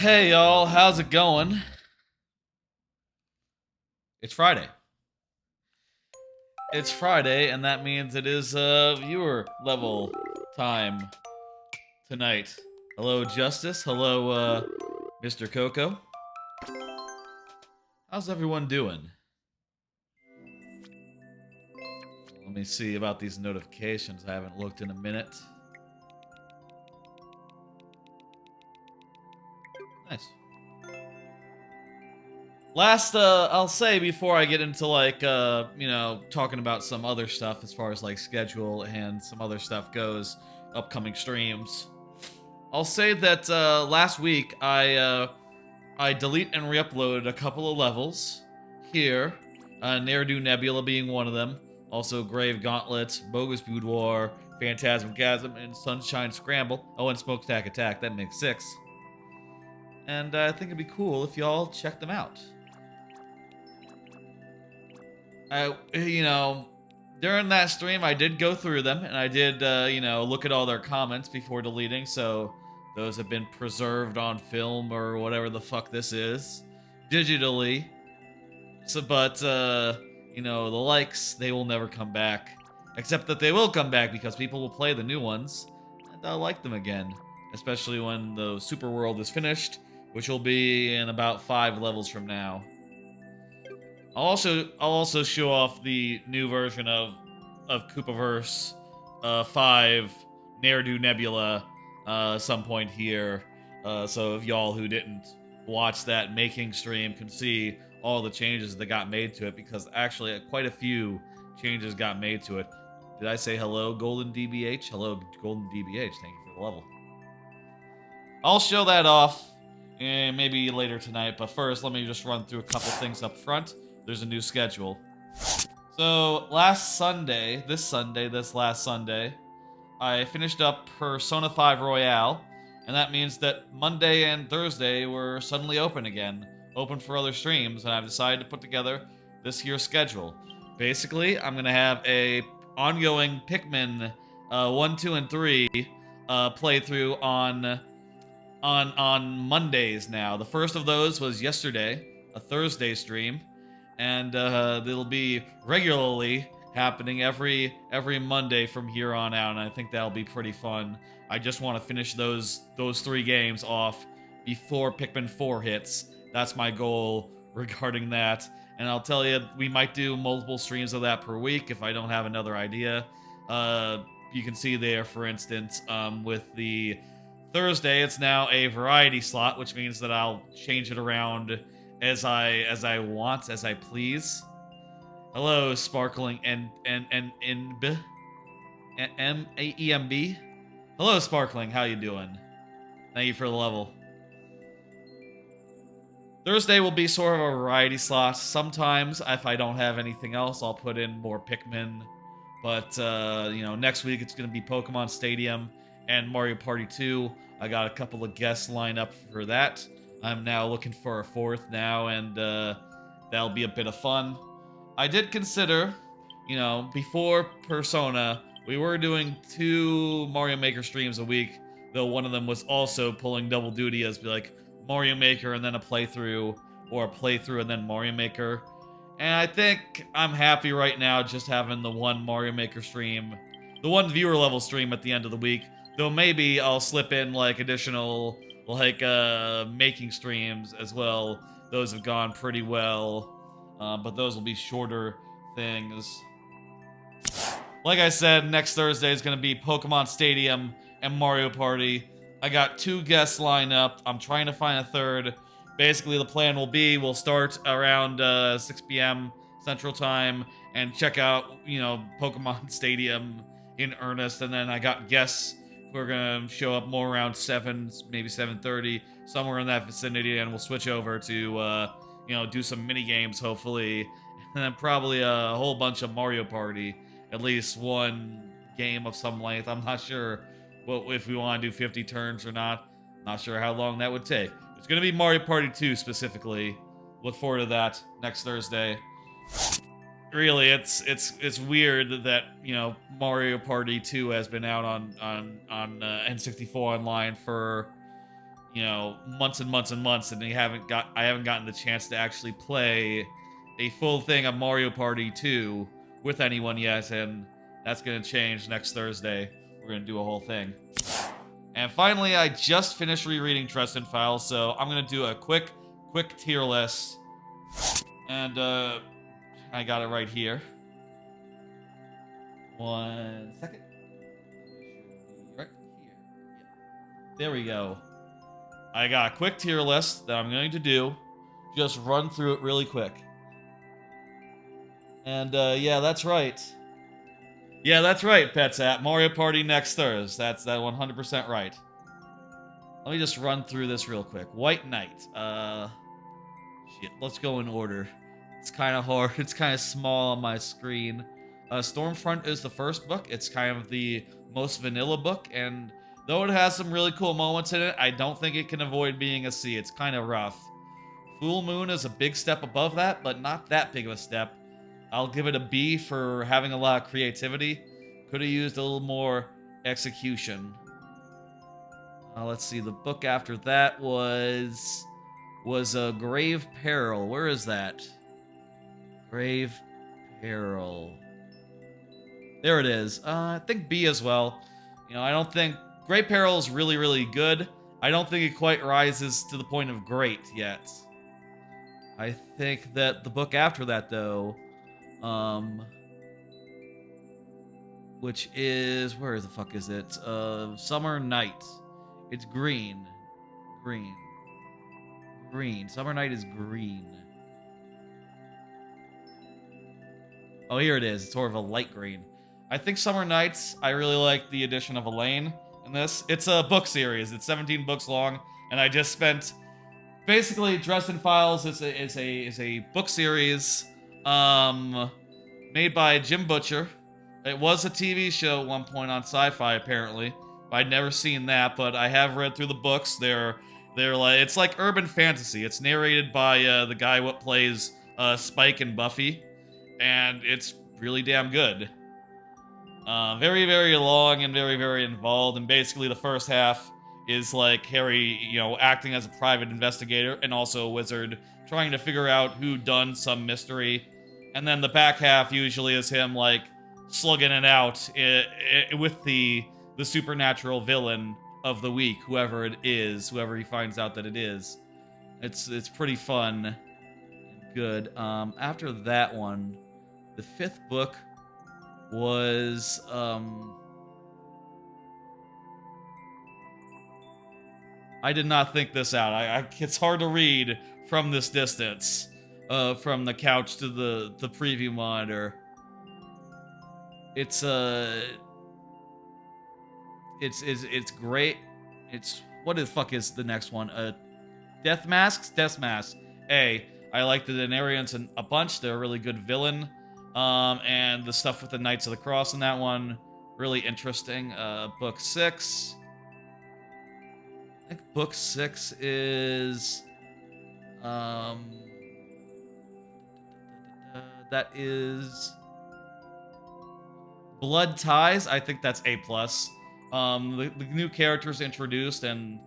Hey y'all, how's it going? It's Friday. It's Friday, and that means it is viewer level time tonight. Hello, Justice. Hello, Mr. Coco. How's everyone doing? Let me see about these notifications. I haven't looked in a minute. Nice. Last, I'll say before I get into talking about some other stuff as far as like schedule and some other stuff goes, upcoming streams. I'll say that last week I delete and re-uploaded a couple of levels here, Ne'er-Do Nebula being one of them. Also, Grave Gauntlet, Bogus Boudoir, Phantasmagasm, and Sunshine Scramble. Oh, and Smokestack Attack. That makes 6. And I think it'd be cool if y'all check them out. During that stream, I did go through them, and I did, look at all their comments before deleting, so those have been preserved on film or whatever the fuck this is, digitally. So, but, the likes, they will never come back. Except that they will come back because people will play the new ones, and I'll like them again. Especially when the Super World is finished, which will be in about 5 levels from now. I'll also show off the new version of Koopaverse 5 Ne'er-Do Nebula some point here. So if y'all who didn't watch that making stream can see all the changes that got made to it, because actually quite a few changes got made to it. Did I say hello, Golden DBH? Hello, Golden DBH. Thank you for the level. I'll show that off maybe later tonight, but first let me just run through a couple things up front. There's a new schedule. So this last Sunday, I finished up Persona 5 Royale, and that means that Monday and Thursday were suddenly open again, open for other streams, and I've decided to put together this year's schedule. Basically, I'm gonna have a ongoing Pikmin 1, 2, and 3 playthrough on Mondays now. The first of those was yesterday, a Thursday stream, and it'll be regularly happening every Monday from here on out, and I think that'll be pretty fun. I just want to finish those 3 games off before Pikmin 4 hits. That's my goal regarding that, and I'll tell you, we might do multiple streams of that per week if I don't have another idea. You can see there, for instance, with the Thursday, it's now a variety slot, which means that I'll change it around as I want, as I please. Hello, Sparkling EMB. Hello, Sparkling. How you doing? Thank you for the level. Thursday will be sort of a variety slot. Sometimes, if I don't have anything else, I'll put in more Pikmin. But next week it's gonna be Pokemon Stadium and Mario Party 2. I got a couple of guests lined up for that. I'm now looking for a 4th now, and that'll be a bit of fun. I did consider, before Persona, we were doing 2 Mario Maker streams a week, though one of them was also pulling double duty as like Mario Maker and then a playthrough, or a playthrough and then Mario Maker. And I think I'm happy right now just having the 1 Mario Maker stream, the 1 viewer level stream at the end of the week. Though maybe I'll slip in like additional making streams as well. Those have gone pretty well, but those will be shorter things. Like I said, next Thursday is going to be Pokemon Stadium and Mario Party. I got 2 guests lined up. I'm trying to find a 3rd. Basically, the plan will be we'll start around 6 p.m. Central Time and check out, Pokemon Stadium in earnest. And then I got guests who are going to show up more around 7, maybe 7:30, somewhere in that vicinity. And we'll switch over to, do some mini games, hopefully. And then probably a whole bunch of Mario Party. At least 1 game of some length. I'm not sure if we want to do 50 turns or not. Not sure how long that would take. It's going to be Mario Party 2 specifically. Look forward to that next Thursday. Really, it's weird that, Mario Party 2 has been out on N64 Online for, you know, months and months and months, and I haven't gotten the chance to actually play a full thing of Mario Party 2 with anyone yet, and that's gonna change next Thursday. We're gonna do a whole thing. And finally, I just finished rereading Dresden Files, so I'm gonna do a quick tier list. And I got it right here. 1 second. Right here. Yeah. There we go. I got a quick tier list that I'm going to do. Just run through it really quick. And yeah, that's right. Yeah, that's right, Petsat. Mario Party next Thursday. That's that 100% right. Let me just run through this real quick. White Knight. Shit. Let's go in order. It's kind of hard. It's kind of small on my screen. Stormfront is the first book. It's kind of the most vanilla book, and though it has some really cool moments in it, I don't think it can avoid being a C. It's kind of rough. Full Moon is a big step above that, but not that big of a step. I'll give it a B for having a lot of creativity. Could have used a little more execution. Let's see. The book after that was a Grave Peril. Where is that? Grave Peril. There it is. I think B as well. You know, I don't think Grave Peril is really, really good. I don't think it quite rises to the point of great yet. I think that the book after that, though, which is, where the fuck is it? Summer Night. It's green. Green. Summer Night is green. Oh, here it is. It's sort of a light green. I think Summer Nights, I really like the addition of Elaine in this. It's a book series. It's 17 books long, and I just spent... Basically, Dresden Files is a book series made by Jim Butcher. It was a TV show at one point on Sci-Fi, apparently. I'd never seen that, but I have read through the books. They're like, it's like urban fantasy. It's narrated by the guy what plays Spike and Buffy, and it's really damn good. Very, very long and very, very involved, and basically the first half is like Harry, you know, acting as a private investigator and also a wizard, trying to figure out who done some mystery, and then the back half usually is him, like, slugging it out with the supernatural villain of the week, whoever it is, whoever he finds out that it is. It's pretty fun and good. After that one, the fifth book was I did not think this out. It's hard to read from this distance, from the couch to the preview monitor. It's great. It's, what the fuck is the next one? Death Masks. A. I like the Denarians a bunch. They're a really good villain. And the stuff with the Knights of the Cross in that one, really interesting. Book 6. I think book 6 is that is Blood Ties. I think that's A+. The new characters introduced and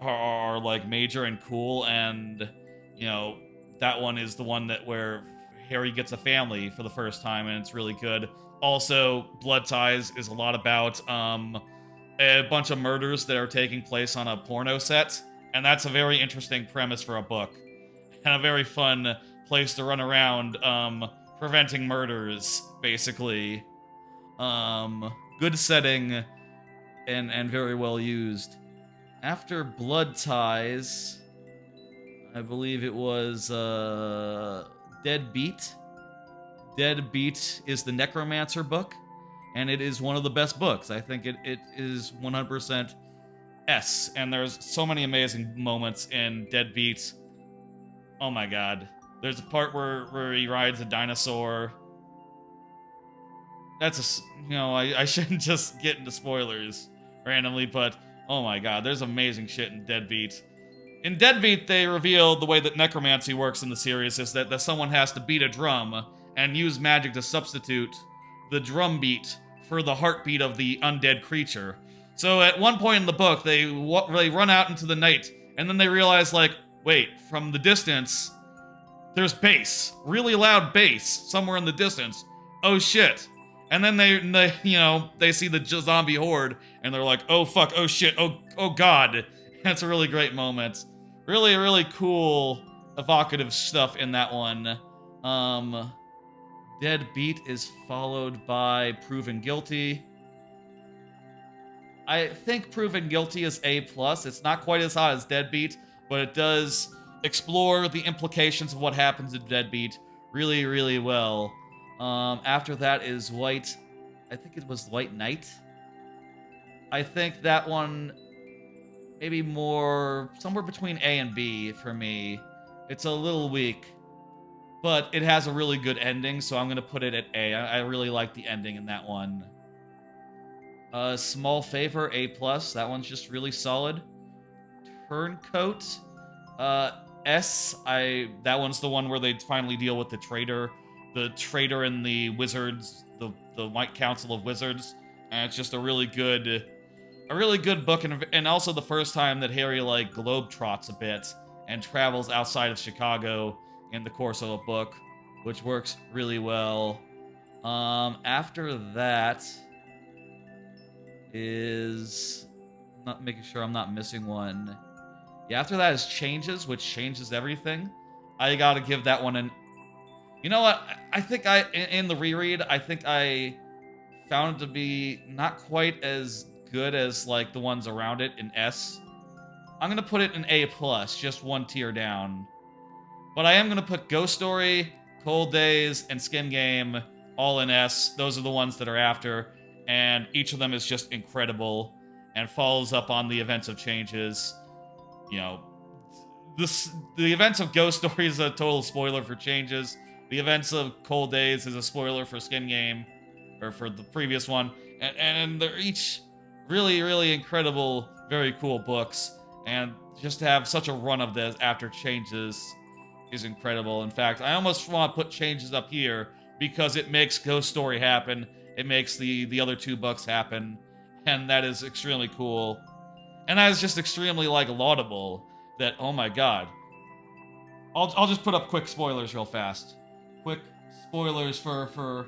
are like major and cool, and you know, that one is the one that where Harry gets a family for the first time, and it's really good. Also, Blood Ties is a lot about a bunch of murders that are taking place on a porno set, and that's a very interesting premise for a book, and a very fun place to run around preventing murders, basically. Good setting and very well used. After Blood Ties, I believe it was Deadbeat. Deadbeat is the Necromancer book, and it is one of the best books. I think it is 100% S, and there's so many amazing moments in Deadbeat. Oh my god. There's a part where he rides a dinosaur. That's you know, I shouldn't just get into spoilers randomly, but oh my god, there's amazing shit in Deadbeat. In Deadbeat, they revealed the way that necromancy works in the series is that someone has to beat a drum and use magic to substitute the drum beat for the heartbeat of the undead creature. So at one point in the book, they run out into the night And then they realize, like, wait, from the distance, there's bass. Really loud bass somewhere in the distance. Oh, shit. And then they you know, they see the zombie horde, and they're like, oh, fuck, oh, shit, oh, God. That's a really great moment. Really, really cool, evocative stuff in that one. Deadbeat is followed by Proven Guilty. I think Proven Guilty is A+. It's not quite as hot as Deadbeat, but it does explore the implications of what happens in Deadbeat really, really well. After that is White... I think it was White Knight. I think that one... maybe more... somewhere between A and B for me. It's a little weak. But it has a really good ending, so I'm going to put it at A. I really like the ending in that one. Small Favor, A+. That one's just really solid. Turncoat, S. That one's the one where they finally deal with the traitor and the wizards, the White Council of Wizards, and it's just a really good book, and also the first time that Harry like globetrots a bit and travels outside of Chicago in the course of a book, which works really well. After that is not making sure I'm not missing one. Yeah, after that is Changes, which changes everything. I gotta give that one an... You know what? I think in the reread, I think I found it to be not quite as good as like the ones around it in S. I'm gonna put it in A+, just one tier down. But I am gonna put Ghost Story, Cold Days, and Skin Game all in S. Those are the ones that are after, and each of them is just incredible and follows up on the events of Changes. You know, the events of Ghost Story is a total spoiler for Changes. The events of Cold Days is a spoiler for Skin Game, or for the previous one. And they're each really, really incredible, very cool books. And just to have such a run of this after Changes is incredible. In fact, I almost want to put Changes up here because it makes Ghost Story happen. It makes the other two books happen. And that is extremely cool. And that is just extremely, like, laudable that, oh my god. I'll just put up quick spoilers real fast. Quick spoilers for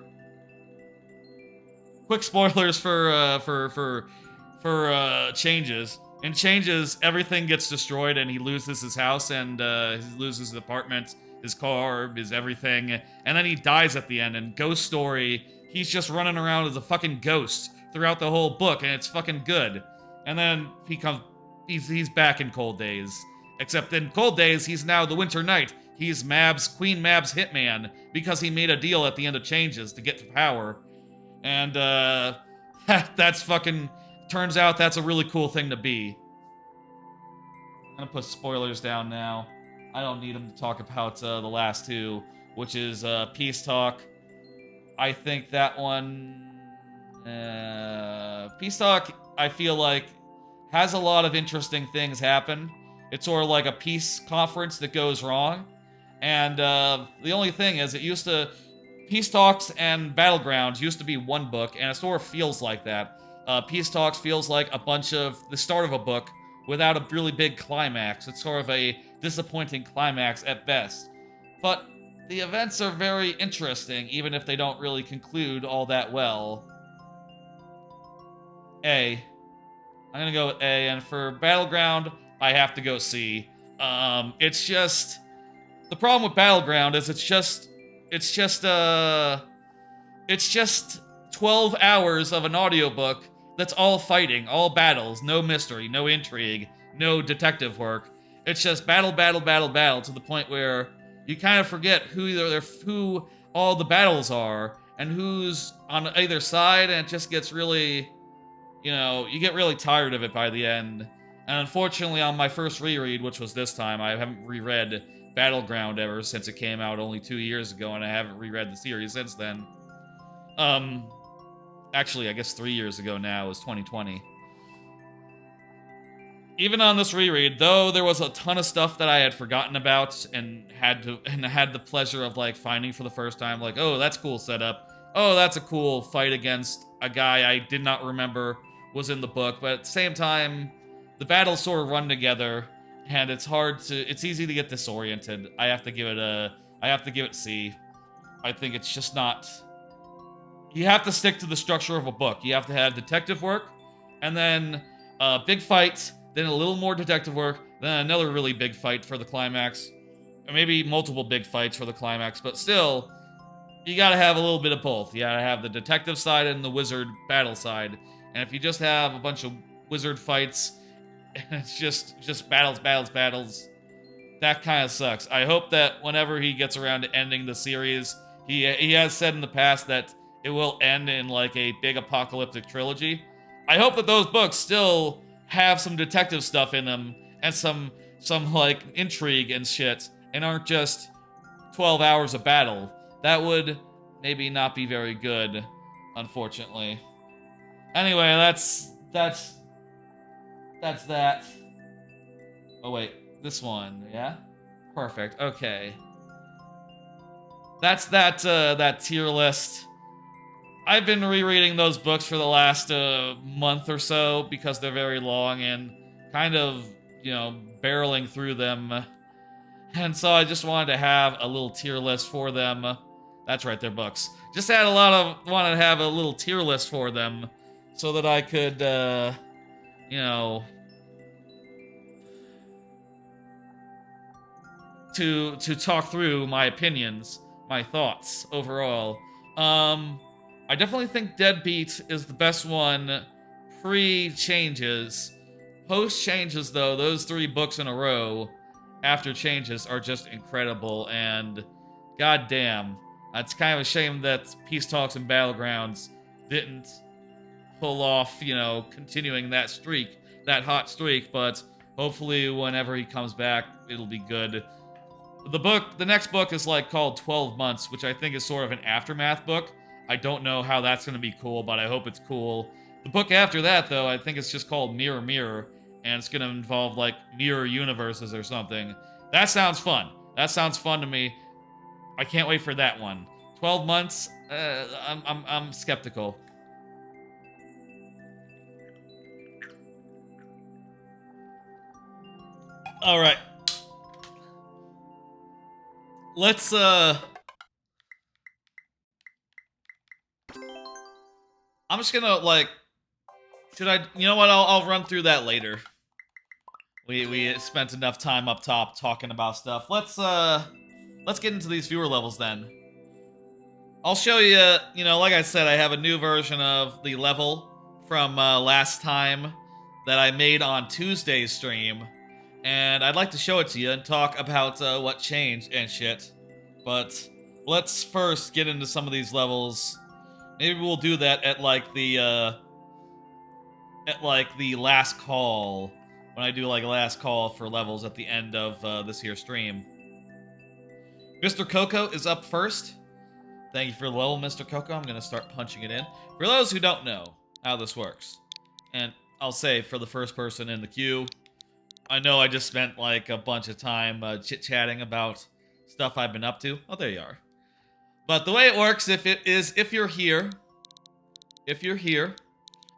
Changes. In Changes, everything gets destroyed and he loses his house and he loses his apartment, his car, his everything. And then he dies at the end. And Ghost Story, he's just running around as a fucking ghost throughout the whole book, and it's fucking good. And then he's back in Cold Days. Except in Cold Days, he's now the Winter Knight. He's Queen Mab's hitman because he made a deal at the end of Changes to get to power. And that's fucking... turns out that's a really cool thing to be. I'm gonna put spoilers down now. I don't need him to talk about the last two, which is Peace Talk. I think that one... Peace Talk, I feel like, has a lot of interesting things happen. It's sort of like a peace conference that goes wrong. And the only thing is, Peace Talks and Battlegrounds used to be one book, and it sort of feels like that. Peace Talks feels like a bunch of the start of a book without a really big climax. It's sort of a disappointing climax at best. But the events are very interesting, even if they don't really conclude all that well. A. I'm gonna go with A, and for Battleground, I have to go C. It's just... The problem with Battleground is it's just 12 hours of an audiobook that's all fighting, all battles, no mystery, no intrigue, no detective work. It's just battle, battle, battle, battle, to the point where you kind of forget who all the battles are and who's on either side, and it just gets really, you get really tired of it by the end. And unfortunately, on my first reread, which was this time, I haven't reread Battleground ever since it came out only 2 years ago, and I haven't reread the series since then. Actually, I guess 3 years ago now, it was 2020. Even on this reread, though there was a ton of stuff that I had forgotten about and had the pleasure of like finding for the first time, like, oh, that's cool setup. Oh, that's a cool fight against a guy I did not remember was in the book, but at the same time, the battles sort of run together, and it's easy to get disoriented. I have to give it C. I think it's just not. You have to stick to the structure of a book. You have to have detective work, and then a big fight, then a little more detective work, then another really big fight for the climax, or maybe multiple big fights for the climax, but still, you gotta have a little bit of both. You gotta have the detective side and the wizard battle side, and if you just have a bunch of wizard fights, and it's just battles, that kind of sucks. I hope that whenever he gets around to ending the series, he has said in the past that it will end in like a big apocalyptic trilogy. I hope that those books still have some detective stuff in them and some like intrigue and shit, and aren't just 12 hours of battle. That would maybe not be very good, unfortunately. Anyway, that's that. Oh wait, this one, yeah? Perfect. Okay. That's that tier list. I've been rereading those books for the last month or so because they're very long and kind of, barreling through them. And so I just wanted to have a little tier list for them. That's right, they're books. Just wanted to have a little tier list for them so that I could, to talk through my opinions, my thoughts overall. I definitely think Deadbeat is the best one pre-changes. Post-changes, though, those 3 books in a row after changes are just incredible, and goddamn, it's kind of a shame that Peace Talks and Battlegrounds didn't pull off, continuing that streak, that hot streak, but hopefully whenever he comes back, it'll be good. The next book is like called 12 Months, which I think is sort of an aftermath book. I don't know how that's going to be cool, but I hope it's cool. The book after that, though, I think it's just called Mirror Mirror, and it's going to involve like mirror universes or something. That sounds fun. That sounds fun to me. I can't wait for that one. 12 Months, I'm skeptical. All right. Let's I'm just gonna should I? You know what? I'll run through that later. We spent enough time up top talking about stuff. Let's get into these viewer levels then. I'll show you. Like I said, I have a new version of the level from last time that I made on Tuesday's stream, and I'd like to show it to you and talk about what changed and shit. But let's first get into some of these levels. Maybe we'll do that at the last call, when I do like a last call for levels at the end of this here stream. Mr. Coco is up first. Thank you for the level, Mr. Coco. I'm gonna start punching it in. For those who don't know how this works, and I'll say for the first person in the queue, I know I just spent like a bunch of time chit-chatting about stuff I've been up to. Oh, there you are. But the way it works, if you're here,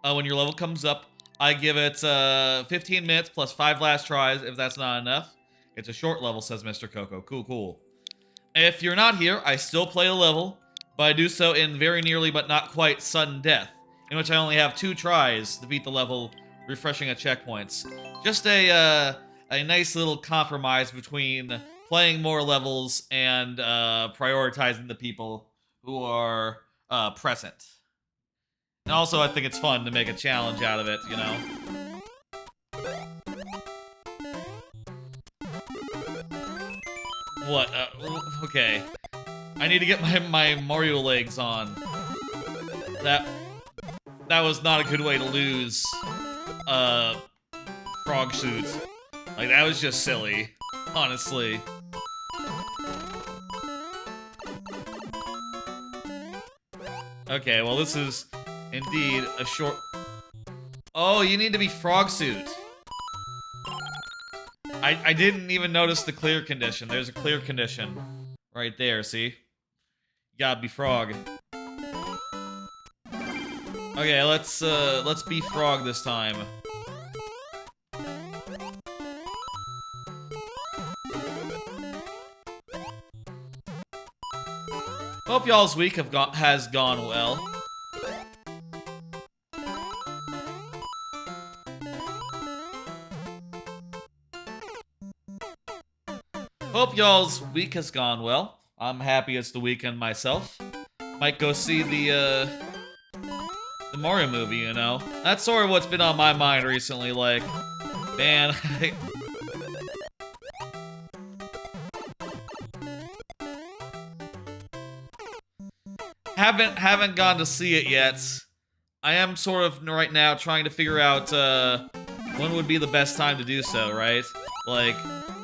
when your level comes up, I give it 15 minutes plus 5 last tries if that's not enough. It's a short level, says Mr. Coco. Cool. If you're not here, I still play the level, but I do so in very nearly but not quite sudden death, in which I only have 2 tries to beat the level, refreshing at checkpoints. Just a nice little compromise between playing more levels and prioritizing the people who are present. And also, I think it's fun to make a challenge out of it, What? Okay. I need to get my Mario legs on. That was not a good way to lose frog suit. Like, that was just silly, honestly. Okay, well, this is indeed a short... Oh, you need to be frog suit. I didn't even notice the clear condition. There's a clear condition right there, see? You gotta be frog. Okay, let's be frog this time. Hope y'all's week has gone well. Hope y'all's week has gone well. I'm happy it's the weekend myself. Might go see the Mario movie, you know? That's sort of what's been on my mind recently, like, man, haven't gone to see it yet. I am sort of right now trying to figure out when would be the best time to do so, right? Like,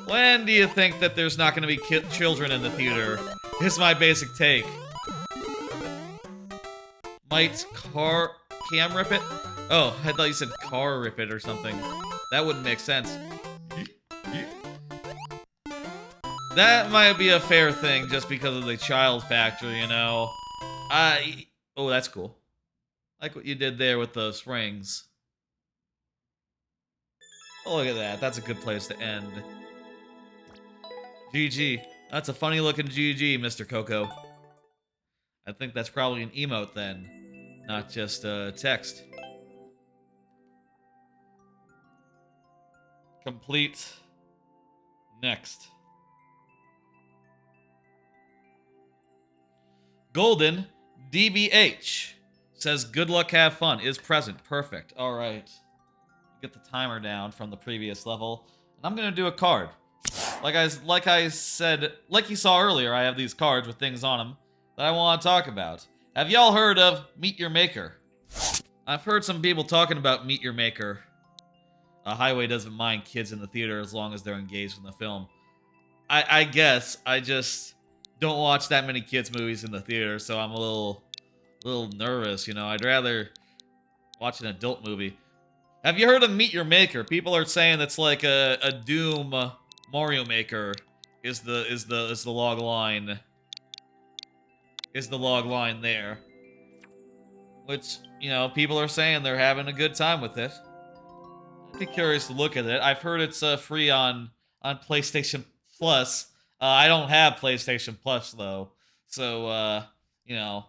when do you think that there's not going to be children in the theater? Is my basic take. Might cam rip it? Oh, I thought you said car rip it or something. That wouldn't make sense. That might be a fair thing just because of the child factor, you know? Oh, that's cool. Like what you did there with those rings. Oh, look at that. That's a good place to end. GG. That's a funny looking GG, Mr. Coco. I think that's probably an emote then, not just text. Complete. Next. Golden DBH says good luck, have fun. Is present. Perfect. All right. Get the timer down from the previous level, and I'm gonna do a card. Like I said, like you saw earlier, I have these cards with things on them that I want to talk about. Have y'all heard of Meet Your Maker? I've heard some people talking about Meet Your Maker. Highway doesn't mind kids in the theater as long as they're engaged in the film. I guess I just don't watch that many kids movies in the theater, so I'm a little nervous, you know. I'd rather watch an adult movie. Have you heard of Meet Your Maker? People are saying it's like a Doom Mario Maker is the log line. Is the log line there? Which, you know, people are saying they're having a good time with it. I'd be curious to look at it. I've heard it's free on PlayStation Plus. I don't have PlayStation Plus though, so you know,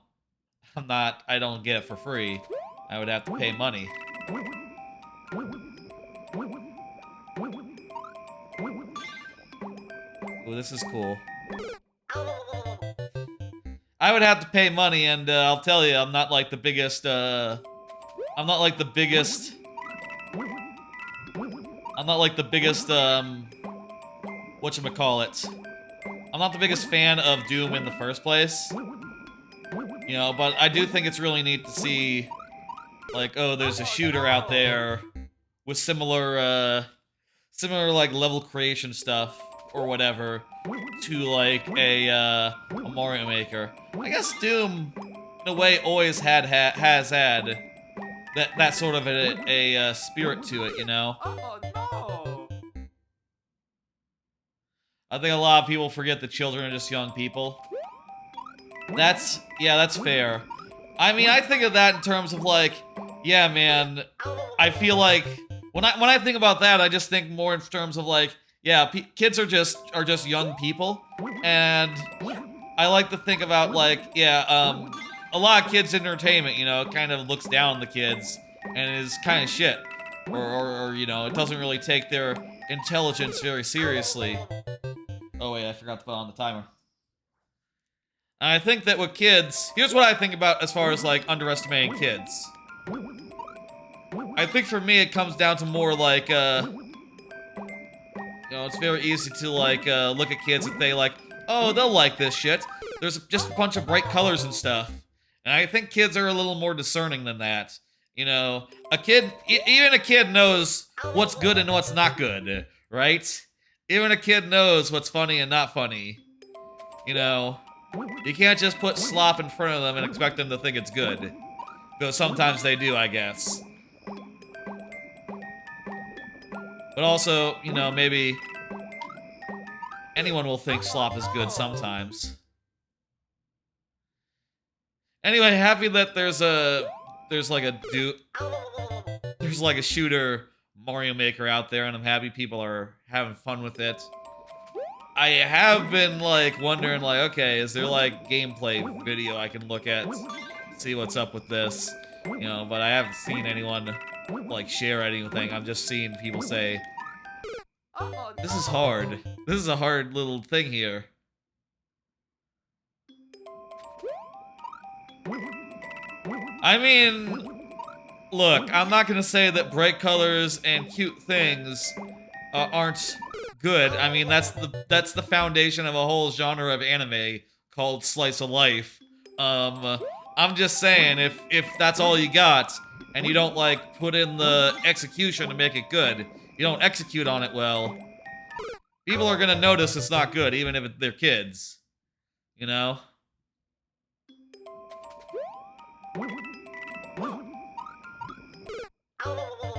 I don't get it for free. I would have to pay money. Ooh, this is cool. I would have to pay money, and I'll tell you, I'm not like the biggest, whatchamacallit. I'm not the biggest fan of Doom in the first place. You know, but I do think it's really neat to see, like, oh, there's a shooter out there with similar like level creation stuff or whatever to like a Mario Maker. I guess Doom, in a way, always has had that sort of a spirit to it, you know. Oh no! I think a lot of people forget that children are just young people. That's fair. I mean, I think of that in terms of like, yeah, man. I feel like when I think about that, I just think more in terms of like, yeah, kids are just young people, and I like to think about like, yeah, a lot of kids entertainment, you know, kind of looks down on the kids and is kind of shit, or you know, it doesn't really take their intelligence very seriously. Oh wait, I forgot to put on the timer. And I think that with kids, here's what I think about as far as like underestimating kids. I think for me it comes down to more like, you know, it's very easy to like look at kids and they like, oh, they'll like this shit. There's just a bunch of bright colors and stuff. And I think kids are a little more discerning than that. You know, even a kid knows what's good and what's not good, right? Even a kid knows what's funny and not funny. You know, you can't just put slop in front of them and expect them to think it's good. Though sometimes they do, I guess. But also, you know, maybe anyone will think slop is good sometimes. Anyway, happy that there's like a shooter Mario Maker out there, and I'm happy people are having fun with it. I have been like wondering, like, okay, is there like gameplay video I can look at, see what's up with this, you know? But I haven't seen anyone like share anything. I'm just seeing people say, "This is hard. This is a hard little thing here." I mean, look, I'm not gonna say that bright colors and cute things aren't good. I mean, that's the foundation of a whole genre of anime called slice of life. I'm just saying, if that's all you got and you don't like put in the execution to make it good, you don't execute on it well, people are gonna notice it's not good, even if they're kids. You know?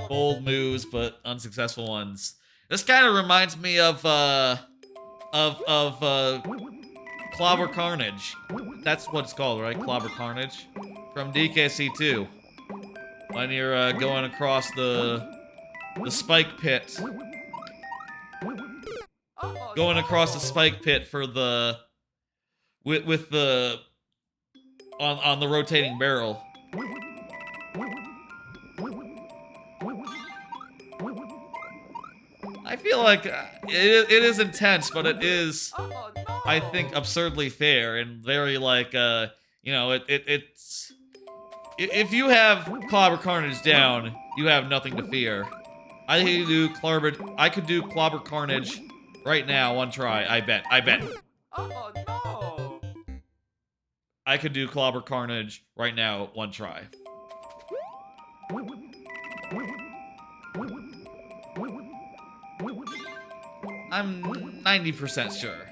Bold moves, but unsuccessful ones. This kind of reminds me of Clobber Carnage. That's what it's called, right? Clobber Carnage from DKC2. When you're going across the spike pit, going across the spike pit for the with the on the rotating barrel. I feel like it is intense, but it is, I think, absurdly fair and very like you know, it's if you have Clobber Carnage down, you have nothing to fear. I could do Clobber Carnage right now, one try. I bet. Oh no! I could do Clobber Carnage right now, one try. I'm 90% sure.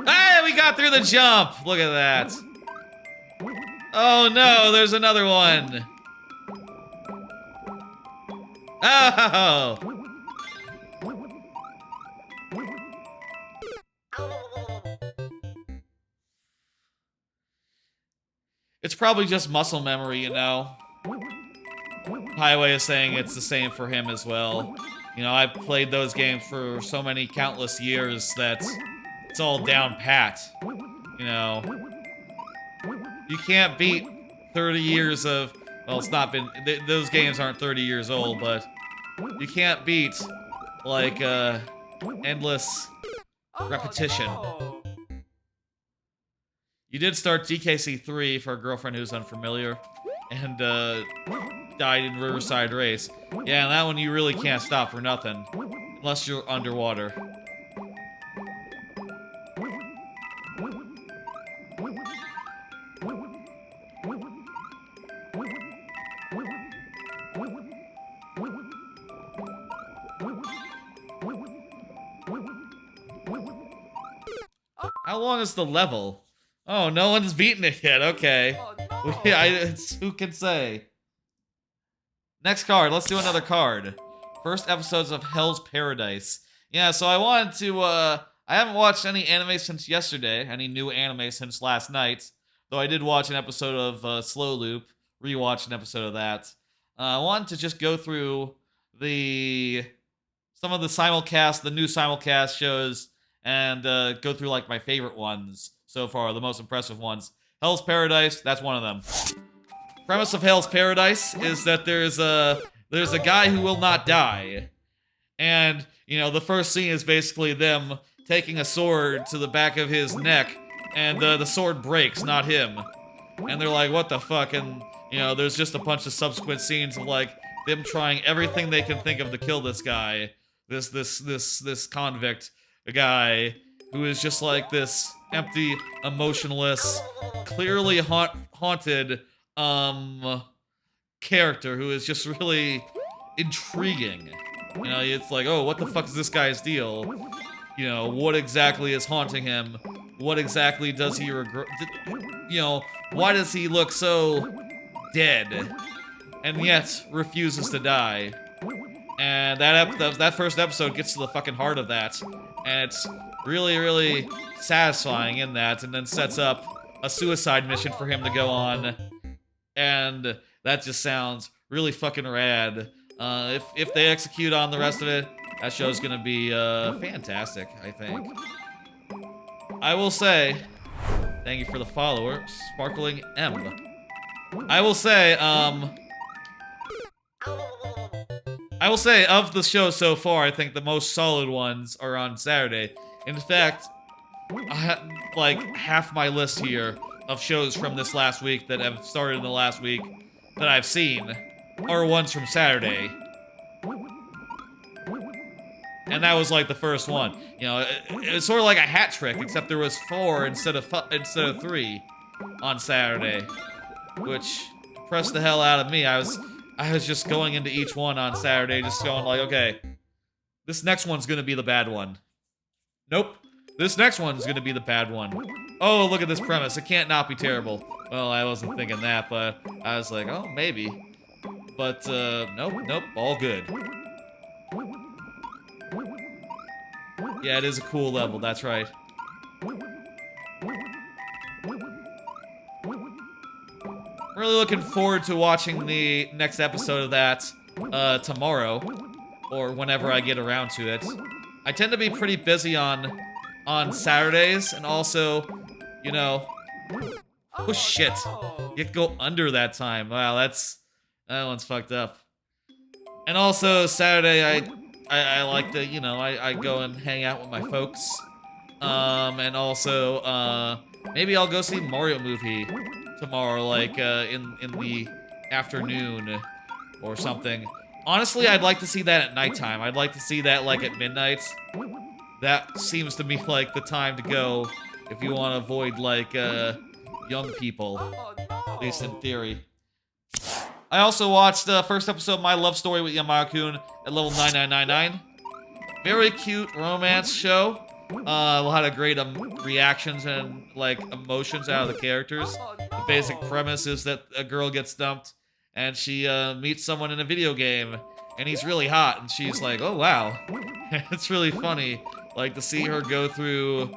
Hey, we got through the jump! Look at that. Oh no, there's another one. Oh! It's probably just muscle memory, you know? Highway is saying it's the same for him as well. You know, I've played those games for so many countless years that it's all down pat. You know, you can't beat 30 years of, well, it's not been, those games aren't 30 years old, but you can't beat, like, endless repetition. You did start DKC3 for a girlfriend who's unfamiliar, and, died in Riverside Race. Yeah, and that one you really can't stop for nothing. Unless you're underwater. How long is the level? Oh, no one's beaten it yet. Okay. Who can say? Next card. Let's do another card. First episodes of Hell's Paradise. Yeah, so I wanted to, I haven't watched any anime since yesterday. Any new anime since last night. Though I did watch an episode of Slow Loop. Rewatched an episode of that. I wanted to just go through some of the simulcast, the new simulcast shows, and go through like my favorite ones so far, the most impressive ones. Hell's Paradise, that's one of them. Premise of Hell's Paradise is that there's a guy who will not die. And, you know, the first scene is basically them taking a sword to the back of his neck, and the sword breaks, not him. And they're like, what the fuck? And, you know, there's just a bunch of subsequent scenes of, like, them trying everything they can think of to kill this guy. This convict guy who is just like this empty, emotionless, clearly haunted, character who is just really intriguing. You know, it's like, oh, what the fuck is this guy's deal? You know, what exactly is haunting him? What exactly does he regret? You know, why does he look so dead and yet refuses to die? And that first episode gets to the fucking heart of that, and it's really, really satisfying in that, and then sets up a suicide mission for him to go on, and that just sounds really fucking rad. If they execute on the rest of it, that show's gonna be fantastic, I think. I will say, thank you for the follower, Sparkling M. I will say of the show so far, I think the most solid ones are on Saturday. In fact, I have like half my list here of shows from this last week that have started in the last week that I've seen are ones from Saturday. And that was like the first one. You know, it was sort of like a hat trick, except there was 4 instead of 3 on Saturday, which impressed the hell out of me. I was just going into each one on Saturday, just going like, okay, this next one's gonna be the bad one. Nope, this next one's gonna be the bad one. Oh, look at this premise. It can't not be terrible. Well, I wasn't thinking that, but I was like, oh, maybe. But nope, all good. Yeah, it is a cool level, that's right. Really looking forward to watching the next episode of that tomorrow, or whenever I get around to it. I tend to be pretty busy on Saturdays, and also, you know, oh shit, you have to go under that time. Wow, that one's fucked up. And also Saturday, I like to, you know, I go and hang out with my folks. And also, maybe I'll go see Mario movie tomorrow, like, in the afternoon or something. Honestly, I'd like to see that at nighttime. I'd like to see that, like, at midnight. That seems to me like the time to go if you want to avoid, like, young people. At least in theory. I also watched the first episode of My Love Story with Yamada-kun at level 9999. Very cute romance show. A lot of great reactions and like emotions out of the characters. The basic premise is that a girl gets dumped and she meets someone in a video game and he's really hot and she's like, oh wow. It's really funny, like, to see her go through,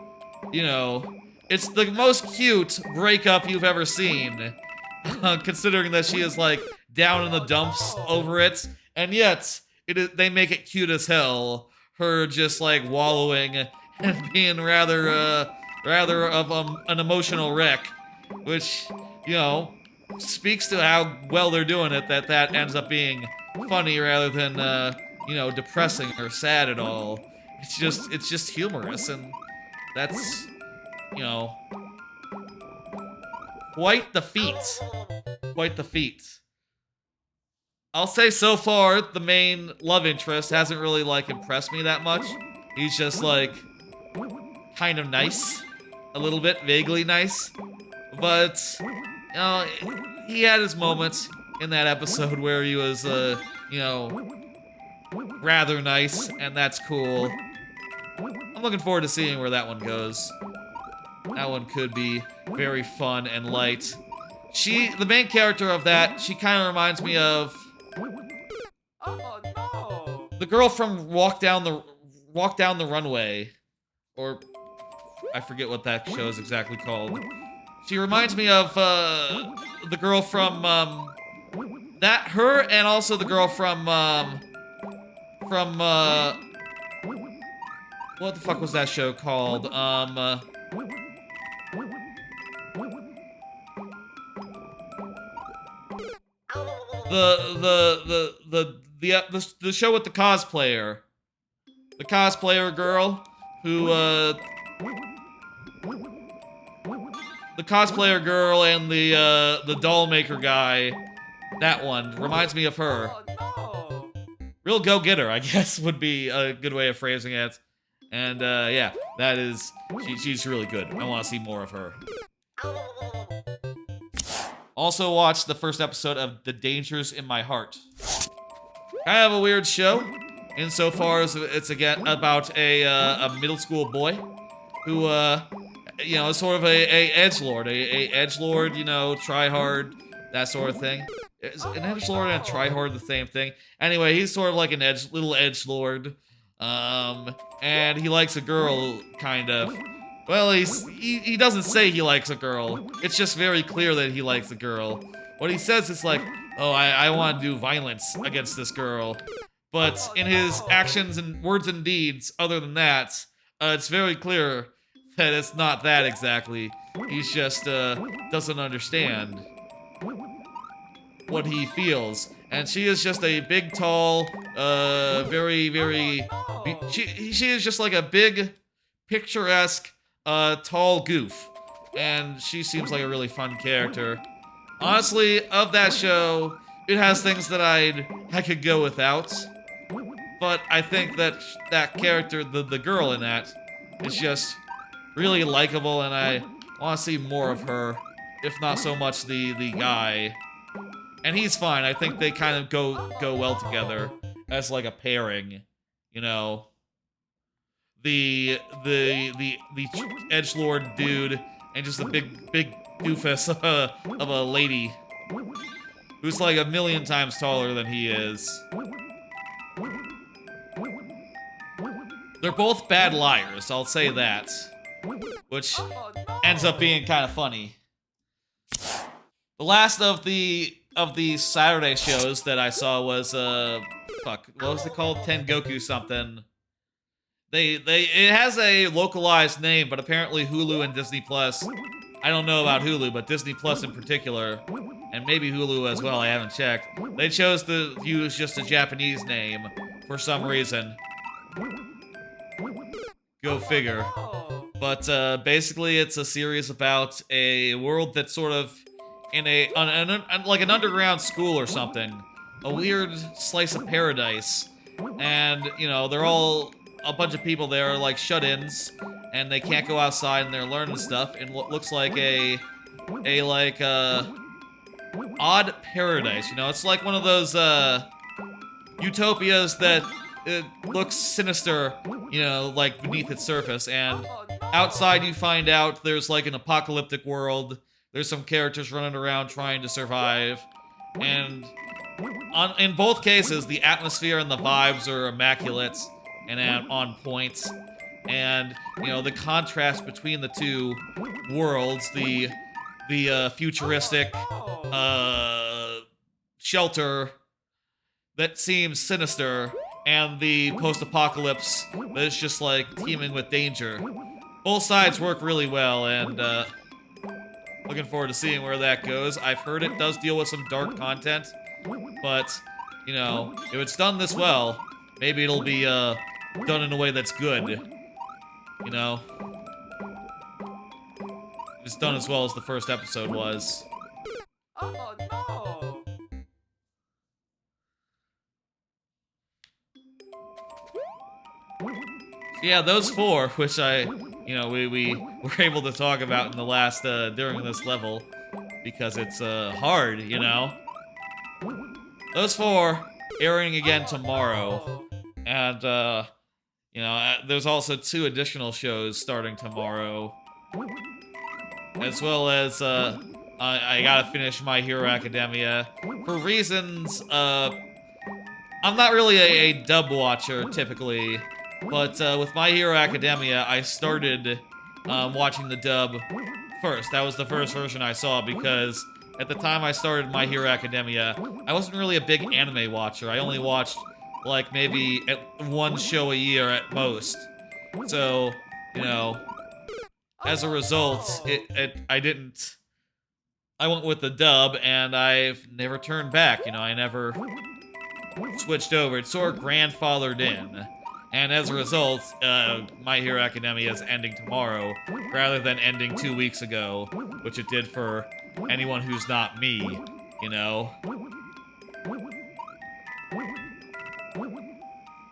you know, it's the most cute breakup you've ever seen. Considering that she is like down in the dumps over it, and yet they make it cute as hell. Her just like wallowing and being rather of an emotional wreck, which, you know, speaks to how well they're doing it. That ends up being funny rather than you know, depressing or sad at all. It's just humorous, and that's, you know, quite the feat. Quite the feat. I'll say so far, the main love interest hasn't really, like, impressed me that much. He's just, like, kind of nice. A little bit, vaguely nice. But, you know, he had his moments in that episode where he was, you know, rather nice, and that's cool. I'm looking forward to seeing where that one goes. That one could be very fun and light. The main character of that, she kind of reminds me of the girl from Walk Down the Runway, or I forget what that show is exactly called. She reminds me of the girl from her, and also the girl from what the fuck was that show called? The show with the cosplayer. The cosplayer girl who, the cosplayer girl and the doll maker guy. That one reminds me of her. Real go-getter, I guess, would be a good way of phrasing it. And, yeah, that is, she's really good. I want to see more of her. Also watched the first episode of The Dangers in My Heart. Kind of a weird show, insofar as it's again about a middle school boy who, you know, is sort of a edgelord, a edgelord, you know, try hard, that sort of thing. Is an edgelord and a try hard the same thing? Anyway, he's sort of like an little edgelord, and he likes a girl, kind of. Well, he doesn't say he likes a girl. It's just very clear that he likes a girl. What he says is like, oh, I want to do violence against this girl. But in his actions and words and deeds, other than that, it's very clear that it's not that exactly. He's just doesn't understand what he feels. And she is just a big, tall, very, very. She is just like a big, picturesque, tall goof. And she seems like a really fun character. Honestly, of that show, it has things that I could go without. But I think that that character, the girl in that, is just really likable, and I want to see more of her, if not so much the guy. And he's fine. I think they kind of go well together as like a pairing, you know. The edgelord dude and just a big doofus of a lady who's like a million times taller than he is. They're both bad liars, I'll say that. Which ends up being kind of funny. The last of the Saturday shows that I saw was fuck, what was it called? Tengoku something. It has a localized name, but apparently Hulu and Disney Plus. I don't know about Hulu, but Disney Plus in particular, and maybe Hulu as well, I haven't checked. They chose to use just a Japanese name for some reason. Go figure. But basically, it's a series about a world that's sort of in like an underground school or something, a weird slice of paradise, and you know they're all a bunch of people there are like shut-ins, and they can't go outside, and they're learning stuff in what looks like a odd paradise. You know, it's like one of those utopias that it looks sinister, you know, like beneath its surface, and outside you find out there's like an apocalyptic world. There's some characters running around trying to survive, and in both cases, the atmosphere and the vibes are immaculate and on point. And you know the contrast between the two worlds, the futuristic shelter that seems sinister, and the post-apocalypse that is just like teeming with danger. Both sides work really well, and looking forward to seeing where that goes. I've heard it does deal with some dark content, but you know, if it's done this well, maybe it'll be done in a way that's good. You know, if it's done as well as the first episode was. Oh no! Yeah, those four, which you know, we were able to talk about in the last, during this level, because it's, hard, you know? Those four airing again tomorrow, and, you know, there's also 2 additional shows starting tomorrow, as well as, I gotta finish My Hero Academia, for reasons, I'm not really a dub watcher, typically, but with My Hero Academia, I started watching the dub first. That was the first version I saw, because at the time I started My Hero Academia, I wasn't really a big anime watcher. I only watched, like, maybe one show a year at most. So, you know, as a result, I went with the dub, and I've never turned back. You know, I never switched over. It's sort of grandfathered in. And as a result, My Hero Academia is ending tomorrow, rather than ending 2 weeks ago, which it did for anyone who's not me, you know?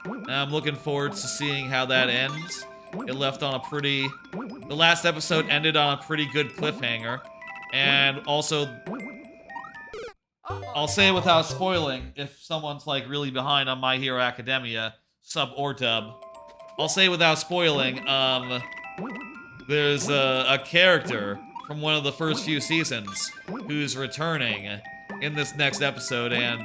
And I'm looking forward to seeing how that ends. It left on a pretty... The last episode ended on a pretty good cliffhanger, and also... I'll say without spoiling, if someone's, like, really behind on My Hero Academia, sub or dub, I'll say without spoiling, there's a character from one of the first few seasons who's returning in this next episode, and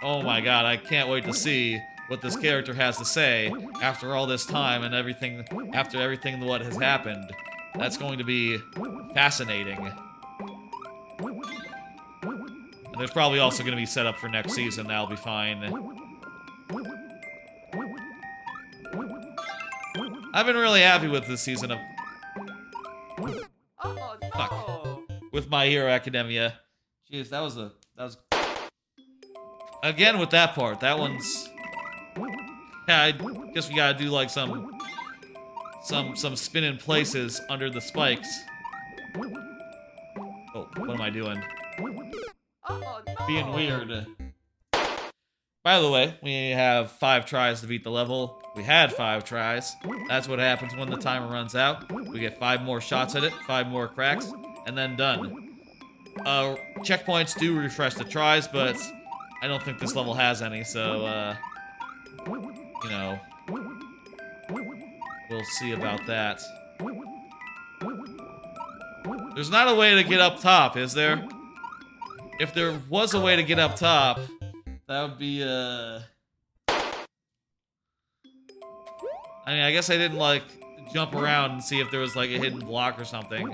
oh my god, I can't wait to see what this character has to say after all this time and everything, after everything what has happened. That's going to be fascinating. And They're probably also going to be set up for next season. That'll be fine. I've been really happy with this season of... Oh no! Fuck. With My Hero Academia. Jeez, that was... Again with that part. That one's... Yeah, I guess we gotta do like some spinning places under the spikes. Oh, what am I doing? Oh no! Being weird. By the way, we have 5 tries to beat the level. We had 5 tries. That's what happens when the timer runs out. We get 5 more shots at it, 5 more cracks, and then done. Checkpoints do refresh the tries, but I don't think this level has any, so, you know, we'll see about that. There's not a way to get up top, is there? If there was a way to get up top, that would be, I mean, I guess I didn't, like, jump around and see if there was, like, a hidden block or something.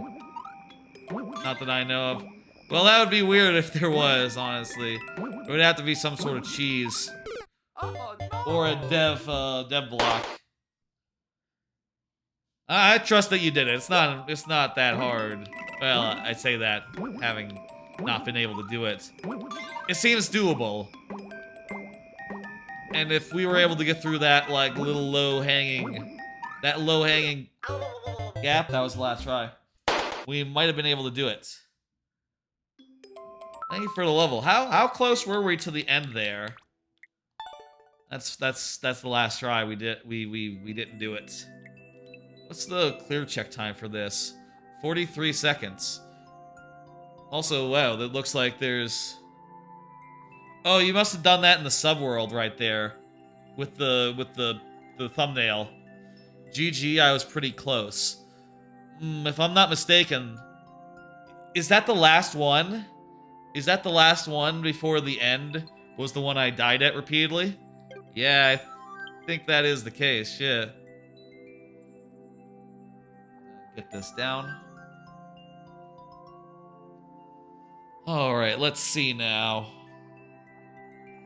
Not that I know of. Well, that would be weird if there was, honestly. It would have to be some sort of cheese. Oh no! Or a dev block. I trust that you did it. It's not that hard. Well, I say that, having not been able to do it. It seems doable. And if we were able to get through that, like, little low-hanging gap, that was the last try. We might have been able to do it. Thank you for the level. How close were we to the end there? That's the last try. We didn't do it. What's the clear check time for this? 43 seconds. Also, wow, that looks like there's... Oh, you must have done that in the subworld right there. With the thumbnail. GG, I was pretty close. If I'm not mistaken, is that the last one? Is that the last one before the end was the one I died at repeatedly? Yeah, I think that is the case, yeah. Get this down. Alright, let's see now.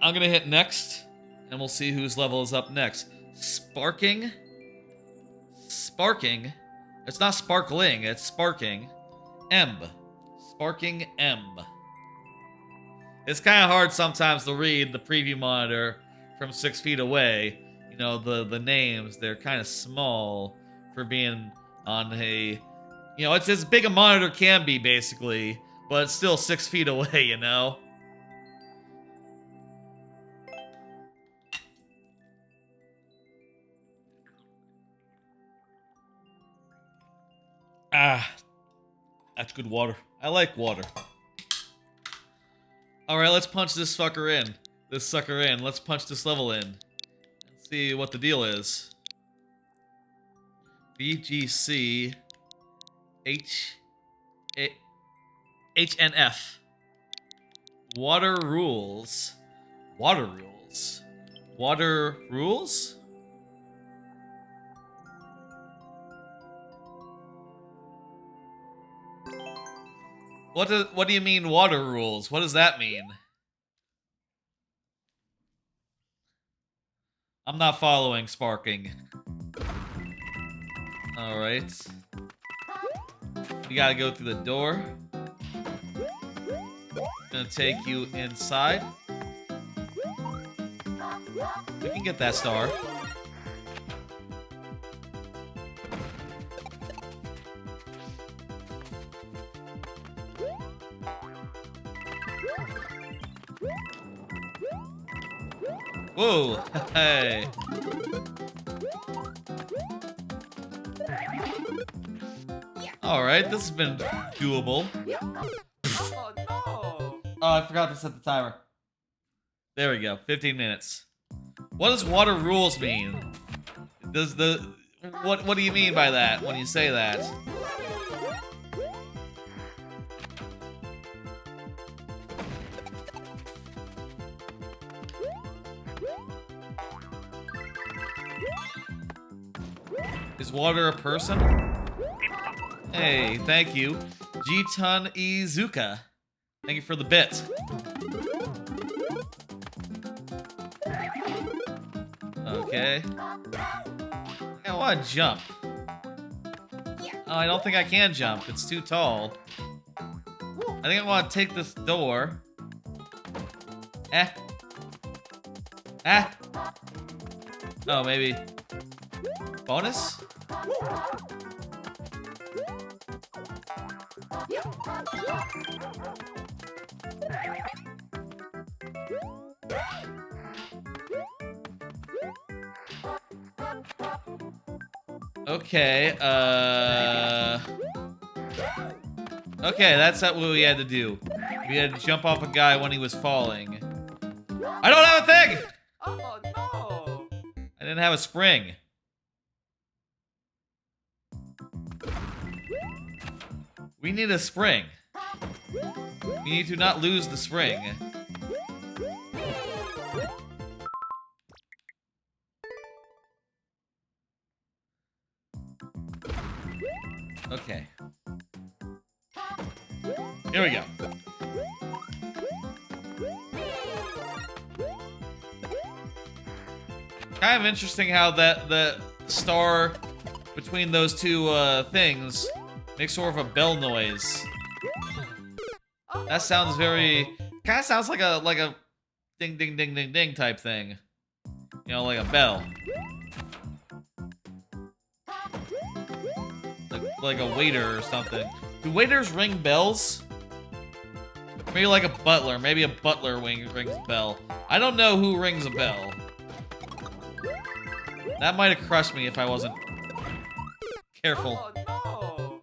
I'm gonna hit next, and we'll see whose level is up next. Sparking? Sparking? It's not sparkling, it's sparking. Emb. Sparking Emb. It's kind of hard sometimes to read the preview monitor from 6 feet away. You know, the names, they're kind of small for being on a... You know, it's as big a monitor can be, basically, but it's still 6 feet away, you know? Ah, that's good water. I like water. Alright, let's punch this fucker in. This sucker in. Let's punch this level in. Let's see what the deal is. BGC HNF. Water rules. Water rules. Water rules? What do you mean water rules? What does that mean? I'm not following sparking. Alright. You gotta go through the door. Gonna take you inside. We can get that star. Whoa, hey. Alright, this has been doable. Oh no! Oh, I forgot to set the timer. There we go, 15 minutes. What does water rules mean? What do you mean by that when you say that? Is water a person? Hey, thank you. Jitan Izuka. Thank you for the bit. Okay. I want to jump. Oh, I don't think I can jump. It's too tall. I think I want to take this door. Oh, maybe. Bonus? Okay, okay, that's not what we had to do. We had to jump off a guy when he was falling. I don't have a thing! Oh no! I didn't have a spring. We need a spring. We need to not lose the spring. Okay. Here we go. Kind of interesting how the star between those two things makes sort of a bell noise. That sounds very kind of sounds like a ding ding ding ding ding type thing. You know, like a bell. Like a waiter or something. Do waiters ring bells? Maybe like a butler. Maybe a butler rings a bell. I don't know who rings a bell. That might have crushed me if I wasn't careful. Oh no!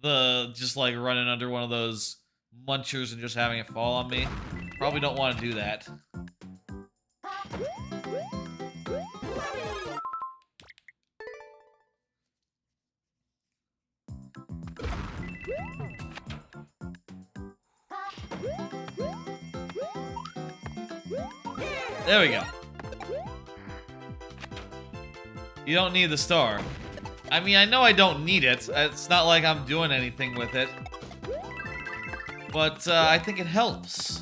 The just like running under one of those munchers and just having it fall on me. Probably don't want to do that. There we go. You don't need the star. I mean, I know I don't need it. It's not like I'm doing anything with it. But I think it helps.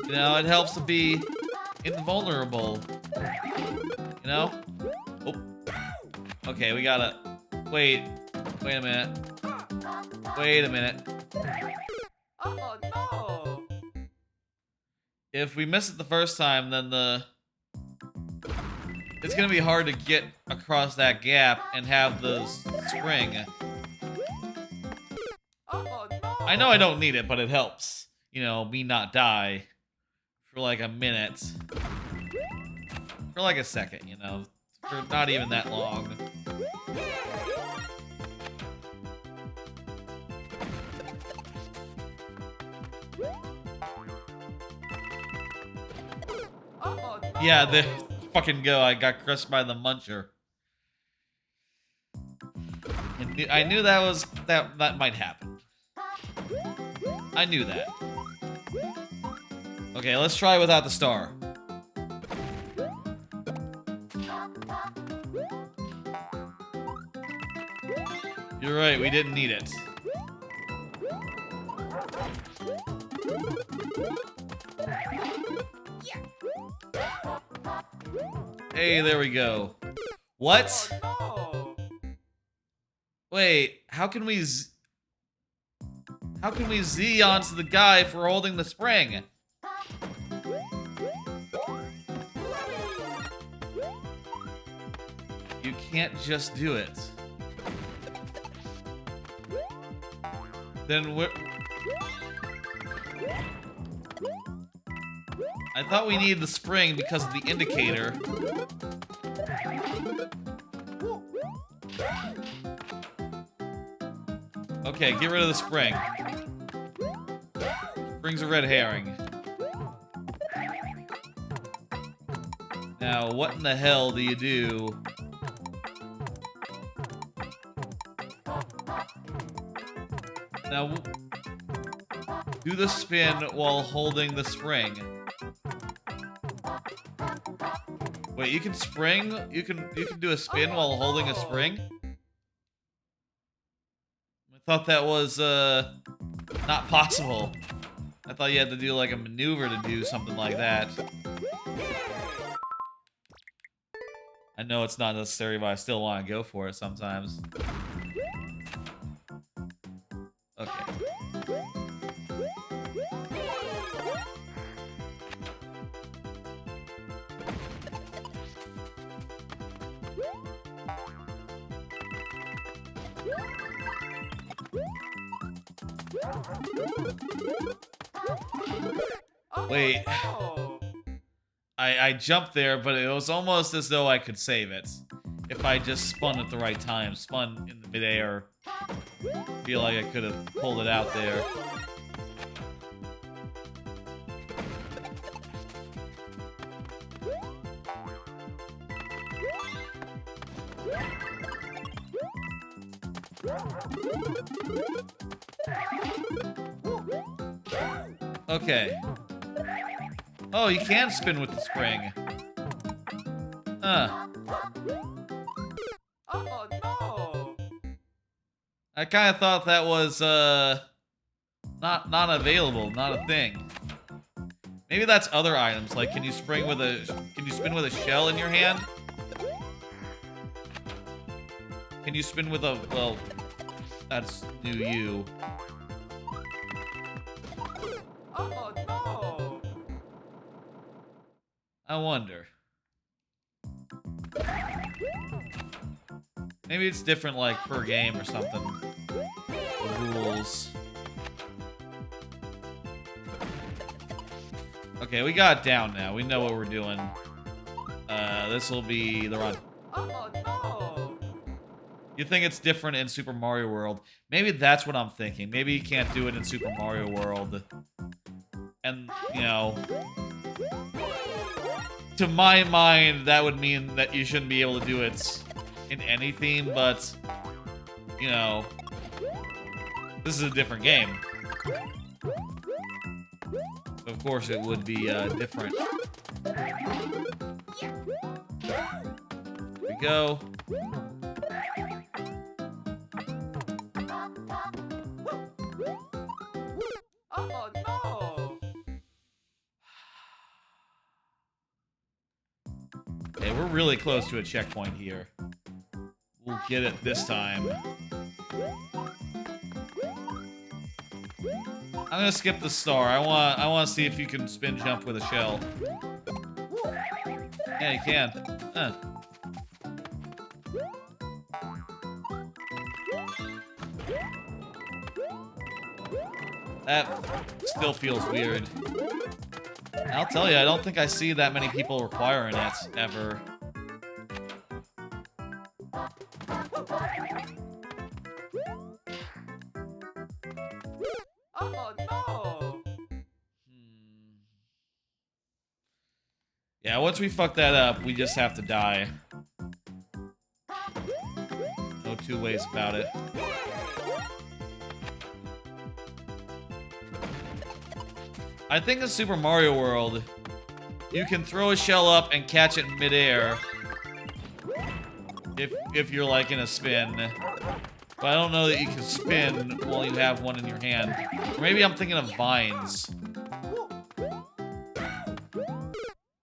You know, it helps to be invulnerable. You know? Oh. Okay, we gotta... Wait a minute. Wait a minute. Oh no! If we miss it the first time, then it's gonna be hard to get across that gap and have the spring. Oh no! I know I don't need it, but it helps. You know, me not die for like a minute. For like a second, you know. For not even that long. Oh no! Yeah, the fucking go. I got crushed by the muncher. I knew that might happen. I knew that. Okay, let's try without the star. You're right, we didn't need it. Hey, there we go. What? Oh no! Wait, how can we Z onto the guy for holding the spring? You can't just do it. Then what? I thought we needed the spring because of the indicator. Okay, get rid of the spring. Spring's a red herring. Now, what in the hell do you do? Now, do the spin while holding the spring. Wait, you can spring? You can do a spin while holding a spring? I thought that was not possible. I thought you had to do like a maneuver to do something like that. I know it's not necessary, but I still want to go for it sometimes. Okay. Wait. No. I jumped there, but it was almost as though I could save it. If I just spun at the right time, spun in the midair. Feel like I could have pulled it out there. Okay. Oh, you can spin with the spring. Huh. Oh no. I kind of thought that was not available, not a thing. Maybe that's other items. Like, can you spin with a shell in your hand? Can you spin with a, well, that's new you. Oh no. I wonder. Maybe it's different, like, per game or something. The rules. Okay, we got it down now. We know what we're doing. This will be the run. Oh no. You think it's different in Super Mario World. Maybe that's what I'm thinking. Maybe you can't do it in Super Mario World. And, you know... To my mind, that would mean that you shouldn't be able to do it in any theme, but... You know... This is a different game. Of course it would be, different. Here we go. Oh no. Okay, we're really close to a checkpoint here. We'll get it this time. I'm gonna skip the star. I want to see if you can spin jump with a shell. Yeah, you can. Huh. That still feels weird. I'll tell you, I don't think I see that many people requiring it, ever. Oh no. Yeah, once we fuck that up, we just have to die. No two ways about it. I think in Super Mario World, you can throw a shell up and catch it in midair. If you're like in a spin. But I don't know that you can spin while you have one in your hand. Or maybe I'm thinking of vines.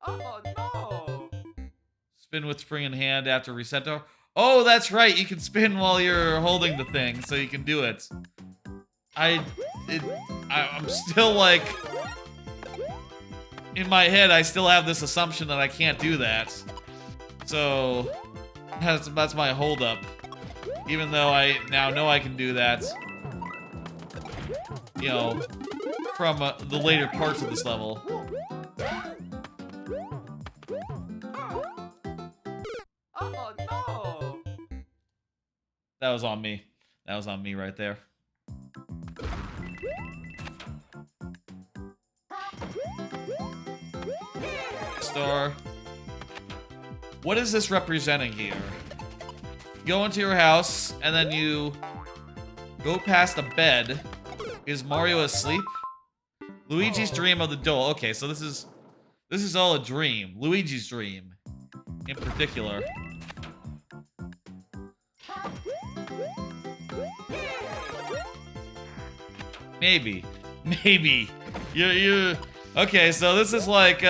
Oh no. Spin with spring in hand after reset door. Oh, that's right. You can spin while you're holding the thing, so you can do it. I'm still like... In my head, I still have this assumption that I can't do that. So, that's my holdup. Even though I now know I can do that. You know, from the later parts of this level. Oh no. That was on me. That was on me right there. Star. What is this representing here? You go into your house, and then you go past a bed. Is Mario asleep? Luigi's dream of the doll. Okay, so this is all a dream. Luigi's dream, in particular. Maybe. You okay, so this is like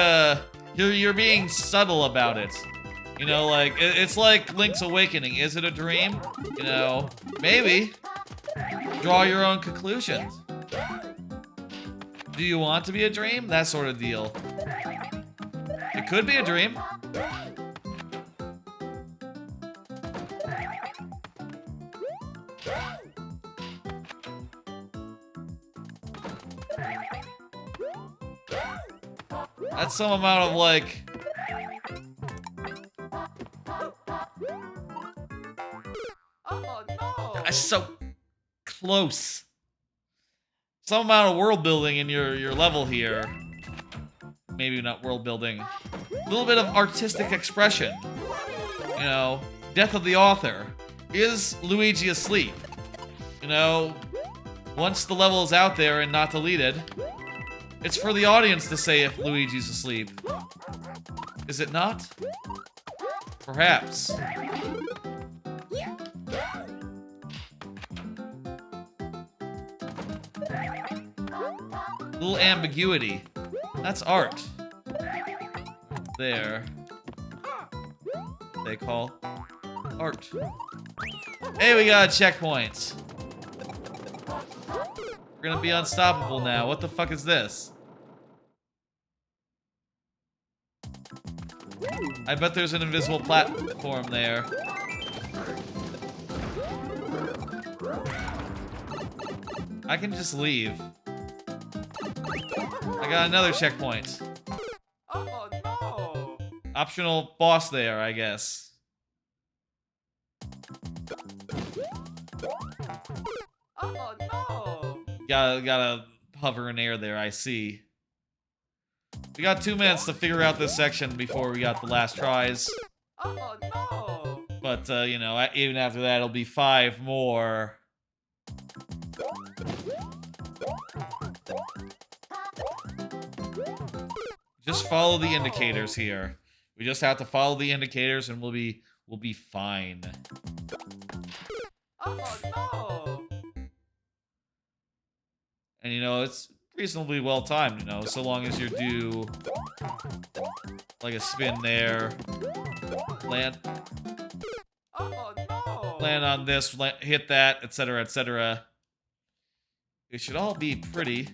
you're being subtle about it. You know, like, it's like Link's Awakening. Is it a dream? You know, maybe. Draw your own conclusions. Do you want to be a dream? That sort of deal. It could be a dream. That's some amount of, like... Oh no! That's so close. Some amount of world building in your level here. Maybe not world building. A little bit of artistic expression. You know, death of the author. Is Luigi asleep? You know, once the level is out there and not deleted, it's for the audience to say if Luigi's asleep. Is it not? Perhaps. Little ambiguity. That's art. There. They call art. Hey, we got a checkpoint. We're gonna be unstoppable now. What the fuck is this? I bet there's an invisible platform there. I can just leave. I got another checkpoint. Oh no! Optional boss there, I guess. Oh no! Gotta hover in air there, I see. We got 2 minutes to figure out this section before we got the last tries. Oh no! But, you know, even after that, it'll be 5 more. Just follow the indicators here. We just have to follow the indicators and we'll be fine. Oh no! And you know, it's reasonably well timed, you know, so long as you do like a spin there, land Oh no! on this, hit that, etc., etc. It should all be pretty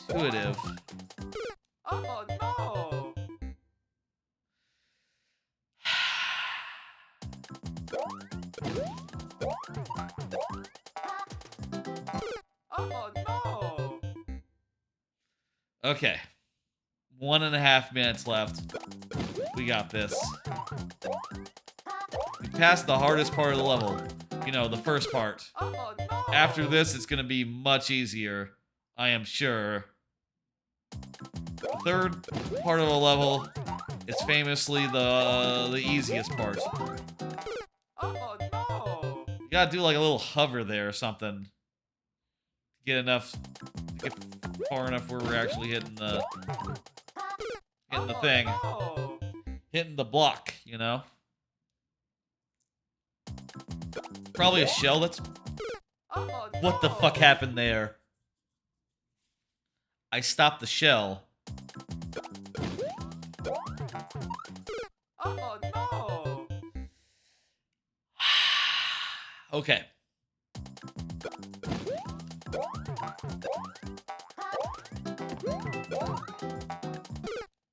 intuitive. Oh no! Oh no! Okay. 1.5 minutes left. We got this. We passed the hardest part of the level. You know, the first part. Oh no! After this, it's gonna be much easier. I am sure. The third part of the level is famously the easiest part. Oh no! You gotta do like a little hover there or something. To get enough, to get far enough where we're actually hitting the thing. No. Hitting the block, you know? Probably a shell that's... Oh no. What the fuck happened there? I stopped the shell. Oh no! Okay.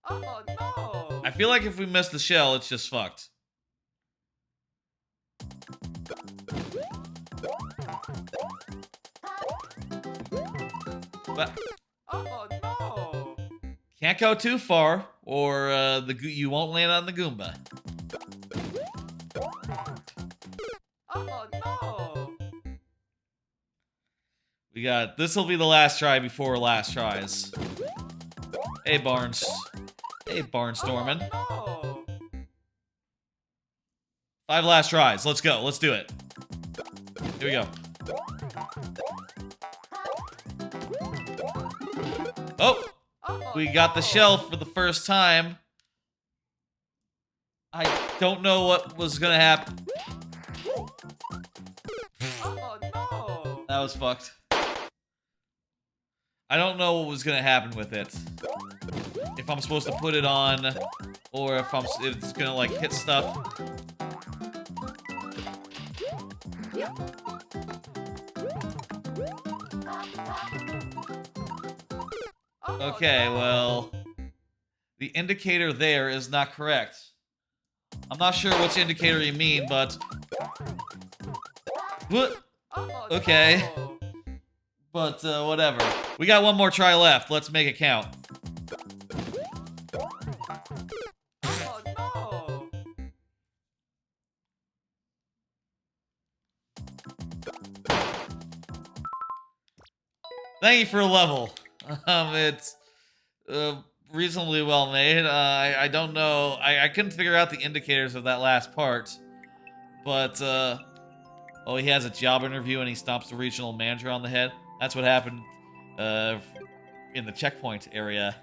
Oh no! I feel like if we miss the shell, it's just fucked. But Oh no! can't go too far, or you won't land on the Goomba. Oh no! We got... This'll be the last try before last tries. Hey, Barnes. Hey, Barnstormin'. Oh 5 last tries. Let's go. Let's do it. Here we go. Oh! no! We got the shell for the first time. I don't know what was gonna happen. Oh no! That was fucked. I don't know what was gonna happen with it. if I'm supposed to put it on, or if it's gonna like hit stuff. Okay, well, the indicator there is not correct. I'm not sure which indicator you mean, but what? Okay. No. But whatever. We got one more try left. Let's make it count. Oh no. Thank you for a level. It's reasonably well made. I don't know. I couldn't figure out the indicators of that last part. But, oh, he has a job interview and he stomps the regional manager on the head. That's what happened in the checkpoint area.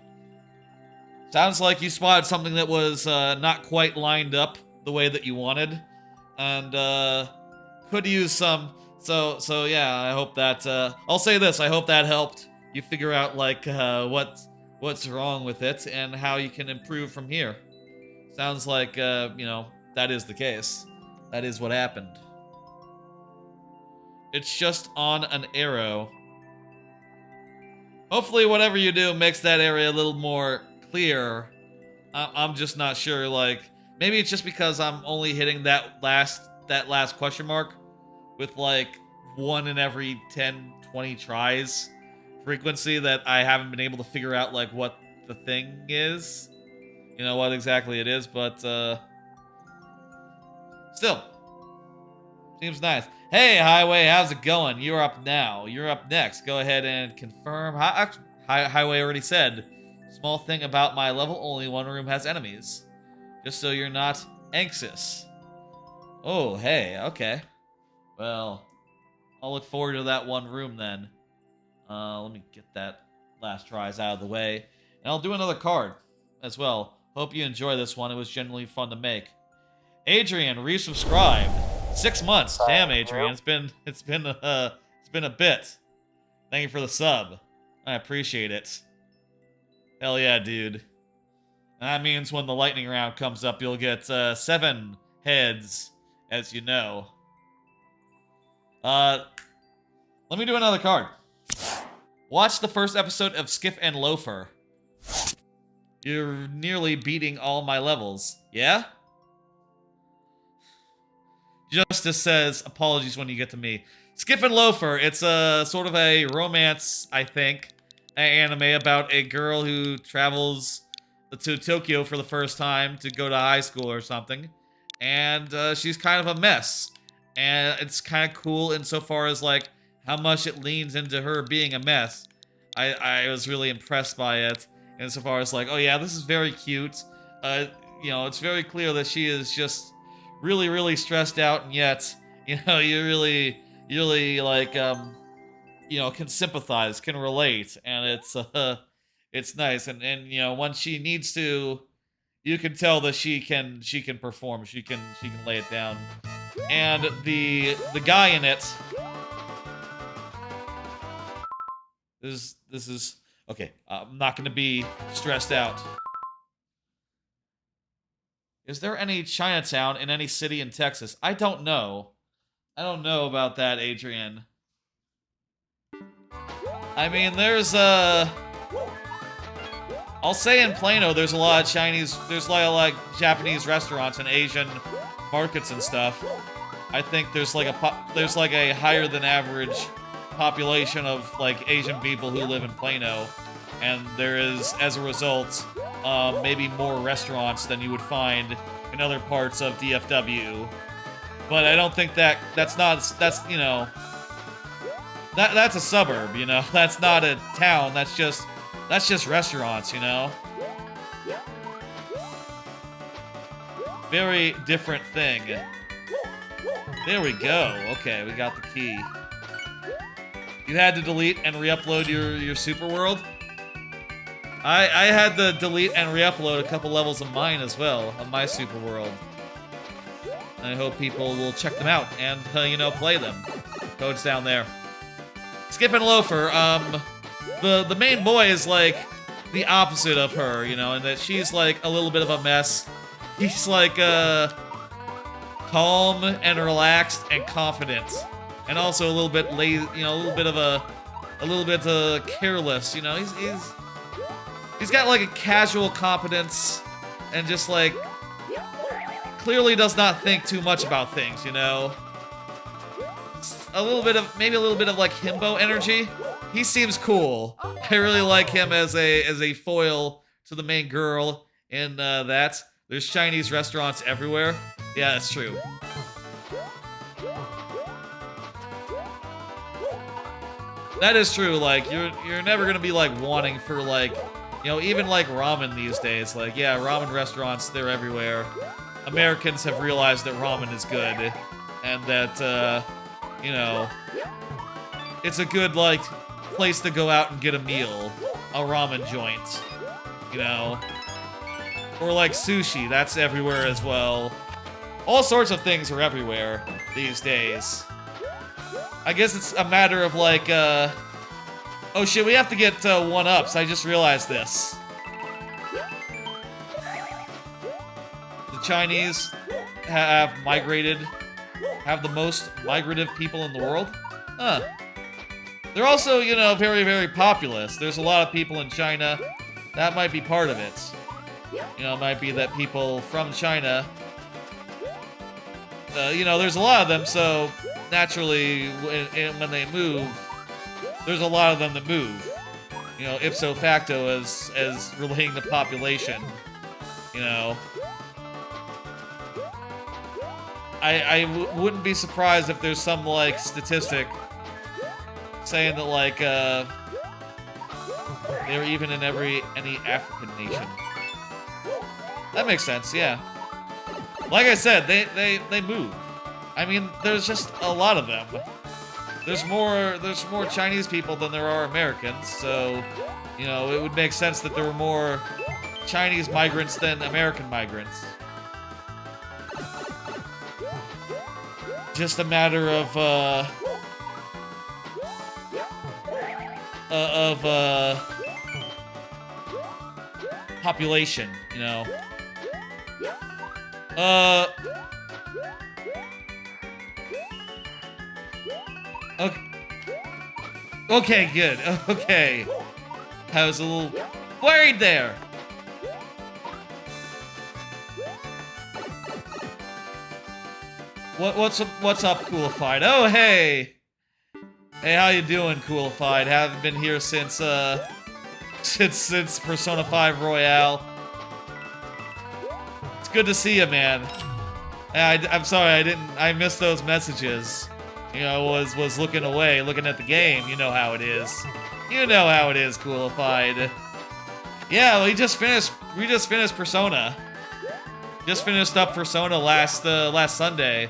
Sounds like you spotted something that was not quite lined up the way that you wanted. And could use some... So yeah, I hope that... I'll say this, I hope that helped you figure out, like, what's wrong with it and how you can improve from here. Sounds like, you know, that is the case. That is what happened. It's just on an arrow. Hopefully whatever you do makes that area a little more clear. I'm just not sure, like... Maybe it's just because I'm only hitting that last question mark with, like, 1 in every 10, 20 tries frequency that I haven't been able to figure out, like, what the thing is. You know, what exactly it is, but, still. Seems nice. Hey, Highway, how's it going? You're up now. You're up next. Go ahead and confirm. Highway already said. Small thing about my level, only one room has enemies. Just so you're not anxious. Oh, hey, okay. Well, I'll look forward to that one room then. Let me get that last tries out of the way. And I'll do another card as well. Hope you enjoy this one. It was genuinely fun to make. Adrian, resubscribed. 6 months. Damn, Adrian. It's been a bit. Thank you for the sub. I appreciate it. Hell yeah, dude. And that means when the lightning round comes up, you'll get 7 heads, as you know. Let me do another card. Watch the first episode of Skiff and Loafer. You're nearly beating all my levels. Yeah? Justice says, apologies when you get to me. Skiff and Loafer, it's a sort of a romance, I think, anime about a girl who travels to Tokyo for the first time to go to high school or something. And she's kind of a mess. And it's kind of cool insofar as, like, how much it leans into her being a mess. I was really impressed by it. Insofar as, like, oh yeah, this is very cute. You know, it's very clear that she is just really, really stressed out, and yet, you know, you really, like, you know, can sympathize, can relate, and it's nice. And you know, when she needs to, you can tell that she can perform, she can lay it down. And the guy in it, this is okay. I'm not going to be stressed out. Is there any Chinatown in any city in Texas? I don't know. I don't know about that, Adrian. I mean, there's I'll say in Plano, there's a lot of Chinese, there's a lot of, like, Japanese restaurants and Asian markets and stuff. I think there's like a higher than average population of, like, Asian people who live in Plano, and there is, as a result, maybe more restaurants than you would find in other parts of DFW. But I don't think that's you know, that's a suburb, you know. That's not a town. That's just restaurants, you know. Very different thing. There we go. Okay, we got the key. You had to delete and re-upload your super world? I had to delete and re-upload a couple levels of mine as well, of my super world. I hope people will check them out and, you know, play them. Code's down there. Skip and Loafer, the main boy is, like, the opposite of her, you know, and that she's like a little bit of a mess. He's like calm and relaxed and confident, and also a little bit lazy, you know, a little bit careless. You know, he's got like a casual competence, and just like clearly does not think too much about things. You know, maybe a little bit of like himbo energy. He seems cool. I really like him as a foil to the main girl in that. There's Chinese restaurants everywhere. Yeah, that's true. That is true. Like you're never gonna be like wanting for like, you know, even like ramen these days. Like yeah, ramen restaurants, they're everywhere. Americans have realized that ramen is good, and that you know, it's a good like place to go out and get a meal, a ramen joint, you know, or like sushi. That's everywhere as well. All sorts of things are everywhere these days. I guess it's a matter of like, oh shit, we have to get 1-ups. I just realized this. The Chinese have the most migrative people in the world. Huh. They're also, you know, very, very populous. There's a lot of people in China. That might be part of it. You know, it might be that people from China, you know, there's a lot of them, so naturally, when they move, there's a lot of them that move. You know, ipso facto as relating to population. You know, I wouldn't be surprised if there's some like statistic saying that like they're even in any African nation. That makes sense, yeah. Like I said, they move. I mean, there's just a lot of them. There's more Chinese people than there are Americans, so you know, it would make sense that there were more Chinese migrants than American migrants. Just a matter of population, you know. Okay, good. Okay. I was a little worried there. What's up, Coolified? Oh, hey. Hey, how you doing, Coolified? Haven't been here since Persona 5 Royale. It's good to see you, man. I'm sorry, I missed those messages. You know, was looking away, looking at the game. You know how it is. You know how it is, Coolified. Yeah, we just finished Persona. Just finished up Persona last Sunday.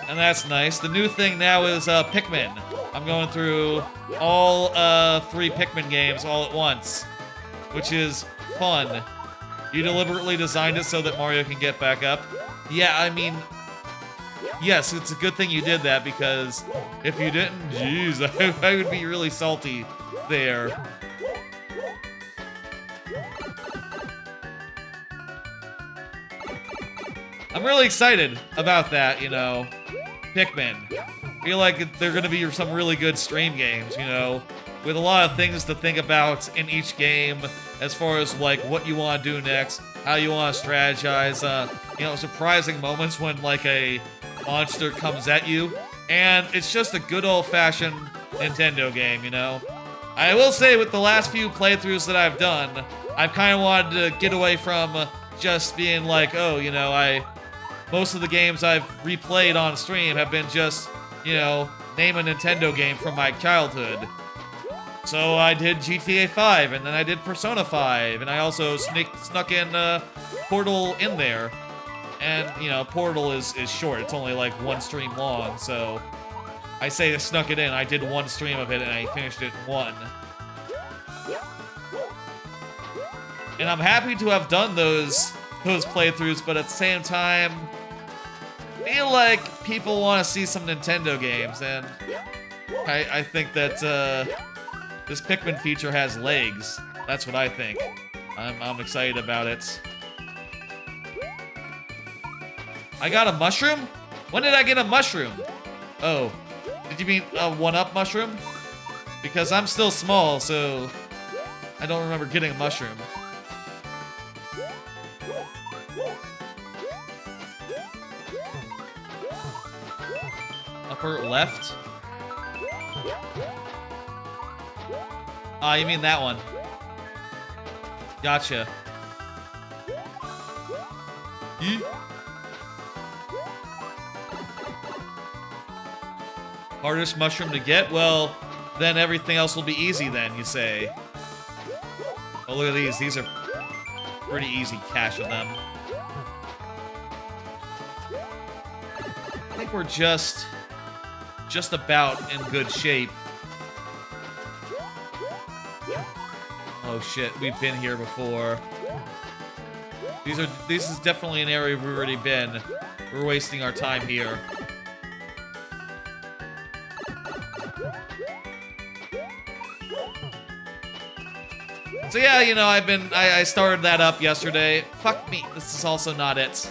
And that's nice. The new thing now is Pikmin. I'm going through all 3 Pikmin games all at once, which is fun. You deliberately designed it so that Mario can get back up. Yeah, I mean, yes, it's a good thing you did that, because if you didn't, jeez, I would be really salty there. I'm really excited about that, you know, Pikmin. I feel like they're going to be some really good stream games, you know, with a lot of things to think about in each game as far as, like, what you want to do next, how you want to strategize, you know, surprising moments when, like, a monster comes at you, and it's just a good old-fashioned Nintendo game, you know? I will say, with the last few playthroughs that I've done, I've kind of wanted to get away from just being like, oh, you know, most of the games I've replayed on stream have been just, you know, name a Nintendo game from my childhood. So I did GTA 5, and then I did Persona 5, and I also snuck in Portal in there. And, you know, Portal is short. It's only like 1 stream long, so I say I snuck it in. I did 1 stream of it, and I finished it in 1. And I'm happy to have done those playthroughs, but at the same time, I feel like people want to see some Nintendo games, and I think that this Pikmin feature has legs. That's what I think. I'm excited about it. I got a mushroom? When did I get a mushroom? Oh, did you mean a one-up mushroom? Because I'm still small, so I don't remember getting a mushroom. Upper left? Ah, you mean that one. Gotcha. Yeet. Hardest mushroom to get? Well, then everything else will be easy then, you say. Oh, look at these. These are pretty easy cache of them. I think we're just about in good shape. Oh shit, we've been here before. This is definitely an area we've already been. We're wasting our time here. So yeah, you know, I started that up yesterday. Fuck me, this is also not it.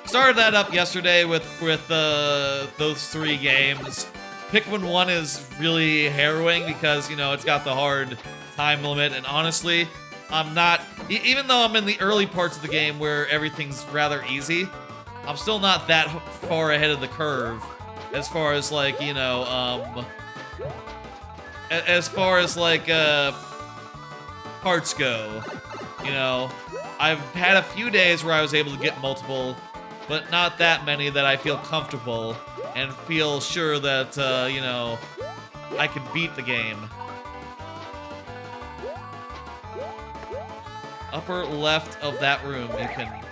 Started that up yesterday with those 3 games. Pikmin 1 is really harrowing because, you know, it's got the hard time limit, and honestly, I'm not, even though I'm in the early parts of the game where everything's rather easy, I'm still not that far ahead of the curve as far as, like, you know, as far as, like, parts go. You know, I've had a few days where I was able to get multiple, but not that many that I feel comfortable and feel sure that, you know, I can beat the game. Upper left of that room, you can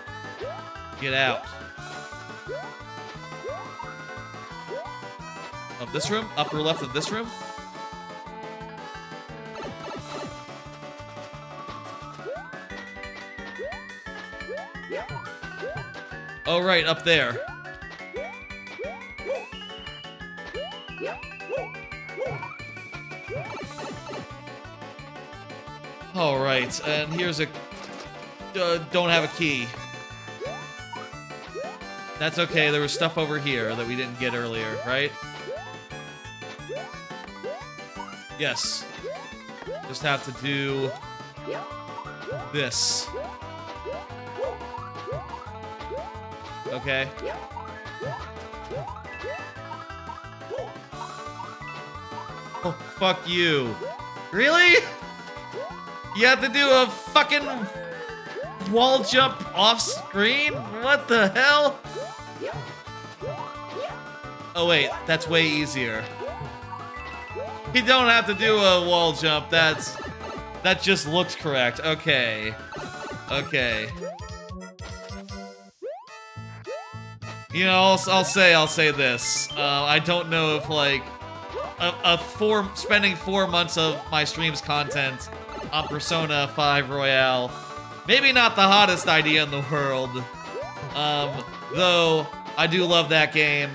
get out. Of this room? Upper left of this room? Oh, right, up there. All right, and here's a... don't have a key. That's okay, there was stuff over here that we didn't get earlier, right? Yes. Just have to do... this. Okay. Oh, fuck you. Really? You have to do a fucking wall jump off screen? What the hell? Oh wait, that's way easier. You don't have to do a wall jump, that just looks correct. Okay. Okay. You know, I'll say this. I don't know if, like, spending 4 months of my stream's content on Persona 5 Royale, maybe not the hottest idea in the world. Though, I do love that game,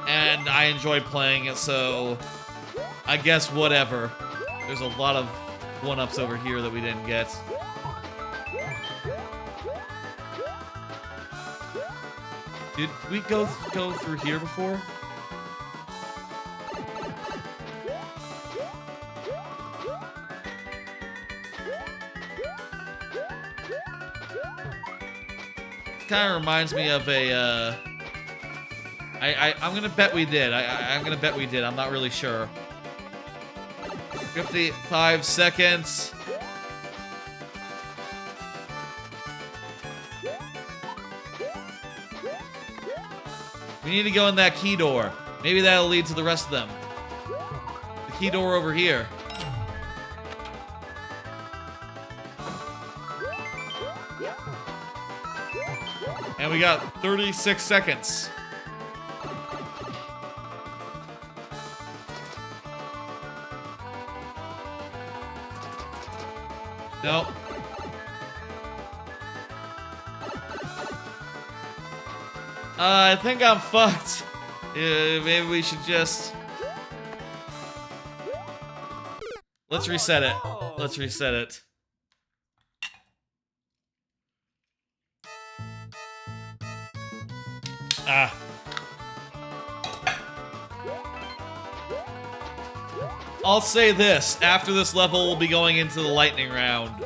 and I enjoy playing it, so I guess whatever. There's a lot of one-ups over here that we didn't get. Did we go through here before? Kind of reminds me of a, I'm gonna bet we did. I'm gonna bet we did. I'm not really sure. 55 seconds. We need to go in that key door. Maybe that'll lead to the rest of them. The key door over here. And we got 36 seconds. Nope. I think I'm fucked. Maybe we should just... Let's reset it. Let's reset it. Ah. I'll say this. After this level, we'll be going into the lightning round.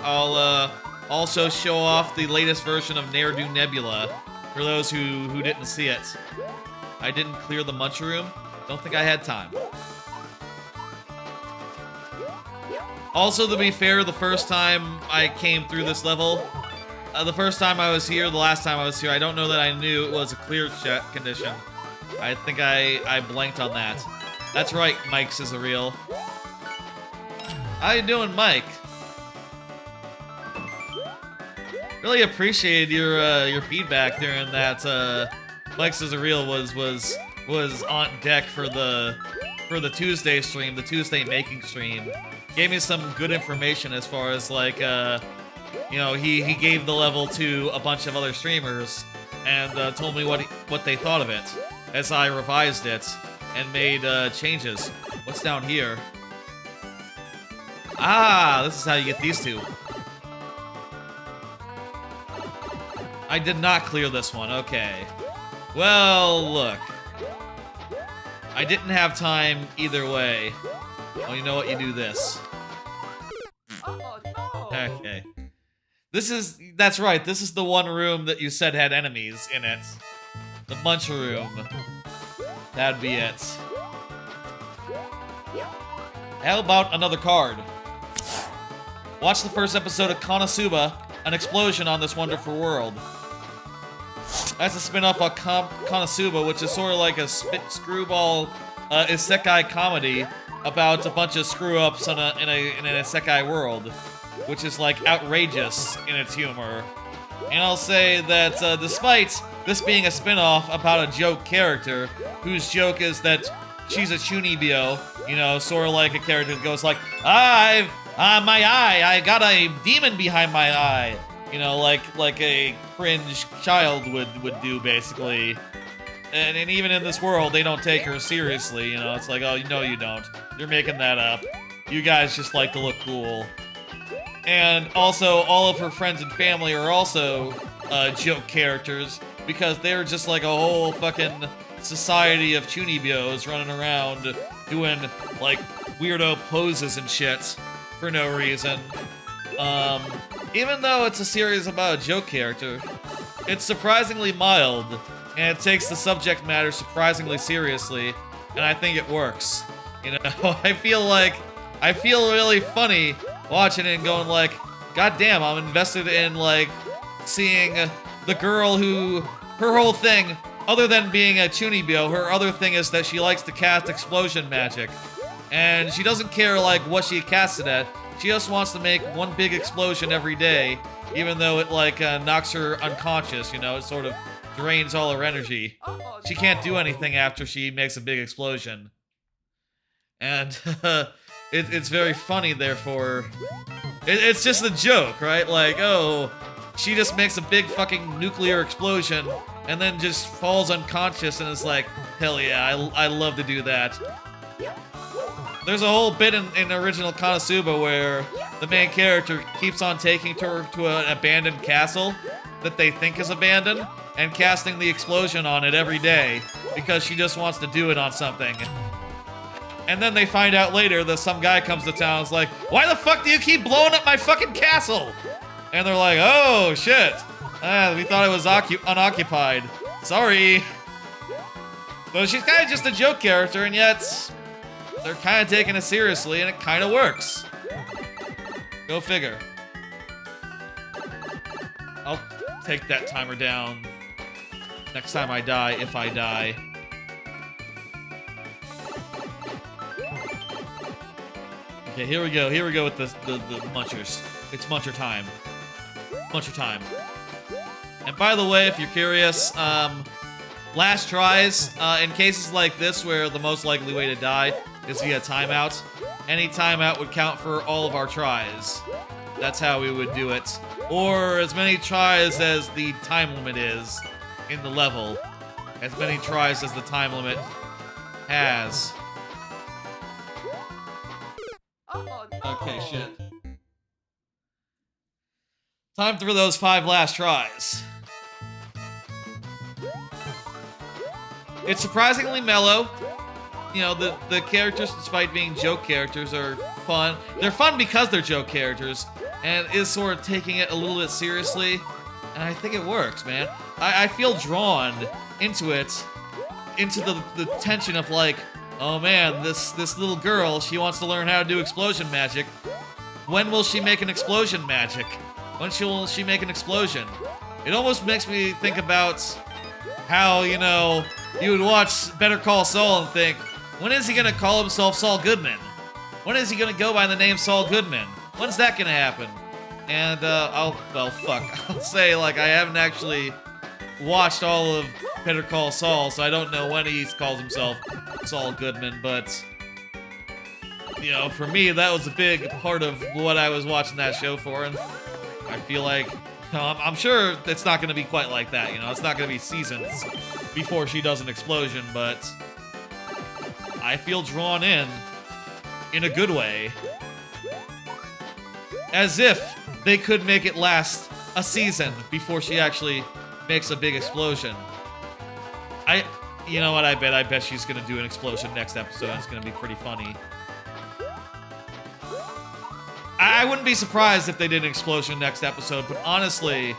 I'll also show off the latest version of Ne'er-Do Nebula for those who didn't see it. I didn't clear the munch room. Don't think I had time. Also, to be fair, the first time I came through this level, the first time I was here, the last time I was here, I don't know that I knew it was a clear check condition. I think I blanked on that. That's right, Mike's is a real. How you doing, Mike? Really appreciated your feedback during that. Mike's is a real was on deck for the Tuesday stream, the Tuesday making stream. Gave me some good information as far as like you know, he gave the level to a bunch of other streamers and told me what they thought of it as I revised it and made changes. What's down here? Ah, this is how you get these two. I did not clear this one. Okay. Well, look. I didn't have time either way. Oh, you know what? You do this. Oh, no. Okay. That's right. This is the one room that you said had enemies in it. The munch room. That'd be it. How about another card? Watch the first episode of Konosuba, An Explosion on This Wonderful World. That's a spin-off of Konosuba, which is sort of like a screwball isekai comedy about a bunch of screw-ups in an isekai world, which is like outrageous in its humor. And I'll say that despite this being a spin-off about a joke character, whose joke is that she's a chunibyo, you know, sort of like a character that goes like, my eye, I got a demon behind my eye. You know, like a cringe child would do, basically. And even in this world, they don't take her seriously, you know? It's like, oh, no, you don't. You're making that up. You guys just like to look cool. And also, all of her friends and family are also joke characters, because they're just like a whole fucking society of chunibyos running around doing, like, weirdo poses and shit for no reason. Even though it's a series about a joke character, it's surprisingly mild, and it takes the subject matter surprisingly seriously, and I think it works. You know, I feel really funny watching it and going like, God damn, I'm invested in, like, seeing the girl who, her whole thing, other than being a chunibyo, her other thing is that she likes to cast explosion magic. And she doesn't care, like, what she casts it at. She just wants to make one big explosion every day, even though it, like, knocks her unconscious, you know? It sort of drains all her energy. She can't do anything after she makes a big explosion. And, it's very funny, therefore. It's just a joke, right? Like, oh, she just makes a big fucking nuclear explosion, and then just falls unconscious, and is like, hell yeah, I love to do that. There's a whole bit in original Konosuba where the main character keeps on taking her to an abandoned castle that they think is abandoned and casting the explosion on it every day because she just wants to do it on something. And then they find out later that some guy comes to town and is like, why the fuck do you keep blowing up my fucking castle? And they're like, oh shit, we thought it was unoccupied. Sorry. So she's kind of just a joke character, and yet they're kind of taking it seriously, and it kind of works. Go figure. I'll take that timer down next time I die, if I die. Okay, here we go. Here we go with the munchers. It's muncher time. Muncher time. And by the way, if you're curious, last tries, in cases like this where the most likely way to die is via timeout, any timeout would count for all of our tries. That's how we would do it. Or as many tries as the time limit is in the level. As many tries as the time limit has. Okay, shit. Time for those 5 last tries. It's surprisingly mellow. You know, the characters, despite being joke characters, are fun. They're fun because they're joke characters, and is sort of taking it a little bit seriously, and I think it works, man. I feel drawn into it, into the tension of like, oh man, this little girl, she wants to learn how to do explosion magic. When will she make an explosion magic? When will she make an explosion? It almost makes me think about how, you know, you would watch Better Call Saul and think, when is he gonna call himself Saul Goodman? When is he gonna go by the name Saul Goodman? When's that gonna happen? And, I'll say, like, I haven't actually watched all of Better Call Saul, so I don't know when he calls himself Saul Goodman, but, you know, for me, that was a big part of what I was watching that show for, and I feel like, you know, I'm sure it's not gonna be quite like that, you know, it's not gonna be seasons before she does an explosion, but I feel drawn in a good way. As if they could make it last a season before she actually makes a big explosion. You know what, I bet she's gonna do an explosion next episode, and it's gonna be pretty funny. I wouldn't be surprised if they did an explosion next episode, but honestly,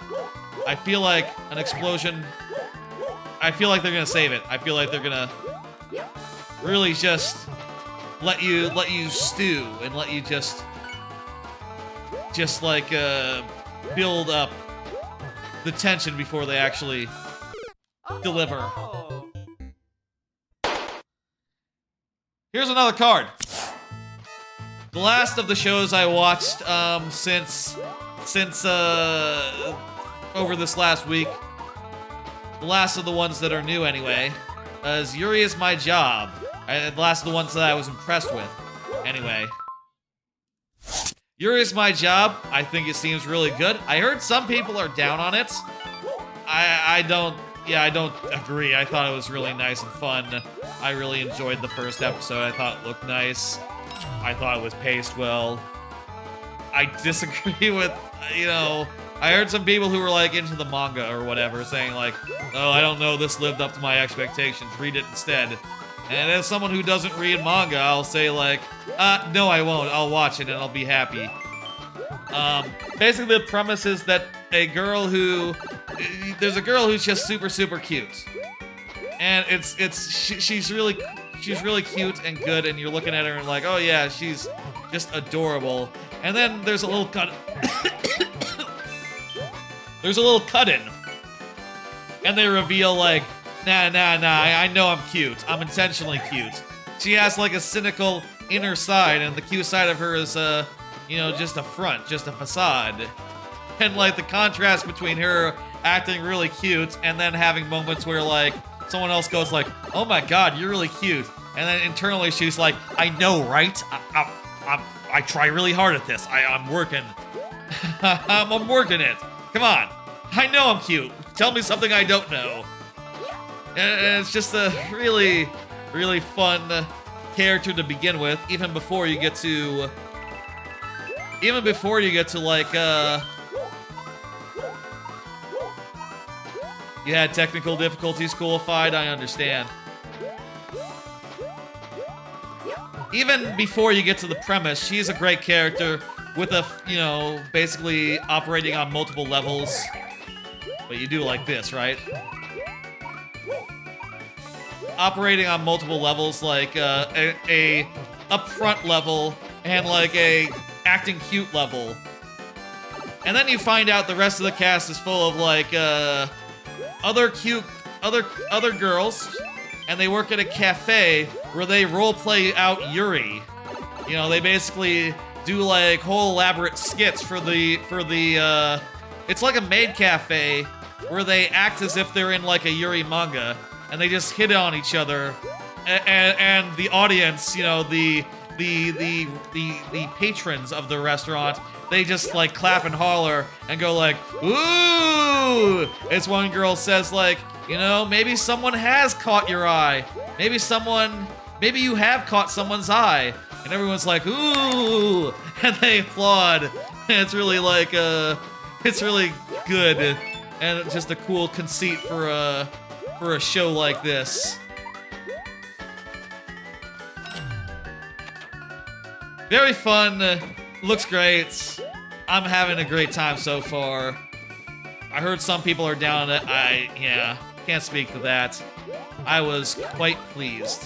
I feel like an explosion, I feel like they're gonna save it. I feel like they're gonna really just let you stew and let you just like build up the tension before they actually deliver. Oh. Here's another card. The last of the shows I watched since over this last week, the last of the ones that are new anyway, is Yuri Is My Job. The last of the ones that I was impressed with, anyway. Yuri Is My Job, I think it seems really good. I heard some people are down on it. I don't agree. I thought it was really nice and fun. I really enjoyed the first episode. I thought it looked nice. I thought it was paced well. I disagree with, you know, I heard some people who were like into the manga or whatever saying like, oh, I don't know, this lived up to my expectations, read it instead. And as someone who doesn't read manga, I'll say like, no I won't, I'll watch it and I'll be happy. Basically the premise is that there's a girl who's just super, super cute. And she's really cute and good, and you're looking at her and like, oh yeah, she's just adorable. And then there's a little cut. There's a little cut-in. And they reveal like, nah, I know I'm cute. I'm intentionally cute. She has like a cynical inner side, and the cute side of her is, you know, just a front, just a facade. And like the contrast between her acting really cute and then having moments where like someone else goes like, oh my god, you're really cute. And then internally she's like, I know, right? I try really hard at this. I'm working. I'm working it. Come on. I know I'm cute. Tell me something I don't know. And it's just a really, really fun character to begin with, even before you get to like, you had technical difficulties, Coolified, I understand. Even before you get to the premise, she's a great character with a, you know, basically operating on multiple levels. But you do like this, right? Operating on multiple levels, like a upfront level and like a acting cute level. And then you find out the rest of the cast is full of like other girls, and they work at a cafe where they role-play out Yuri. You know, they basically do like whole elaborate skits for the it's like a maid cafe where they act as if they're in like a Yuri manga, and they just hit on each other, and the audience, you know, the patrons of the restaurant, they just like clap and holler and go like, ooh! As one girl says like, you know, maybe someone has caught your eye. Maybe someone maybe you have caught someone's eye, and everyone's like, ooh, and they applaud. And it's really like, it's really good, and it's just a cool conceit for a show like this. Very fun, looks great. I'm having a great time so far. I heard some people are down on it. Yeah, can't speak to that. I was quite pleased.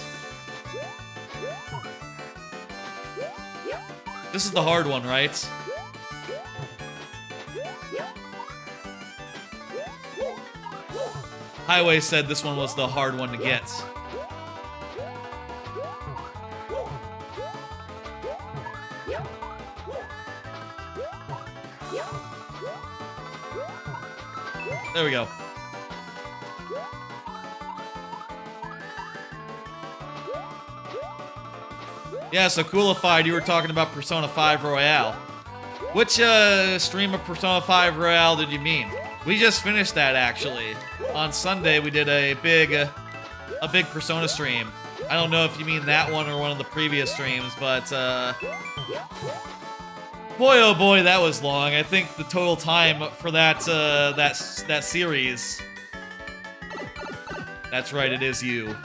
This is the hard one, right? Highway said this one was the hard one to get. There we go. Yeah, so Coolified, you were talking about Persona 5 Royale. Which stream of Persona 5 Royale did you mean? We just finished that, actually. On Sunday, we did a big Persona stream. I don't know if you mean that one or one of the previous streams, but boy, oh boy, that was long. I think the total time for that series. That's right, it is you.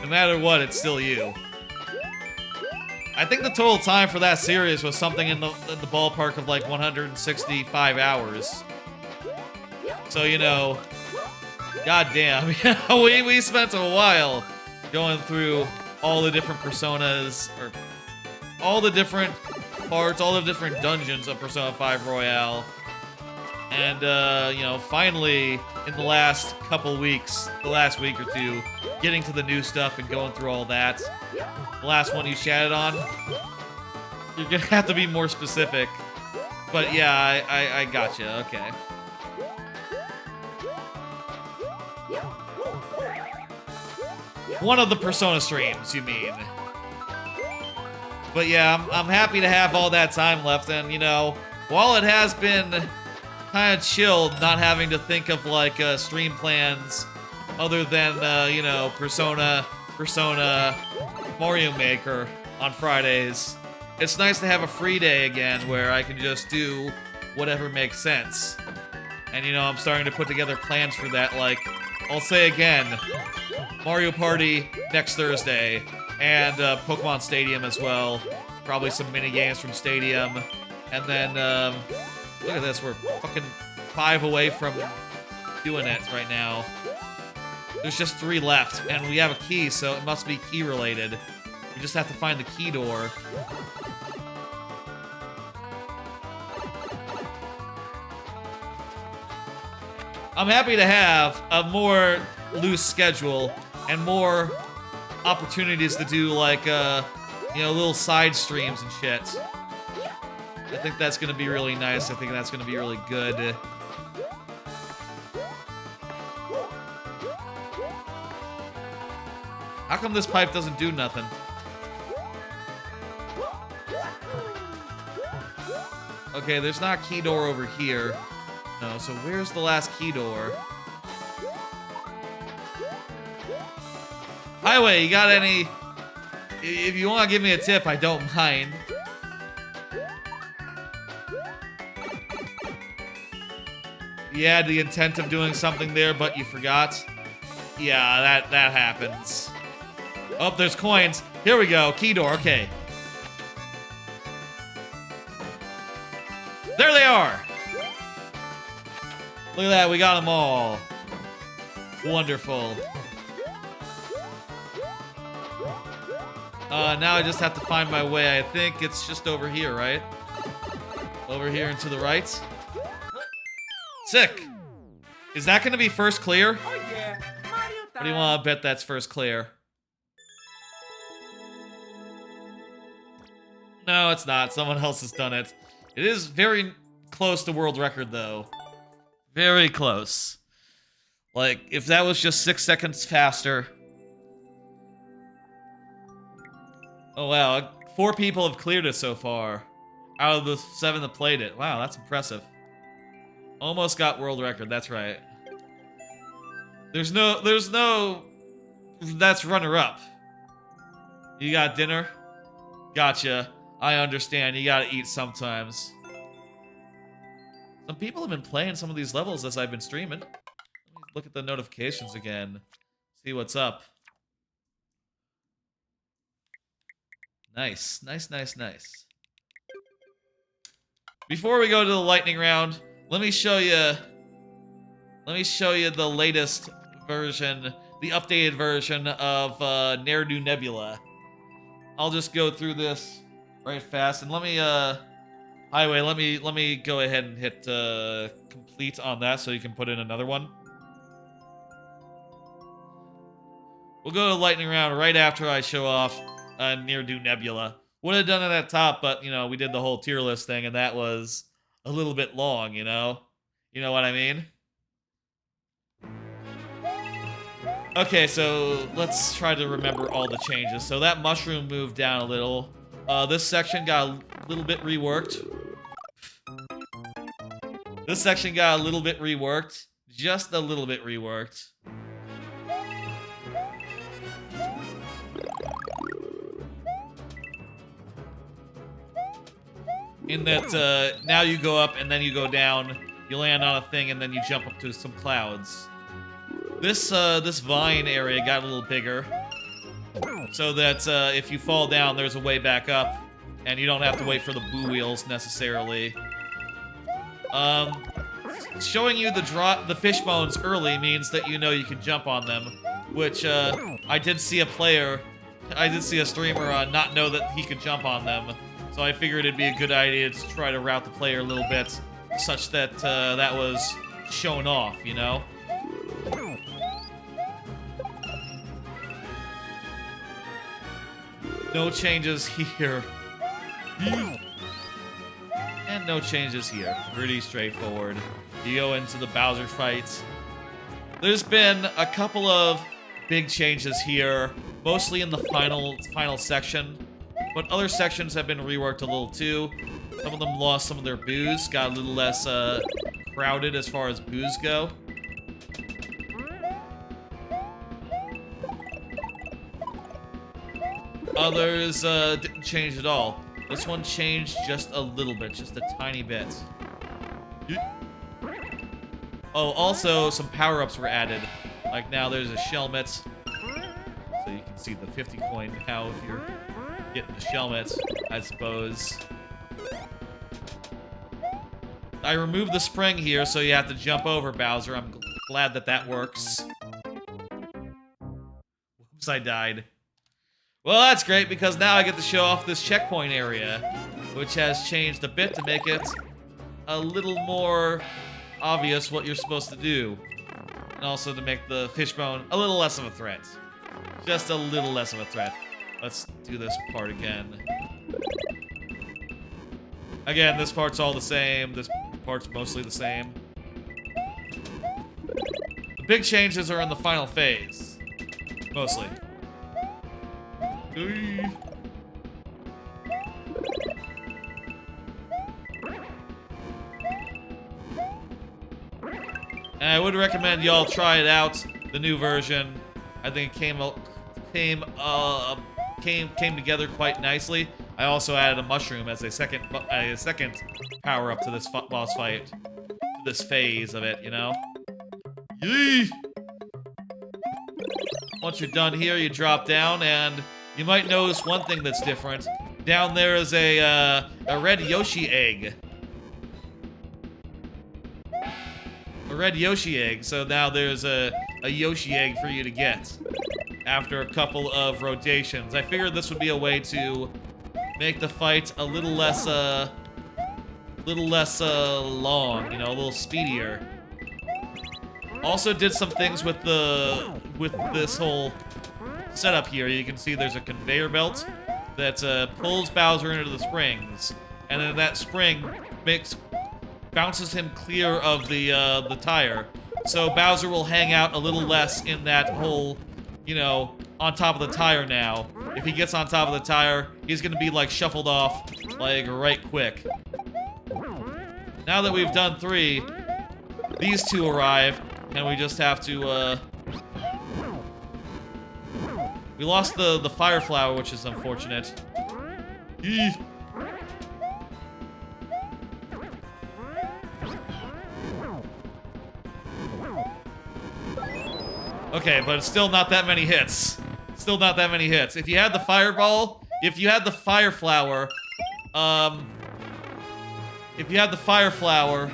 No matter what, it's still you. I think the total time for that series was something in the ballpark of like 165 hours. So, you know, goddamn, we spent a while going through all the different personas, or all the different parts, all the different dungeons of Persona 5 Royale. And, you know, finally, in the last couple weeks, the last week or two, getting to the new stuff and going through all that. The last one you chatted on, you're gonna have to be more specific. But yeah, I gotcha, okay. One of the Persona streams, you mean. But yeah, I'm happy to have all that time left, and you know, while it has been kind of chill not having to think of like stream plans other than, you know, Persona, Mario Maker on Fridays, it's nice to have a free day again where I can just do whatever makes sense. And you know, I'm starting to put together plans for that, like, I'll say again, Mario Party next Thursday, and Pokemon Stadium as well. Probably some mini games from Stadium. And then, look at this, we're fucking 5 away from doing it right now. There's just 3 left, and we have a key, so it must be key related. We just have to find the key door. I'm happy to have a more loose schedule and more opportunities to do like, you know, little side streams and shit. I think that's gonna be really nice. I think that's gonna be really good. How come this pipe doesn't do nothing? Okay, there's not a key door over here. No, so where's the last key door? Highway, you got any... If you want to give me a tip, I don't mind. You had the intent of doing something there, but you forgot. Yeah, that happens. Oh, there's coins. Here we go. Key door. Okay. There they are. Look at that. We got them all. Wonderful. Now I just have to find my way. I think it's just over here, right? Over here and to the right. Sick. Is that going to be first clear? Oh yeah, Mario What do you want to bet that's first clear? No, it's not. Someone else has done it. It is very close to world record, though. Very close. Like, if that was just 6 seconds faster. Oh, wow. 4 people have cleared it so far. Out of the 7 that played it. Wow, that's impressive. Almost got world record, that's right. There's no... That's runner-up. You got dinner? Gotcha. I understand. You gotta eat sometimes. Some people have been playing some of these levels as I've been streaming. Let me look at the notifications again. See what's up. Nice. Nice, nice, nice. Before we go to the lightning round, let me show you the latest version, the updated version of Ne'er-Do Nebula. I'll just go through this right fast, and let me Highway, let me go ahead and hit complete on that so you can put in another one. We'll go to lightning round right after I show off Ne'er-Do Nebula. Would have done it at top, but you know we did the whole tier list thing, and that was a little bit long. You know what I mean? Okay, so let's try to remember all the changes. So that mushroom moved down a little. This section got a little bit reworked. This section got a little bit reworked. Just a little bit reworked. In that, now you go up and then you go down. You land on a thing and then you jump up to some clouds. This vine area got a little bigger. So that, if you fall down, there's a way back up. And you don't have to wait for the boo wheels, necessarily. Showing you the fish bones early means that you know you can jump on them. Which, I did see a streamer not know that he could jump on them. So I figured it'd be a good idea to try to route the player a little bit, such that that was shown off, you know? No changes here. And no changes here. Pretty straightforward. You go into the Bowser fight. There's been a couple of big changes here, mostly in the final section. But other sections have been reworked a little too. Some of them lost some of their boos, got a little less crowded as far as boos go. Others didn't change at all. This one changed just a little bit, just a tiny bit. Oh, also some power-ups were added. Like now there's a Shelmet. So you can see the 50 coin now if you're getting the Shelmet, I suppose. I removed the spring here, so you have to jump over Bowser. I'm glad that that works. Whoops, I died. Well, that's great, because now I get to show off this checkpoint area, which has changed a bit to make it a little more obvious what you're supposed to do. And also to make the fishbone a little less of a threat. Just a little less of a threat. Let's do this part again. Again, this part's all the same. This part's mostly the same. The big changes are in the final phase. Mostly. And I would recommend y'all try it out, the new version. I think it came together quite nicely. I also added a mushroom as a second power up to this boss fight, to this phase of it, you know. Yee! Once you're done here, you drop down, and you might notice one thing that's different. Down there is a red Yoshi egg. A red Yoshi egg, so now there's a Yoshi egg for you to get after a couple of rotations. I figured this would be a way to make the fight a little less long, you know, a little speedier. Also did some things with this whole setup here. You can see there's a conveyor belt that pulls Bowser into the springs, and then that spring bounces him clear of the tire. So Bowser will hang out a little less in that hole, you know, on top of the tire now. If he gets on top of the tire, he's gonna be like shuffled off like right quick. Now that we've done 3, these 2 arrive, and we just have to We lost the fire flower, which is unfortunate. Eee. Okay, but it's still not that many hits. Still not that many hits. If you had the fireball, if you had the fire flower, if you have the fire flower,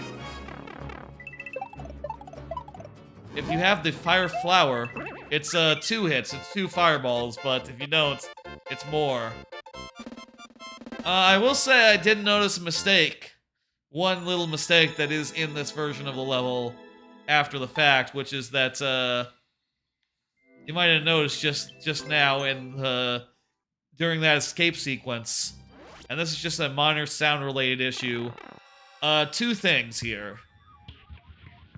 it's 2 hits. It's 2 fireballs, but if you don't, it's more. I will say I did notice a mistake. One little mistake that is in this version of the level after the fact, which is that, you might have noticed just now in during that escape sequence, and this is just a minor sound-related issue. 2 things here.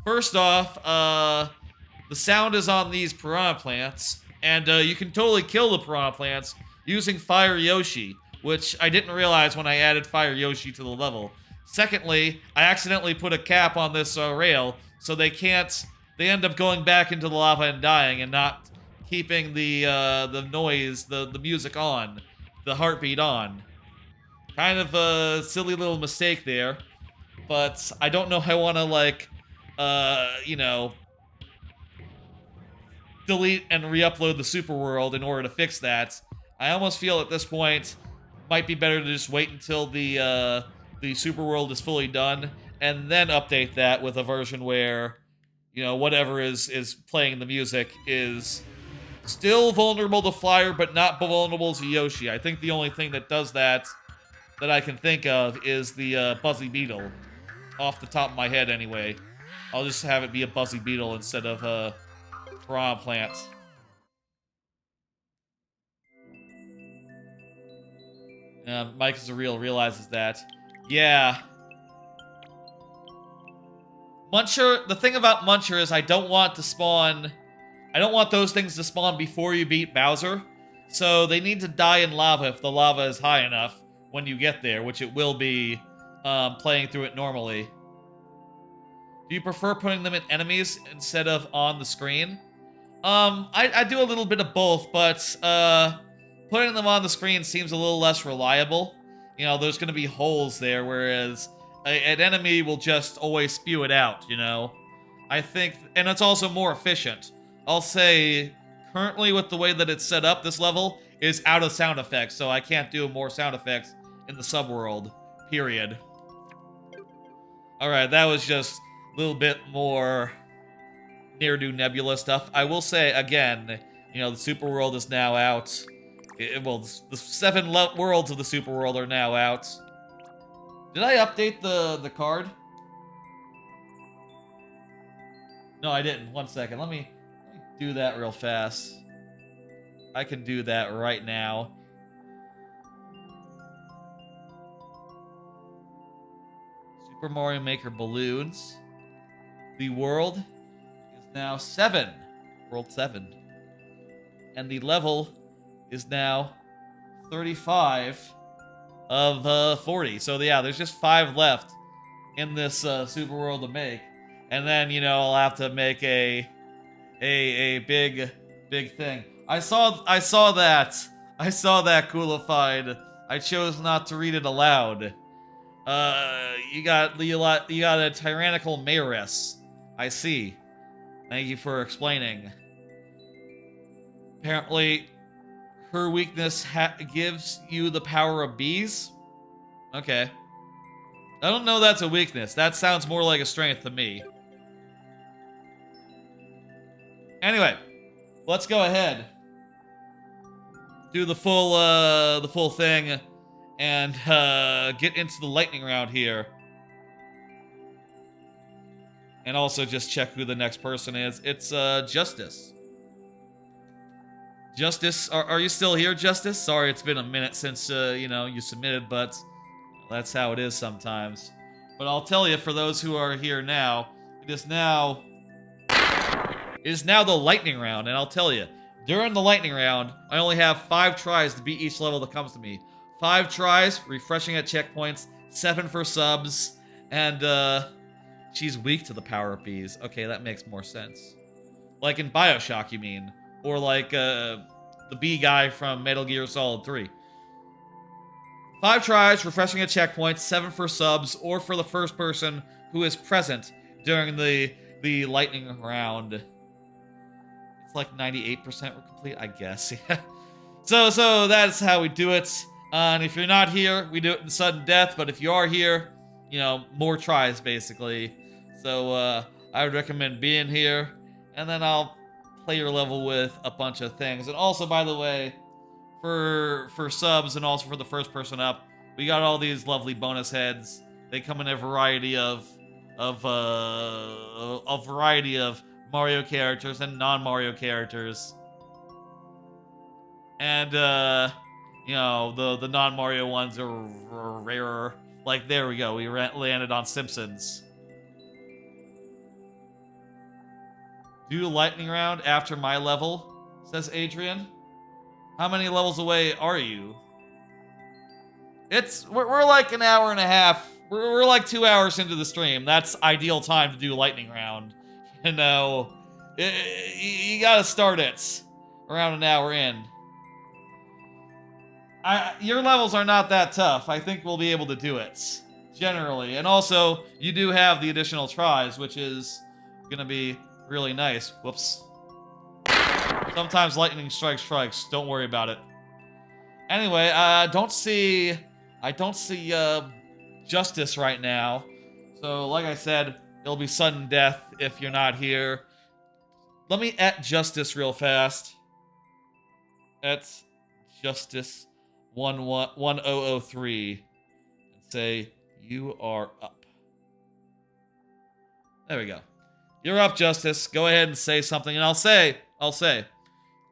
First off, the sound is on these piranha plants, and you can totally kill the piranha plants using Fire Yoshi, which I didn't realize when I added Fire Yoshi to the level. Secondly, I accidentally put a cap on this rail, so they end up going back into the lava and dying, and not keeping the noise, the music on, the heartbeat on. Kind of a silly little mistake there, but I don't know how I want to, like, you know, delete and re-upload the super world in order to fix that. I almost feel at this point might be better to just wait until the super world is fully done and then update that with a version where, you know, whatever is playing the music is still vulnerable to fire, but not vulnerable to Yoshi. I think the only thing that does that I can think of is the Buzzy Beetle. Off the top of my head, anyway. I'll just have it be a Buzzy Beetle instead of a piranha plant. Mike is a realizes that. Yeah. Muncher, the thing about Muncher is I don't want those things to spawn before you beat Bowser. So they need to die in lava if the lava is high enough when you get there, which it will be playing through it normally. Do you prefer putting them in enemies instead of on the screen? I do a little bit of both, but putting them on the screen seems a little less reliable. You know, there's going to be holes there, whereas an enemy will just always spew it out, you know? I think, and it's also more efficient. I'll say, currently with the way that it's set up, this level is out of sound effects, so I can't do more sound effects in the subworld, period. Alright, that was just a little bit more near-do nebula stuff. I will say, again, you know, the super world is now out. Well, the 7 worlds of the super world are now out. Did I update the card? No, I didn't. One second. Let me do that real fast. I can do that right now. Super Mario Maker balloons. The world is now 7. World 7. And the level is now 35 of 40. So yeah, there's just 5 left in this super world to make. And then, you know, I'll have to make a big thing. I saw that. I saw that, Coolified. I chose not to read it aloud. You got a tyrannical mayoress. I see. Thank you for explaining. Apparently, her weakness gives you the power of bees? Okay. I don't know that's a weakness. That sounds more like a strength to me. Anyway, let's go ahead. Do the full thing and get into the lightning round here. And also just check who the next person is. It's Justice. Justice, are you still here, Justice? Sorry, it's been a minute since you know, you submitted, but that's how it is sometimes. But I'll tell you, for those who are here now, it is now the lightning round, and I'll tell you, during the lightning round, I only have 5 tries to beat each level that comes to me. 5 tries, refreshing at checkpoints, 7 for subs, and she's weak to the power of bees. Okay, that makes more sense. Like in BioShock, you mean? Or like the the B guy from Metal Gear Solid 3. 5 tries, refreshing a checkpoint, 7 for subs, or for the first person who is present during the lightning round. It's like 98% complete, I guess. Yeah. So that's how we do it. And if you're not here, we do it in sudden death. But if you are here, you know, more tries basically. So I would recommend being here, and then I'll play your level with a bunch of things. And also, by the way, for subs and also for the first person up, we got all these lovely bonus heads. They come in a variety of Mario characters and non-Mario characters. And you know, the non-Mario ones are rarer. Like, there we go. We landed on Simpsons. Do lightning round after my level, says Adrian. How many levels away are you? We're like an hour and a half. We're like 2 hours into the stream. That's ideal time to do lightning round. You know, you gotta start it around an hour in. Your levels are not that tough. I think we'll be able to do it, generally. And also, you do have the additional tries, which is gonna be really nice. Whoops. Sometimes lightning strikes. Don't worry about it. Anyway, I don't see Justice right now. So, like I said, it'll be sudden death if you're not here. Let me at Justice real fast. At Justice 1003 and say you are up. There we go. You're up, Justice. Go ahead and say something, and I'll say,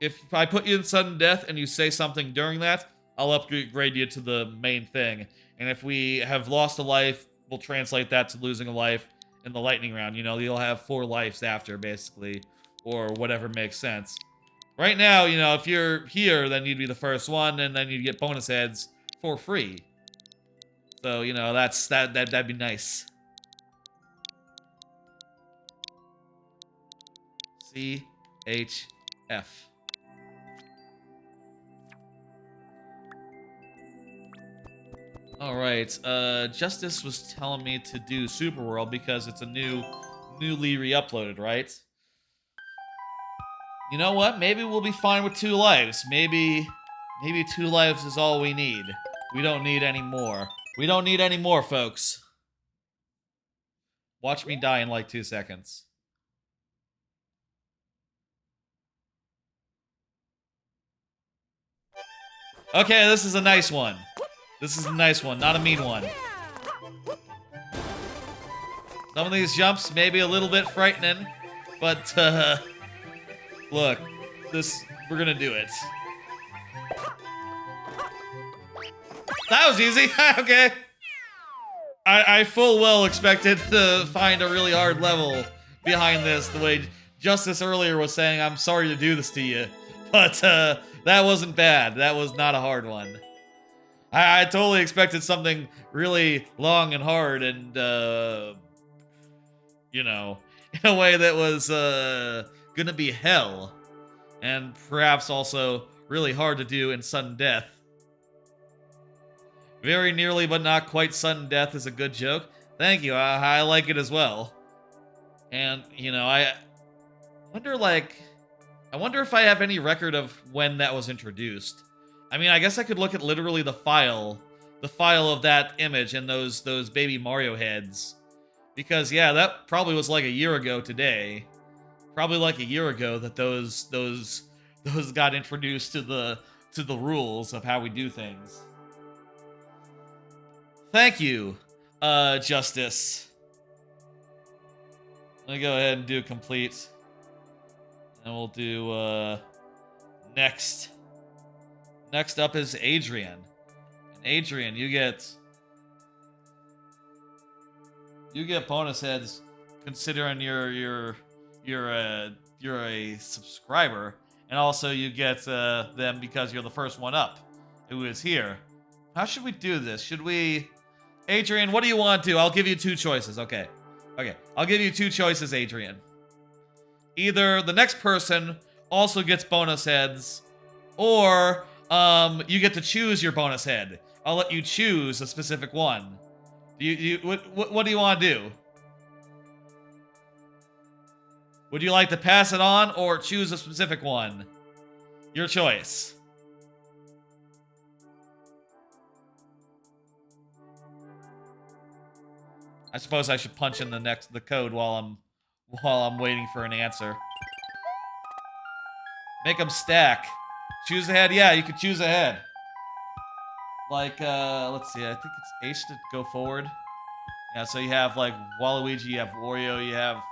if I put you in sudden death and you say something during that, I'll upgrade you to the main thing. And if we have lost a life, we'll translate that to losing a life in the lightning round. You know, you'll have 4 lives after, basically, or whatever makes sense. Right now, you know, if you're here, then you'd be the first one, and then you'd get bonus heads for free. So, you know, that'd be nice. CHF. Alright, Justice was telling me to do Super World because it's a newly re-uploaded, right? You know what? Maybe we'll be fine with 2 lives. Maybe 2 lives is all we need. We don't need any more. We don't need any more, folks. Watch me die in like 2 seconds. Okay, this is a nice one. This is a nice one, not a mean one. Some of these jumps may be a little bit frightening, but look, we're gonna do it. That was easy. Okay. I full well expected to find a really hard level behind this, the way Justice earlier was saying, I'm sorry to do this to you. But that wasn't bad. That was not a hard one. I totally expected something really long and hard and, you know, in a way that was gonna be hell. And perhaps also really hard to do in sudden death. Very nearly but not quite sudden death is a good joke. Thank you, I like it as well. And, you know, I wonder if I have any record of when that was introduced. I mean, I guess I could look at literally the file of that image and those baby Mario heads. Because, yeah, that probably was like a year ago today. Probably like a year ago that those got introduced to the rules of how we do things. Thank you, Justice. Let me go ahead and do complete. And we'll do next. Next up is Adrian. And Adrian, you get bonus heads considering you're a subscriber, and also you get them because you're the first one up who is here. How should we do this? Should we, Adrian? What do you want to do? I'll give you 2 choices. Okay. I'll give you 2 choices, Adrian. Either the next person also gets bonus heads, Or you get to choose your bonus head. I'll let you choose a specific one. What do you want to do? Would you like to pass it on or choose a specific one? Your choice. I suppose I should punch in the code while I'm waiting for an answer. Make them stack. Choose a head. Yeah, you could choose a head. Like let's see. I think it's H to go forward. Yeah, so you have like Waluigi, you have Wario, you have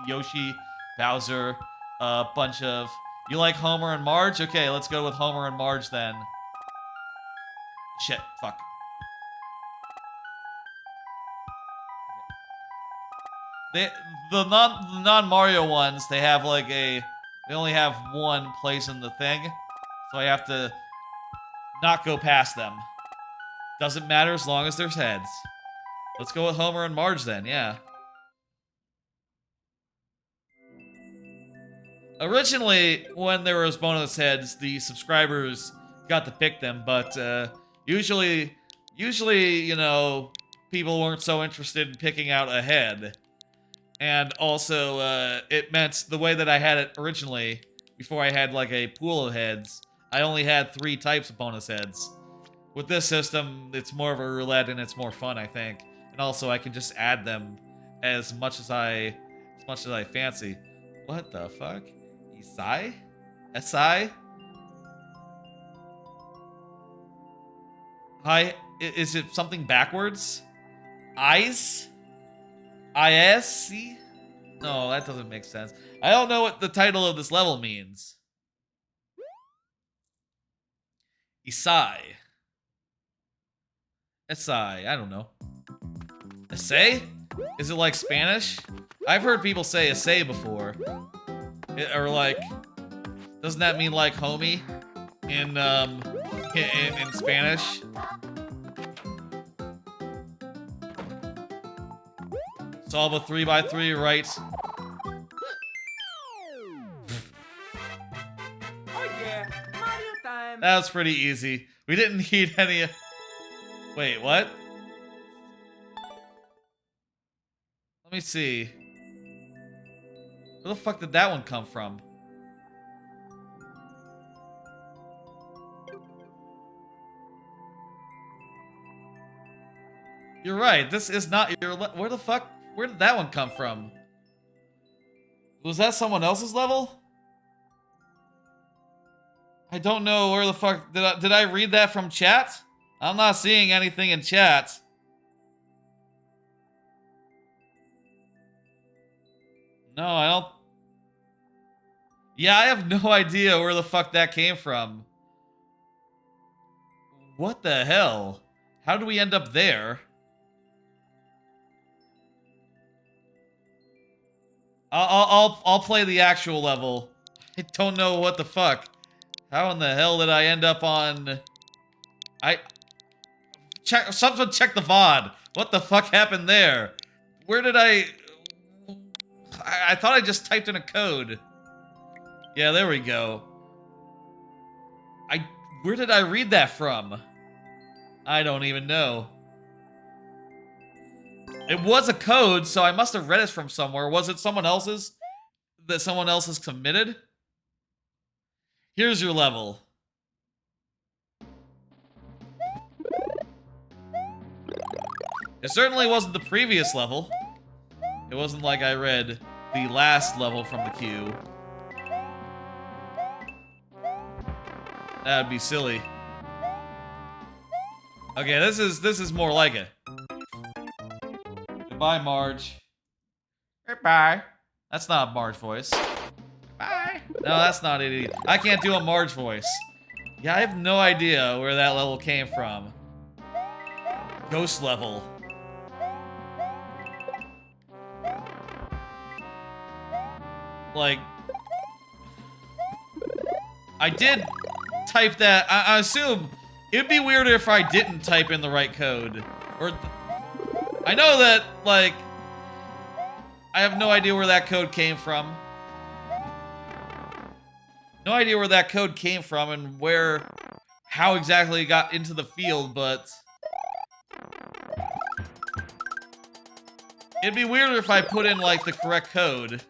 Yoshi, Bowser, a bunch of. You like Homer and Marge? Okay, let's go with Homer and Marge then. Shit, fuck. The non Mario ones, they have like they only have one place in the thing, so I have to not go past them. Doesn't matter as long as there's heads. Let's go with Homer and Marge then, yeah. Originally, when there was bonus heads, the subscribers got to pick them, but usually, you know, people weren't so interested in picking out a head. And also, it meant the way that I had it originally, before I had like a pool of heads, I only had 3 types of bonus heads. With this system, it's more of a roulette and it's more fun, I think. And also, I can just add them as much as I fancy. What the fuck? Isai? SI? Hi, is it something backwards? Eyes? ISC? No, that doesn't make sense. I don't know what the title of this level means. Isai. SI, I don't know. Essay? Is it like Spanish? I've heard people say essay before. Or like, doesn't that mean like homie in Spanish? Solve a 3x3, right? Oh yeah, Mario time. That was pretty easy. We didn't need any. Wait, what? Let me see. Where the fuck did that one come from? You're right. This is not your. Where the fuck? Where did that one come from? Was that someone else's level? I don't know where the fuck did I read that from chat? I'm not seeing anything in chat. No, I don't. Yeah, I have no idea where the fuck that came from. What the hell? How did we end up there? I'll play the actual level. I don't know what the fuck. How in the hell did I end up on? Someone check the VOD. What the fuck happened there? Where did I thought I just typed in a code. Yeah, there we go. Where did I read that from? I don't even know. It was a code, so I must have read it from somewhere. Was it someone else's? That someone else has committed? Here's your level. It certainly wasn't the previous level. It wasn't like I read the last level from the queue. That'd be silly. Okay, this is more like it. Goodbye, Marge. Goodbye. That's not a Marge voice. Bye. No, that's not it either. I can't do a Marge voice. Yeah, I have no idea where that level came from. Ghost level. Like, I did type that. I assume it'd be weirder if I didn't type in the right code. Or, I know that, like, I have no idea where that code came from. No idea where that code came from and how exactly it got into the field, but it'd be weirder if I put in, like, the correct code.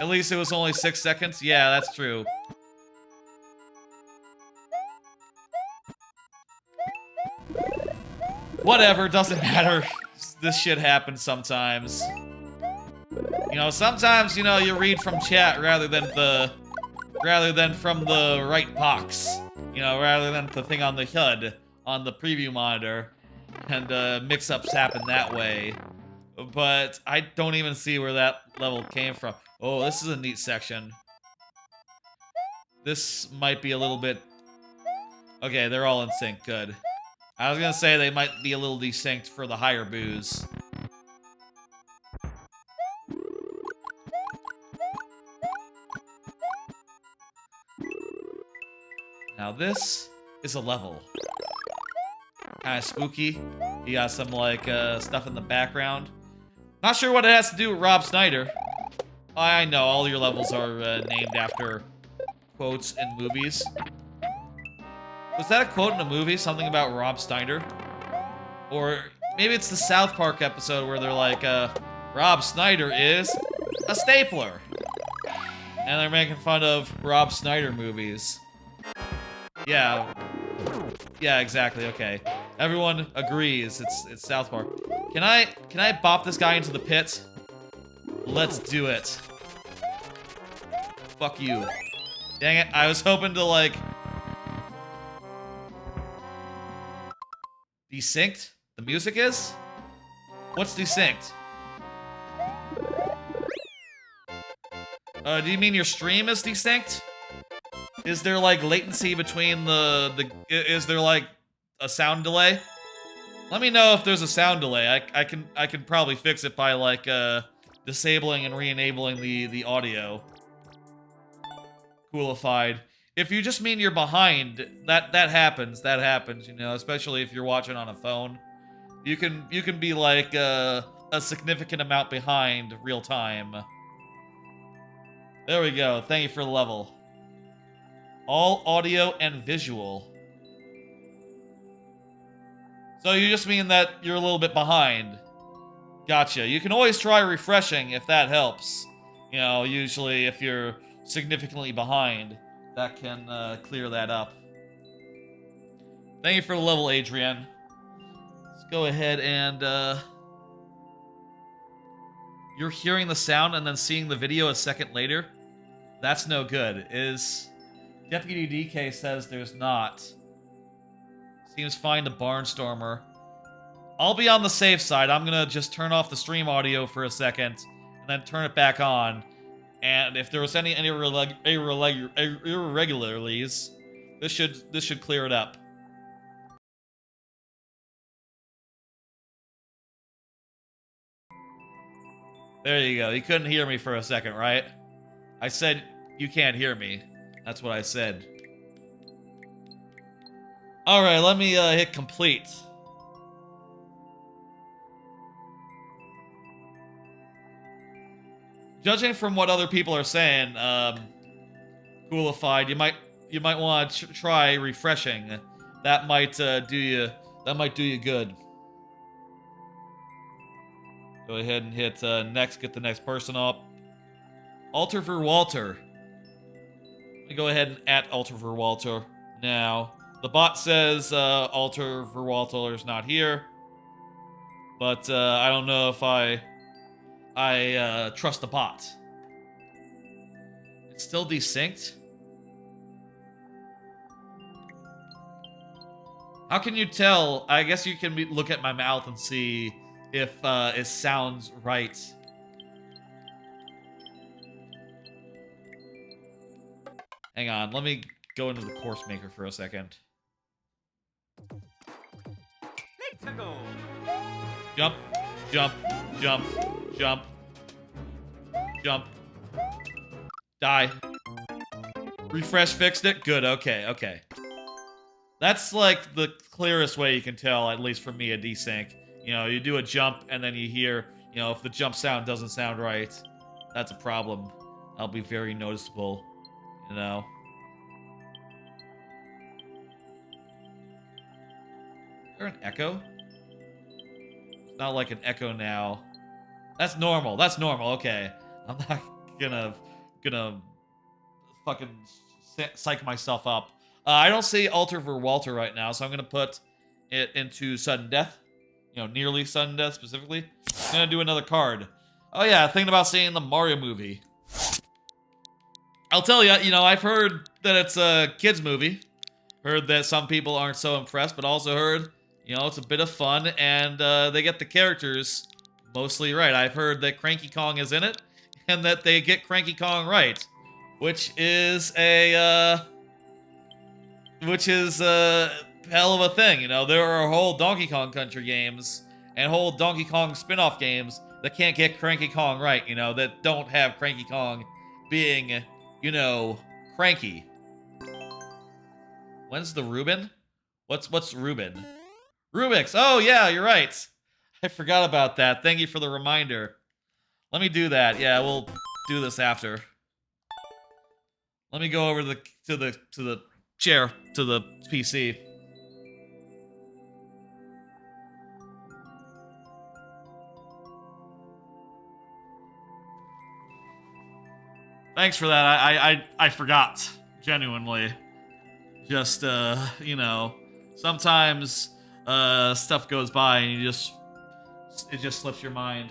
At least it was only 6 seconds. Yeah, that's true. Whatever, doesn't matter. This shit happens sometimes. You know, sometimes, you know, you read from chat rather than from the right box. You know, rather than the thing on the HUD, on the preview monitor. And mix-ups happen that way. But I don't even see where that level came from. Oh, this is a neat section. This might be a little bit... Okay, they're all in sync. Good. I was gonna say they might be a little desynced for the higher boos. Now this is a level. Kinda spooky. You got some, like, stuff in the background. Not sure what it has to do with Rob Snyder. I know, all your levels are named after quotes in movies. Was that a quote in a movie? Something about Rob Snyder? Or maybe it's the South Park episode where they're like, Rob Snyder is a stapler. And they're making fun of Rob Snyder movies. Yeah. Yeah, exactly, okay. Everyone agrees it's South Park. Can I bop this guy into the pit? Let's do it. Fuck you. Dang it, I was hoping to, like... Desynced? The music is? What's desynced? Do you mean your stream is desynced? Is there, like, latency between is there, like, a sound delay? Let me know if there's a sound delay. I can probably fix it by, like, disabling and re-enabling the audio. Coolified. If you just mean you're behind, that happens, you know, especially if you're watching on a phone. You can be, like, a significant amount behind real time. There we go. Thank you for the level. All audio and visual. So you just mean that you're a little bit behind. Gotcha. You can always try refreshing if that helps. You know, usually if you're significantly behind, that can clear that up. Thank you for the level, Adrian. Let's go ahead and... You're hearing the sound and then seeing the video a second later? That's no good. Deputy DK says there's not. Seems fine to Barnstormer. I'll be on the safe side. I'm gonna just turn off the stream audio for a second, and then turn it back on. And if there was any irregularities, this should clear it up. There you go. You couldn't hear me for a second, right? I said you can't hear me. That's what I said. Alright, let me hit complete. Judging from what other people are saying, Coolified, you might want to try refreshing. That might do you good. Go ahead and hit next, get the next person up. Alter for Walter. Let me go ahead and at Alter for Walter now. The bot says Alter for Walter is not here. But I don't know if I trust the bot. It's still desynced? How can you tell? I guess you can look at my mouth and see if it sounds right. Hang on, let me go into the course maker for a second. Let's go. Jump, jump, jump, jump, jump. Die. Refresh fixed it? Good, okay, okay. That's like the clearest way you can tell, at least for me, a desync. You know, you do a jump and then you hear, you know, if the jump sound doesn't sound right, that's a problem. That'll be very noticeable, you know. Is there an echo? It's not like an echo now. That's normal. That's normal. Okay. I'm not gonna fucking psych myself up. I don't see Alter for Walter right now, so I'm gonna put it into sudden death. You know, nearly sudden death specifically. I'm gonna do another card. Oh yeah, thinking about seeing the Mario movie. I'll tell you, you know, I've heard that it's a kids movie. Heard that some people aren't so impressed, but also heard, you know, it's a bit of fun and they get the characters mostly right. I've heard that Cranky Kong is in it and that they get Cranky Kong right, which is a hell of a thing. You know, there are whole Donkey Kong Country games and whole Donkey Kong spin-off games that can't get Cranky Kong right, you know, that don't have Cranky Kong being, you know, cranky. When's the Reuben? What's Reuben? Rubik's. Oh yeah, you're right. I forgot about that. Thank you for the reminder. Let me do that. Yeah, we'll do this after. Let me go over to the chair, to the PC. Thanks for that. I forgot, genuinely. Just you know, sometimes stuff goes by and it just slips your mind.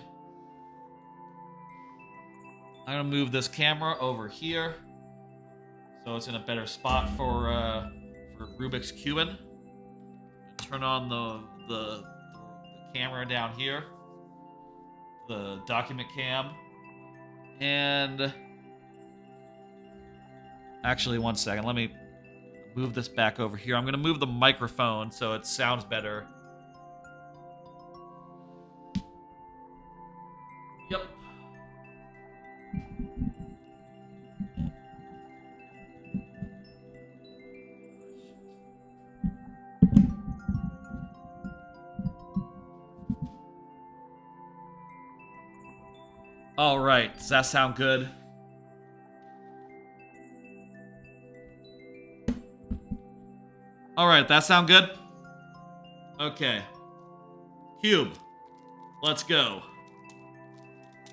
I'm gonna move this camera over here so it's in a better spot for Rubik's cubing. Turn on the camera down here, the document cam, and actually, one second. Let me move this back over here. I'm going to move the microphone so it sounds better. Yep. All right. Does that sound good? All right, that sound good? Okay. Cube. Let's go.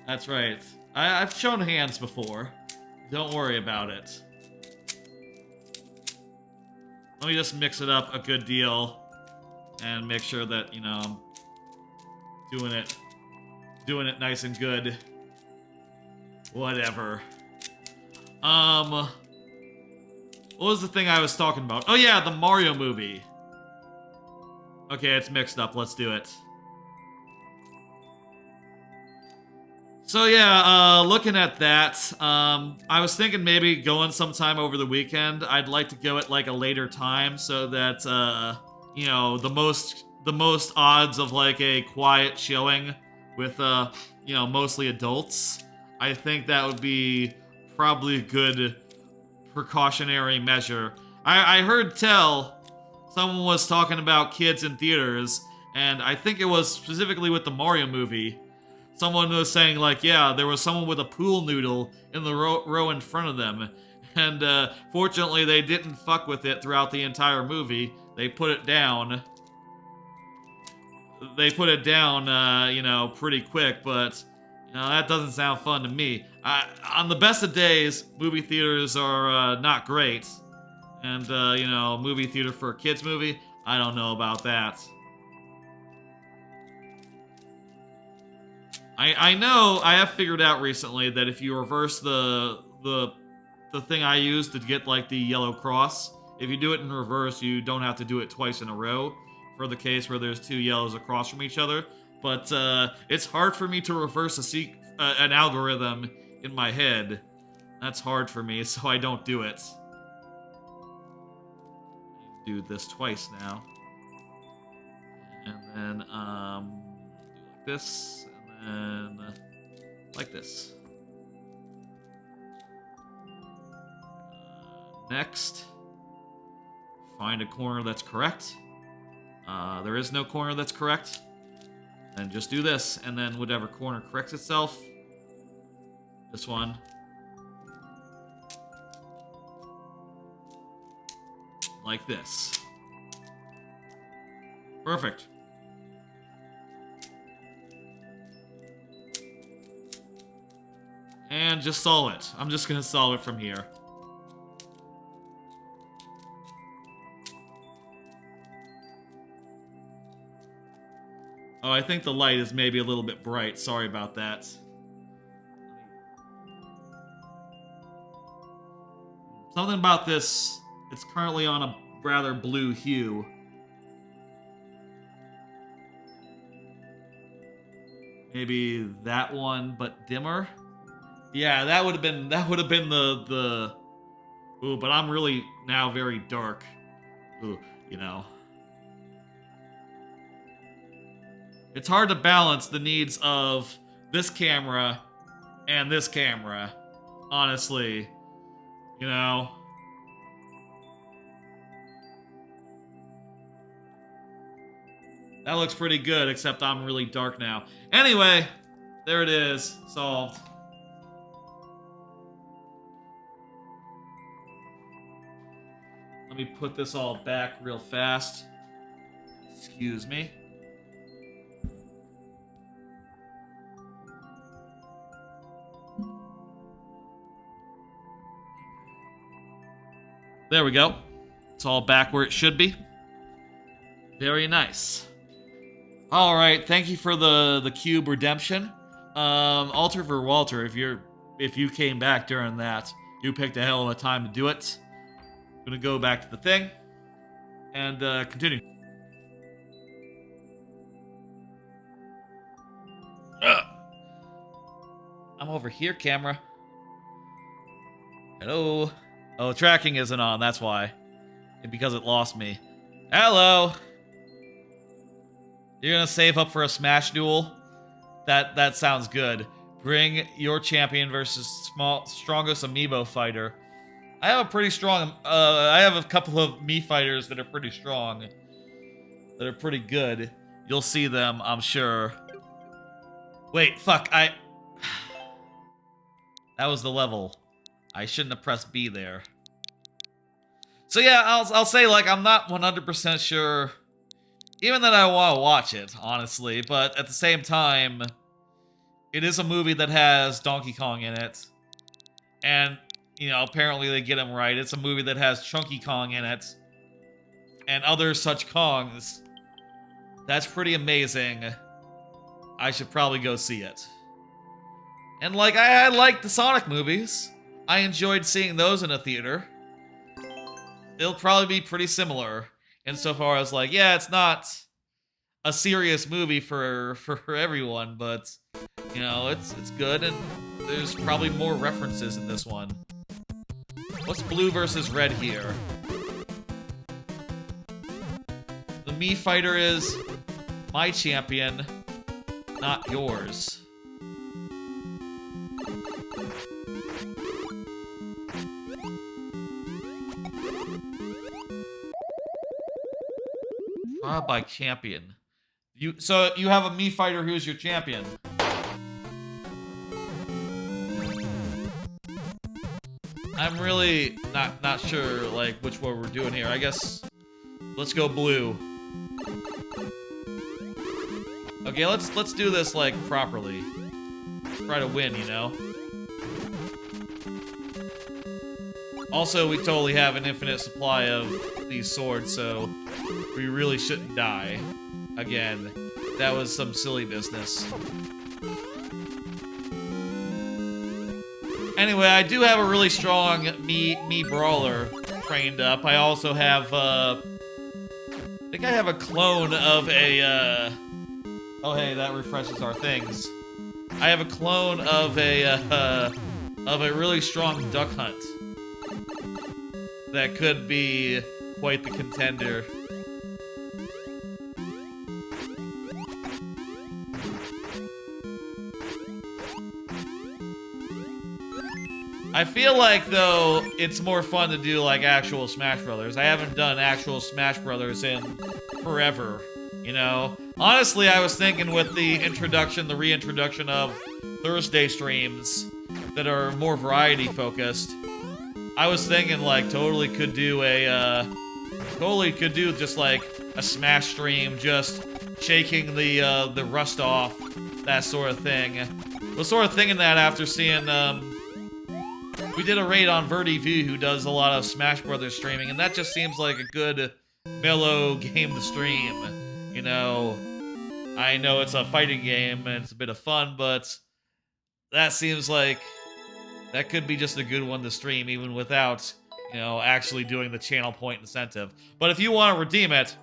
That's right. I've shown hands before. Don't worry about it. Let me just mix it up a good deal and make sure that, you know, I'm doing it nice and good. Whatever. What was the thing I was talking about? Oh yeah, the Mario movie. Okay, it's mixed up. Let's do it. So yeah, looking at that, I was thinking maybe going sometime over the weekend. I'd like to go at like a later time so that you know, the most odds of like a quiet showing with you know, mostly adults. I think that would be probably a good precautionary measure. I heard tell someone was talking about kids in theaters, and I think it was specifically with the Mario movie. Someone was saying like, yeah, there was someone with a pool noodle in the row in front of them, and fortunately they didn't fuck with it throughout the entire movie. They put it down. You know, pretty quick, but you know, that doesn't sound fun to me. On the best of days, movie theaters are not great. And, you know, movie theater for a kid's movie, I don't know about that. I know, I have figured out recently that if you reverse the thing I use to get, like, the yellow cross, if you do it in reverse, you don't have to do it twice in a row for the case where there's two yellows across from each other. But it's hard for me to reverse an algorithm in my head. That's hard for me, so I don't do it. Do this twice now. And then, do like this, and then like this. Next, find a corner that's correct. There is no corner that's correct. Then just do this, and then whatever corner corrects itself. This one. like this. Perfect. And just solve it. I'm just gonna solve it from here. Oh, I think the light is maybe a little bit bright. Sorry about that. Something about this, it's currently on a rather blue hue. Maybe that one, but dimmer? Yeah, that would have been the Ooh, but I'm really now very dark. Ooh, you know. It's hard to balance the needs of this camera and this camera, honestly. You know? That looks pretty good, except I'm really dark now. Anyway, there it is. Solved. Let me put this all back real fast. Excuse me. There we go. It's all back where it should be. Very nice. All right, thank you for the cube redemption. Alter for Walter, if you came back during that, you picked a hell of a time to do it. I'm gonna go back to the thing and continue. I'm over here, camera. Hello. Oh, tracking isn't on, that's why. Because it lost me. Hello! You're gonna save up for a Smash duel? That sounds good. Bring your champion versus strongest amiibo fighter. I have a pretty strong, I have a couple of Mii fighters that are pretty strong. That are pretty good. You'll see them, I'm sure. Wait, fuck, That was the level. I shouldn't have pressed B there. So yeah, I'll say, like, I'm not 100% sure, even that I want to watch it, honestly, but at the same time, it is a movie that has Donkey Kong in it, and, you know, apparently they get him right. It's a movie that has Chunky Kong in it, and other such Kongs. That's pretty amazing. I should probably go see it. And, like, I like the Sonic movies. I enjoyed seeing those in a theater. It'll probably be pretty similar insofar as, like, yeah, it's not a serious movie for everyone, but, you know, it's good, and there's probably more references in this one. What's blue versus red here? The Mii fighter is my champion, not yours. By champion. So you have a Mii fighter who's your champion. I'm really not sure, like, which one we're doing here. I guess let's go blue. Okay, let's do this, like, properly. Try to win, you know. Also, we totally have an infinite supply of these swords, so we really shouldn't die. Again, that was some silly business. Anyway, I do have a really strong Mii brawler trained up. I also have, I think I have a clone of a, oh hey, that refreshes our things. I have a clone of a really strong duck hunt. That could be quite the contender. I feel like, though, it's more fun to do, like, actual Smash Brothers. I haven't done actual Smash Brothers in forever, you know? Honestly, I was thinking with the reintroduction of Thursday streams that are more variety-focused, I was thinking, like, totally could do a Totally could do just like a Smash stream, just shaking the rust off, that sort of thing. Was sort of thinking that after seeing we did a raid on VerdiV, who does a lot of Smash Brothers streaming, and that just seems like a good mellow game to stream. You know, I know it's a fighting game and it's a bit of fun, but that seems like that could be just a good one to stream even without, you know, actually doing the channel point incentive. But if you want to redeem it,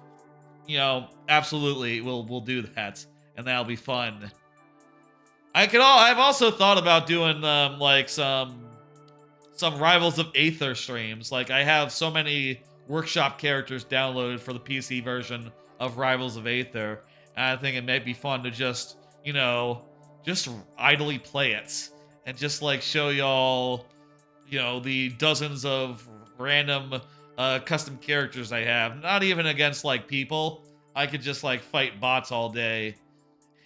you know, absolutely, we'll do that, and that'll be fun. I've also thought about doing like some Rivals of Aether streams. Like, I have so many workshop characters downloaded for the PC version of Rivals of Aether, and I think it might be fun to just, you know, just idly play it and just like show y'all, you know, the dozens of random custom characters I have. Not even against like people. I could just like fight bots all day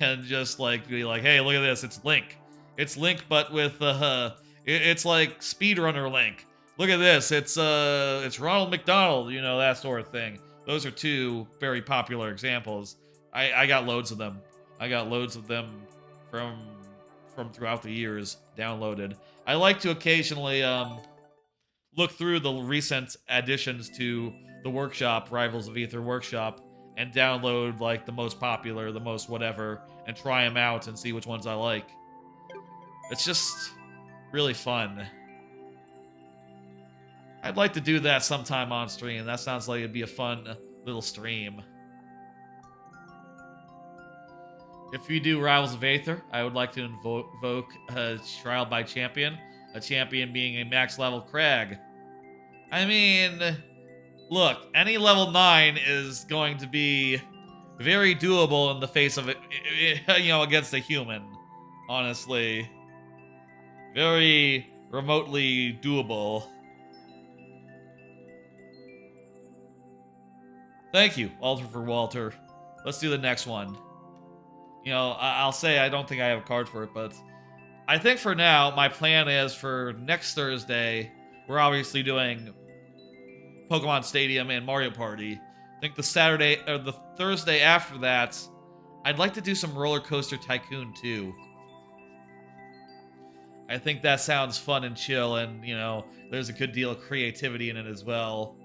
and just like be like, hey, look at this, it's Link. It's Link, but with it's like speedrunner Link. Look at this, it's Ronald McDonald, you know, that sort of thing. Those are two very popular examples. I got loads of them. I got loads of them from throughout the years downloaded. I like to occasionally look through the recent additions to the workshop, Rivals of Aether workshop, and download like the most popular, the most whatever, and try them out and see which ones I like. It's just really fun. I'd like to do that sometime on stream. That sounds like it'd be a fun little stream. If we do Rivals of Aether, I would like to invoke a Trial by Champion. A champion being a max level Crag. I mean, look, any level 9 is going to be very doable in the face of it, you know, against a human. Honestly. Very remotely doable. Thank you, Alter for Walter. Let's do the next one. You know, I'll say I don't think I have a card for it, but I think for now, my plan is for next Thursday, we're obviously doing Pokemon Stadium and Mario Party. I think the Saturday, or the Thursday after that, I'd like to do some Roller Coaster Tycoon too. I think that sounds fun and chill, and, you know, there's a good deal of creativity in it as well.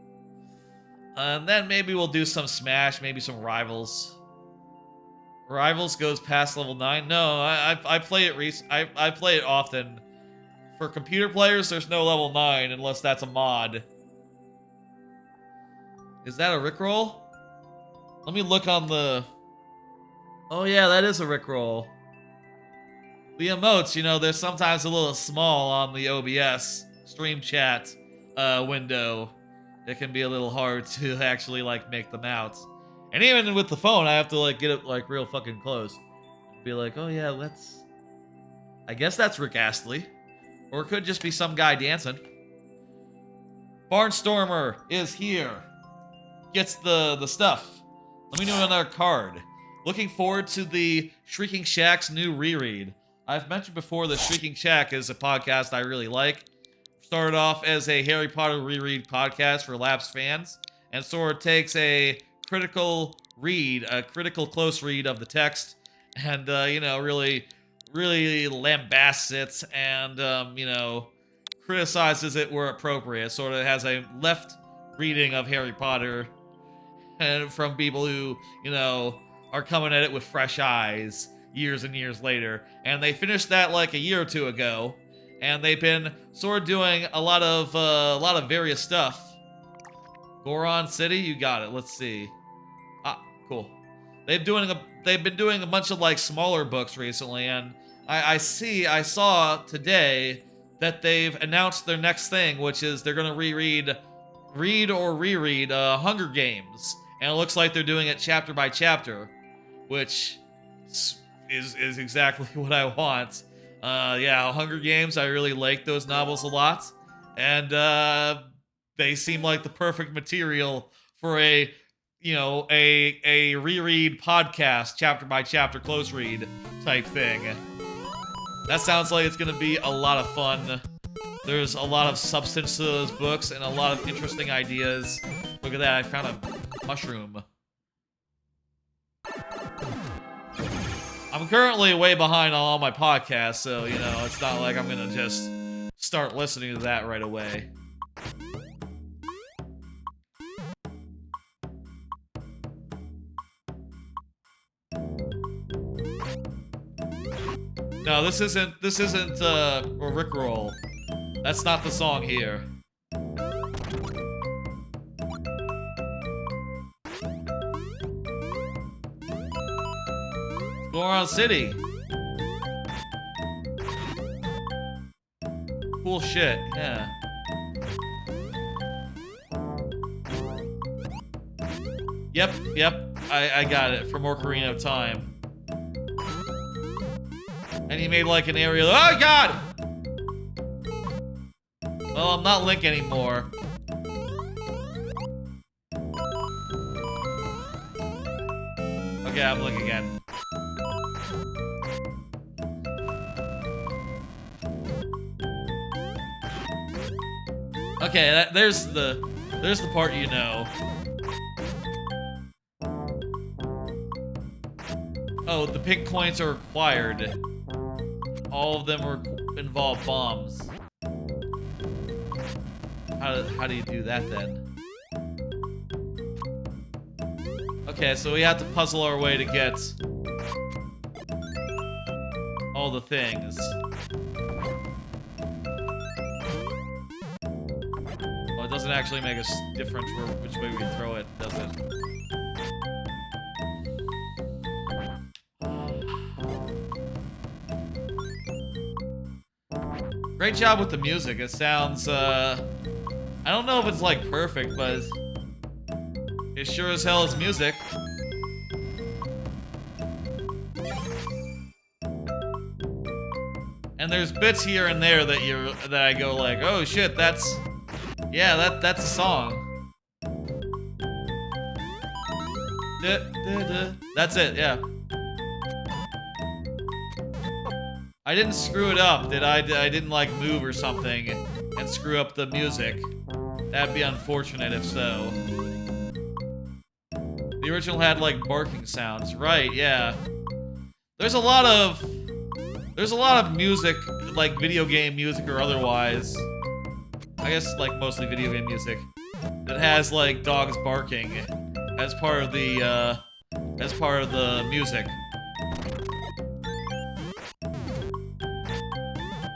And then maybe we'll do some Smash, maybe some Rivals. Rivals goes past level 9? No, I play it I play it often. For computer players, there's no level 9 unless that's a mod. Is that a Rickroll? Let me look on the... Oh yeah, that is a Rickroll. The emotes, you know, they're sometimes a little small on the OBS stream chat window. It can be a little hard to actually, like, make them out. And even with the phone, I have to, like, get it, like, real fucking close. Be like, oh yeah, let's... I guess that's Rick Astley. Or it could just be some guy dancing. Barnstormer is here. Gets the stuff. Let me do another card. Looking forward to the Shrieking Shack's new reread. I've mentioned before that Shrieking Shack is a podcast I really like. Started off as a Harry Potter reread podcast for lapsed fans, and sort of takes a critical read, a critical close read of the text, and, you know, really lambasts it and, you know, criticizes it where appropriate. Sort of has a left reading of Harry Potter and from people who, you know, are coming at it with fresh eyes years and years later. And they finished that like a year or two ago, and they've been sort of doing a lot of various stuff. Goron City, you got it. Let's see. Ah, cool. They've been doing a bunch of like smaller books recently, and I saw today that they've announced their next thing, which is they're gonna reread Hunger Games, and it looks like they're doing it chapter by chapter, which is exactly what I want. Yeah, Hunger Games, I really like those novels a lot, and they seem like the perfect material for a reread podcast, chapter by chapter close read type thing. That sounds like it's gonna be a lot of fun. There's a lot of substance to those books and a lot of interesting ideas. Look at that, I found a mushroom. I'm currently way behind on all my podcasts, so, you know, it's not like I'm gonna just start listening to that right away. No, this isn't a Rickroll. That's not the song here. Go around city. Cool shit, yeah. Yep, I got it from Ocarina of Time. And he made like an aerial. Oh god! Well, I'm not Link anymore. Okay, I'm Link again. Okay, there's the part you know. Oh, the pink coins are required. All of them involve bombs. How do you do that then? Okay, so we have to puzzle our way to get all the things. Well, it doesn't actually make a difference which way we throw it, does it? Great job with the music. It sounds, I don't know if it's like perfect, but it sure as hell is music. And there's bits here and there that I go like, oh shit, that's a song. That's it, yeah. I didn't screw it up, did I? I didn't like move or something and screw up the music. That'd be unfortunate if so. The original had like barking sounds, right? Yeah. There's a lot of music, like video game music or otherwise. I guess like mostly video game music that has like dogs barking as part of the music.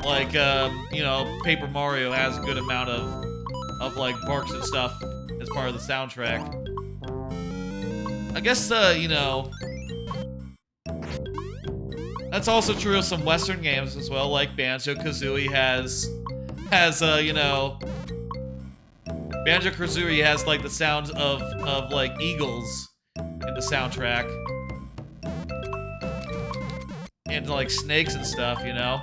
Like, you know, Paper Mario has a good amount of like barks and stuff as part of the soundtrack. I guess, you know, that's also true of some Western games as well, like Banjo-Kazooie has, you know, Banjo-Kazooie has like the sounds of like eagles in the soundtrack. And like snakes and stuff, you know?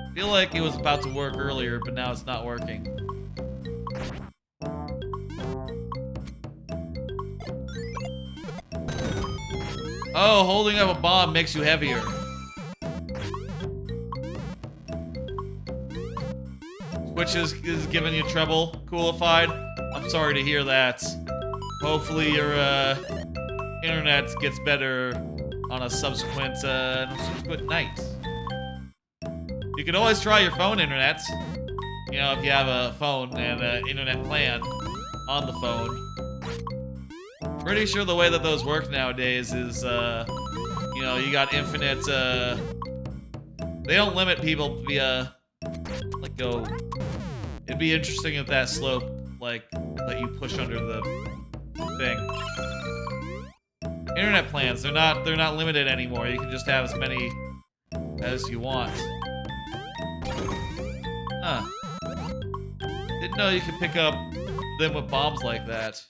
I feel like it was about to work earlier, but now it's not working. Oh, holding up a bomb makes you heavier. Switch is giving you trouble, Coolified. I'm sorry to hear that. Hopefully your internet gets better on a subsequent night. You can always try your phone internet. You know, if you have a phone and an internet plan on the phone. Pretty sure the way that those work nowadays is, you know, you got infinite, they don't limit people via, like, go. It'd be interesting if that slope, like, let you push under the thing. Internet plans, they're not limited anymore. You can just have as many as you want. Huh. Didn't know you could pick up them with bombs like that.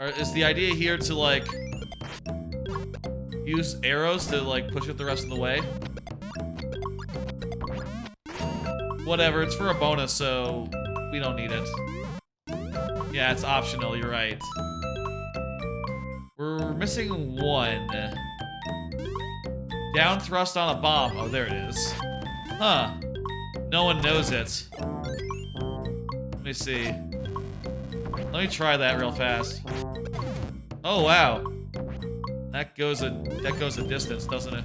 Or is the idea here to, like, use arrows to, like, push it the rest of the way? Whatever, it's for a bonus, so we don't need it. Yeah, it's optional, you're right. We're We're missing one. Down thrust on a bomb. Oh, there it is. Huh. No one knows it. Let me see. Let me try that real fast. Oh, wow. That goes a distance, doesn't it?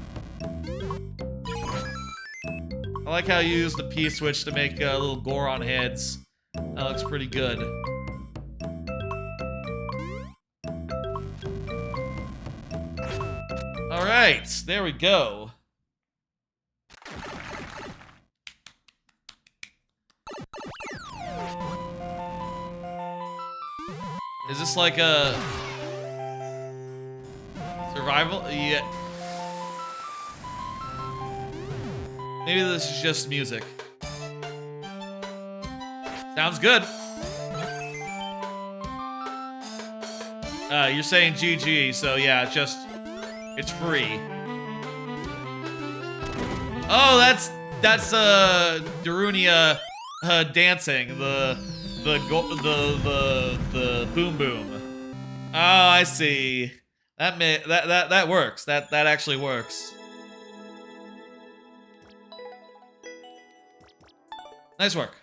I like how you use the P switch to make little Goron heads. That looks pretty good. Alright, there we go. Is this like a survival? Yeah. Maybe this is just music. Sounds good. You're saying GG, so yeah, it's free. Oh, that's Darunia dancing the boom boom. Oh, I see. That works. That actually works. Nice work.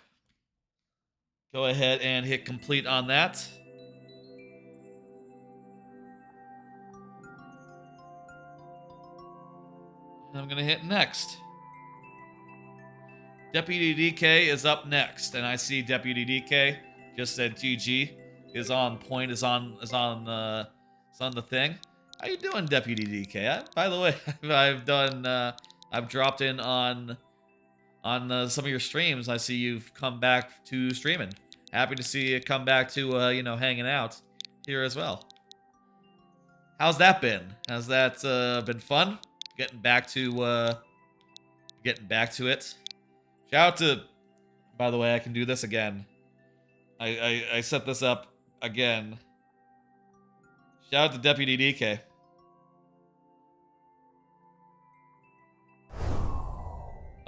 Go ahead and hit complete on that. And I'm gonna hit next. Deputy DK is up next, and I see Deputy DK just said GG is on point, is on the thing. How you doing, Deputy DK? By the way, I've dropped in on some of your streams. I see you've come back to streaming. Happy to see you come back to you know, hanging out here as well. How's that been? Has that been fun? Getting back to it. Shout out to, by the way, I can do this again. I set this up again. Shout out to Deputy DK.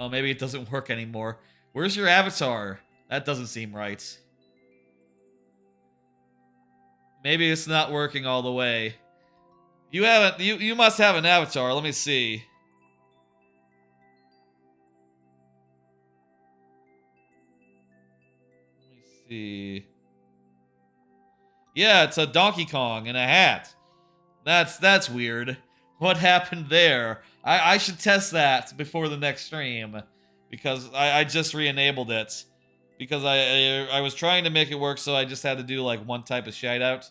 Oh, maybe it doesn't work anymore. Where's your avatar? That doesn't seem right. Maybe it's not working all the way. You must have an avatar. Let me see. See. Yeah, it's a Donkey Kong in a hat. That's weird. What happened there? I should test that before the next stream, because I just re-enabled it, because I was trying to make it work, so I just had to do like one type of shout-out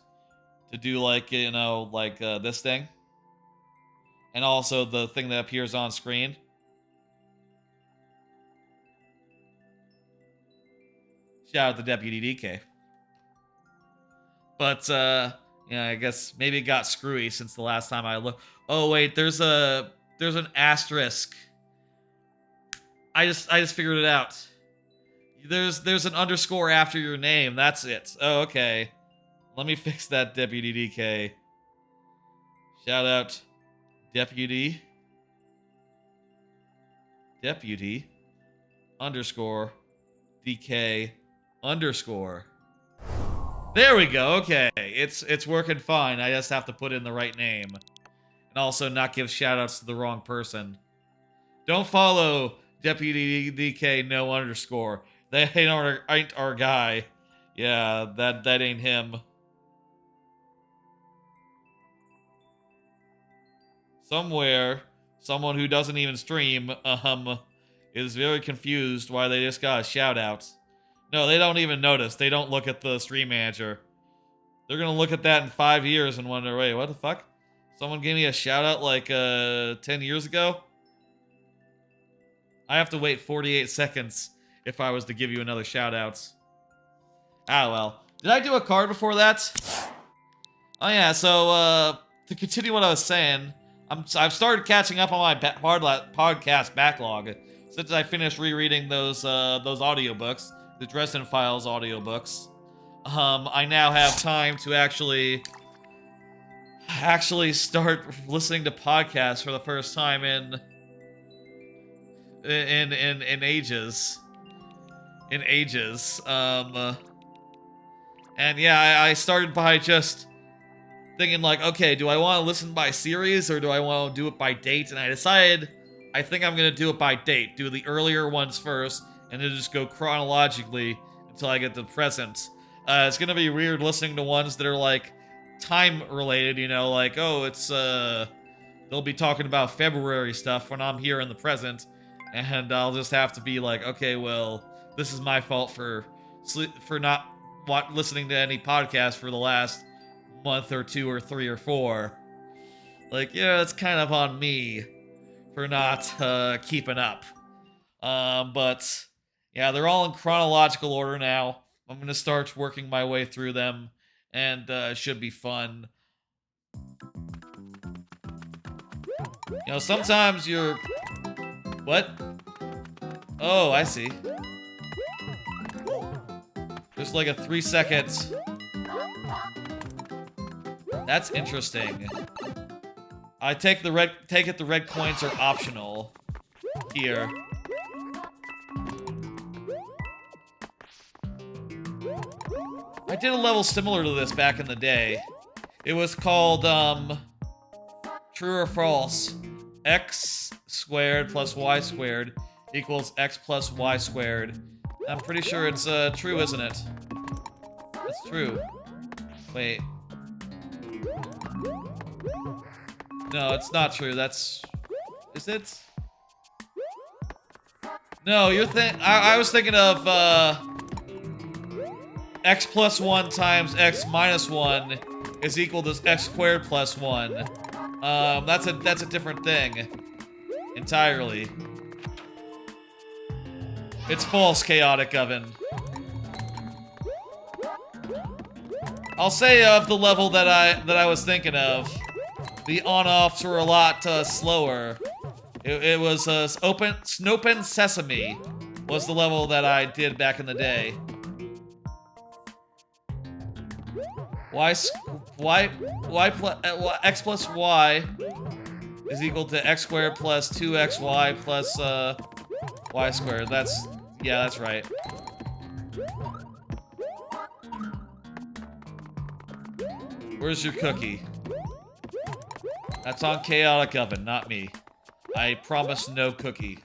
to do, like, you know, like this thing, and also the thing that appears on screen. Shout out to Deputy DK. But, yeah, I guess maybe it got screwy since the last time I looked. Oh, wait, there's an asterisk. I just figured it out. There's an underscore after your name. That's it. Oh, okay. Let me fix that, Deputy DK. Shout out, Deputy underscore DK underscore. There we go. Okay, it's working fine. I just have to put in the right name, and also not give shoutouts to the wrong person. Don't follow Deputy DK no underscore. They ain't our guy. Yeah, that ain't him. Somewhere, someone who doesn't even stream is very confused why they just got a shout out. No, they don't even notice. They don't look at the stream manager. They're gonna look at that in 5 years and wonder, wait, what the fuck? Someone gave me a shout out like 10 years ago? I have to wait 48 seconds if I was to give you another shout out. Ah, well. Did I do a card before that? Oh yeah, so to continue what I was saying, I've started catching up on my podcast backlog since I finished rereading those audiobooks, the Dresden Files audiobooks. I now have time to actually start listening to podcasts for the first time in ages. And yeah, I started by just thinking like, okay, do I want to listen by series or do I want to do it by date? And I decided I think I'm going to do it by date. Do the earlier ones first and then just go chronologically until I get to the present. It's going to be weird listening to ones that are like time related, you know, like, oh, it's, they'll be talking about February stuff when I'm here in the present. And I'll just have to be like, okay, well, this is my fault for not listening to any podcast for the last month or 2 or 3 or 4. Like, yeah, it's kind of on me for not keeping up. But yeah, they're all in chronological order now. I'm gonna start working my way through them, and it should be fun. You know, sometimes you're... What? Oh, I see. There's like a 3 seconds. That's interesting. I take the red coins are optional here. I did a level similar to this back in the day. It was called true or false. X squared plus y squared equals x plus y squared. I'm pretty sure it's true, isn't it? It's true. Wait. No, it's not true. That's... Is it? No, you're I was thinking of x plus 1 times x minus 1 is equal to x squared plus 1. That's a different thing. Entirely. It's false, Chaotic Oven. I'll say of the level that I was thinking of, the on-offs were a lot slower. It was Snopen Sesame was the level that I did back in the day. X plus y is equal to x squared plus 2xy plus y squared. Yeah, that's right. Where's your cookie? That's on Chaotic Oven, not me. I promise no cookie.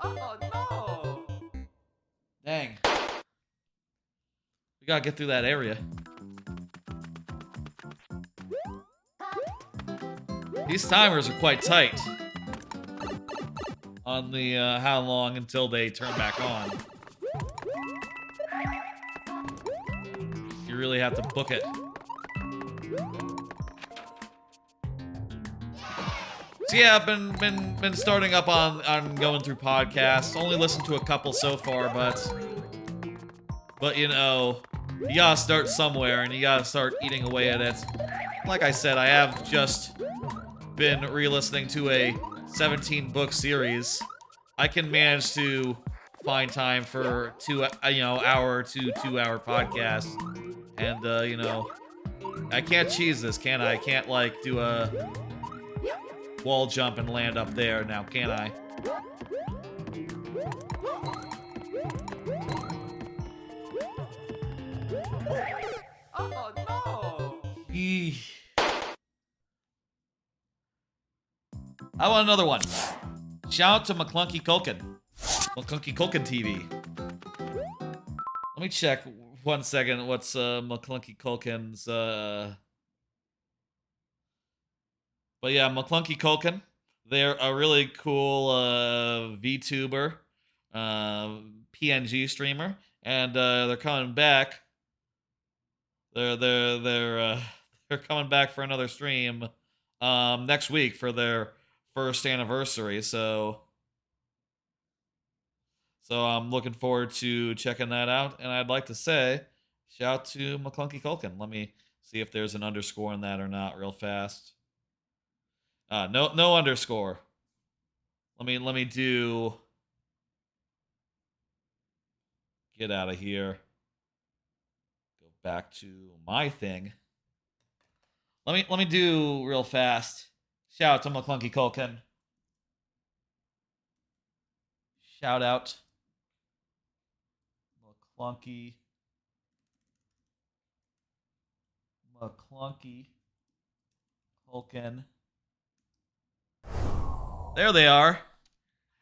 Oh no! Dang. We gotta get through that area. These timers are quite tight on the how long until they turn back on. You really have to book it. So yeah, I've been starting up on going through podcasts. Only listened to a couple so far, but you know, you gotta start somewhere and you gotta start eating away at it. Like I said, I have just been re-listening to a 17-book series. I can manage to find time for hour to 2-hour podcasts, and you know, I can't cheese this, can I? I can't like do a wall jump and land up there now, can I? Oh no! Eesh. I want another one. Shout out to McClunky Culkin. McClunky Culkin TV. Let me check 1 second what's McClunky Culkin's But yeah, McClunky Culkin. They're a really cool VTuber, PNG streamer, and they're coming back. They're coming back for another stream next week for their first anniversary. So I'm looking forward to checking that out. And I'd like to say, shout out to McClunky Culkin. Let me see if there's an underscore in that or not, real fast. No underscore. Let me do. Get out of here. Go back to my thing. Let me do real fast. Shout out to McClunky Culkin. Shout out McClunky McClunky Culkin. There they are.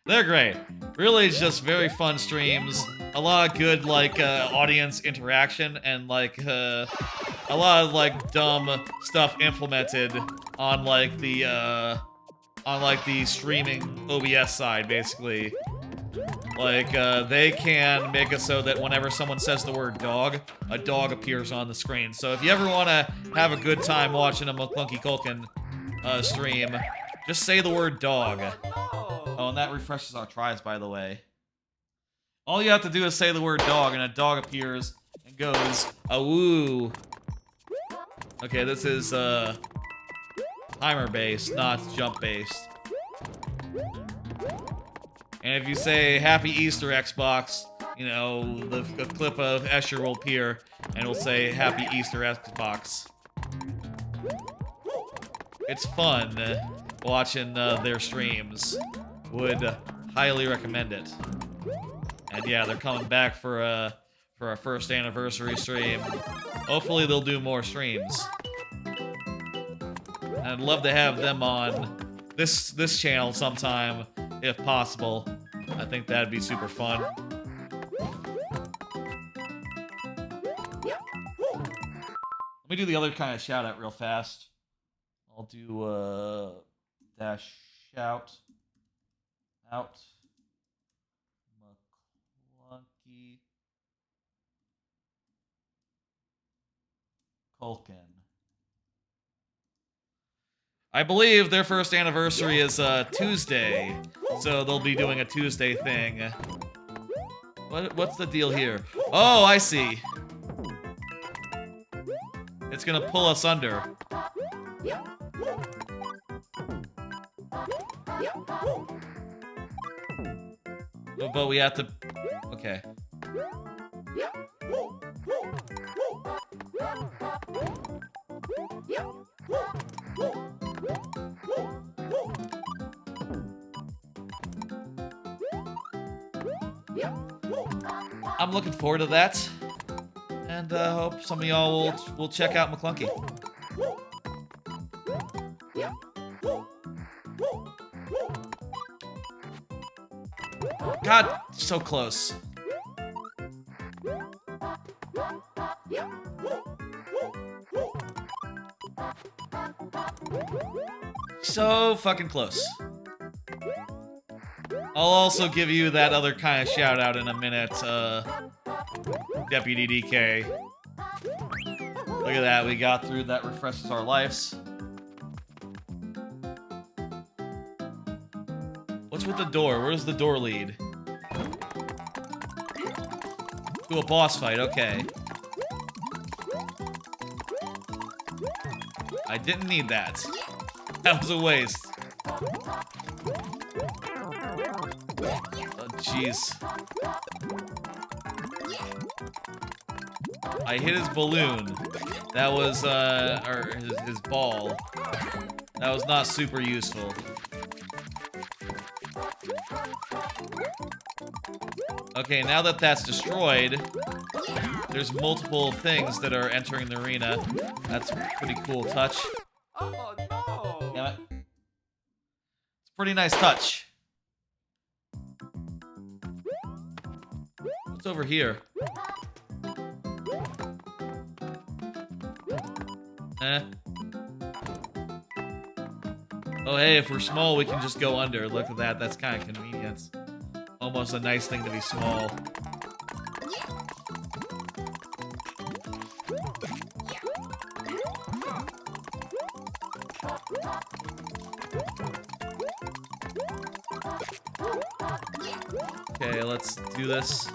They're great. Really just very fun streams. A lot of good, like, audience interaction and, like, a lot of, like, dumb stuff implemented on, like, the streaming OBS side, basically. Like, they can make it so that whenever someone says the word dog, a dog appears on the screen. So if you ever want to have a good time watching a McClunky Culkin stream, just say the word dog. Oh, and that refreshes our tries, by the way. All you have to do is say the word dog, and a dog appears and goes, awoo. Okay, this is, timer-based, not jump-based. And if you say, Happy Easter, Xbox, you know, a clip of Escher will appear, and it'll say, Happy Easter, Xbox. It's fun watching their streams. Would highly recommend it. And yeah, they're coming back for our first anniversary stream. Hopefully they'll do more streams. And I'd love to have them on this channel sometime, if possible. I think that'd be super fun. Let me do the other kind of shout out real fast. I'll do dash shout out McClunky Culkin. I believe their first anniversary is Tuesday, so they'll be doing a Tuesday thing. What's the deal here? Oh, I see. It's gonna pull us under. But we have to... Okay. I'm looking forward to that. And hope some of y'all will check out McClunky. God, so close. So fucking close. I'll also give you that other kind of shout out in a minute, Deputy DK. Look at that, we got through. That refreshes our lives. What's with the door? Where does the door lead? To a boss fight, okay. I didn't need that. That was a waste. Oh, jeez. I hit his balloon. That was, or his ball. That was not super useful. Okay, now that that's destroyed, there's multiple things that are entering the arena. That's a pretty cool touch. Oh no! Damn it. It's a pretty nice touch. What's over here? Eh. Oh, hey, if we're small, we can just go under. Look at that. That's kind of convenient. Almost a nice thing to be small. Okay, let's do this.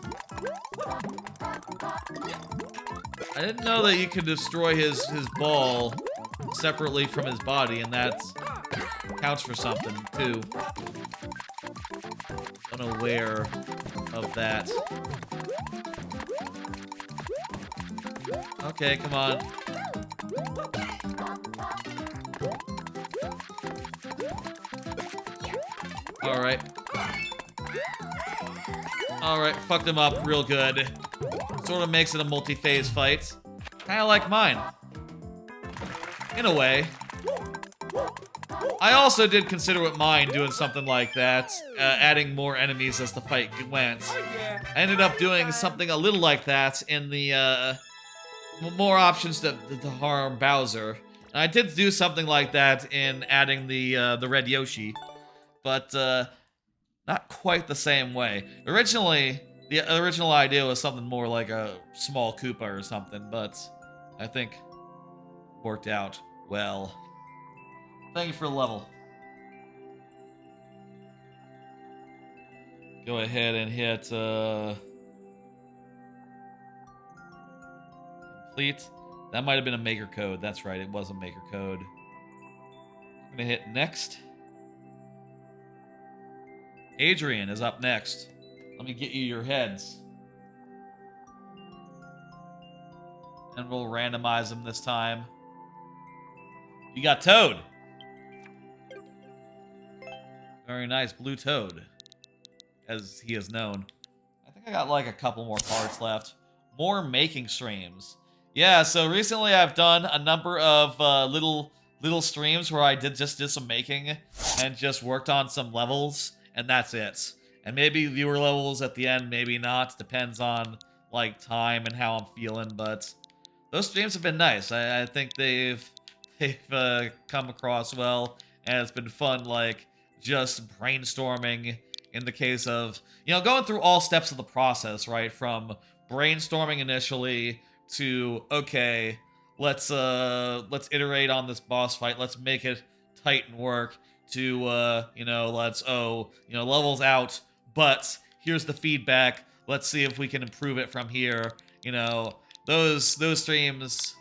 I didn't know that you could destroy his ball separately from his body, and that counts for something, too. Unaware of that. Okay, come on. Alright. Alright, fucked him up real good. Sort of makes it a multi-phase fight. Kinda like mine. in a way. I also did consider with mine doing something like that, adding more enemies as the fight went. Oh, yeah. I ended up doing something a little like that in the more options to harm Bowser. And I did do something like that in adding the red Yoshi, but not quite the same way. Originally, the original idea was something more like a small Koopa or something, but I think worked out well. Thank you for the level. Go ahead and hit complete. That might have been a maker code. That's right, it was a maker code. I'm gonna hit next. Adrian is up next. Let me get you your heads. And we'll randomize them this time. You got Toad. Very nice, Blue Toad, as he is known. I think I got like a couple more parts left. More making streams. Yeah, so recently I've done a number of little streams where I did some making and just worked on some levels, and that's it. And maybe viewer levels at the end, maybe not. Depends on like time and how I'm feeling, but those streams have been nice. I think they've come across well, and it's been fun, like just brainstorming in the case of, you know, going through all steps of the process, right? From brainstorming initially to, okay, let's iterate on this boss fight, let's make it tight and work, to you know, levels out, but here's the feedback, let's see if we can improve it from here. You know, those streams,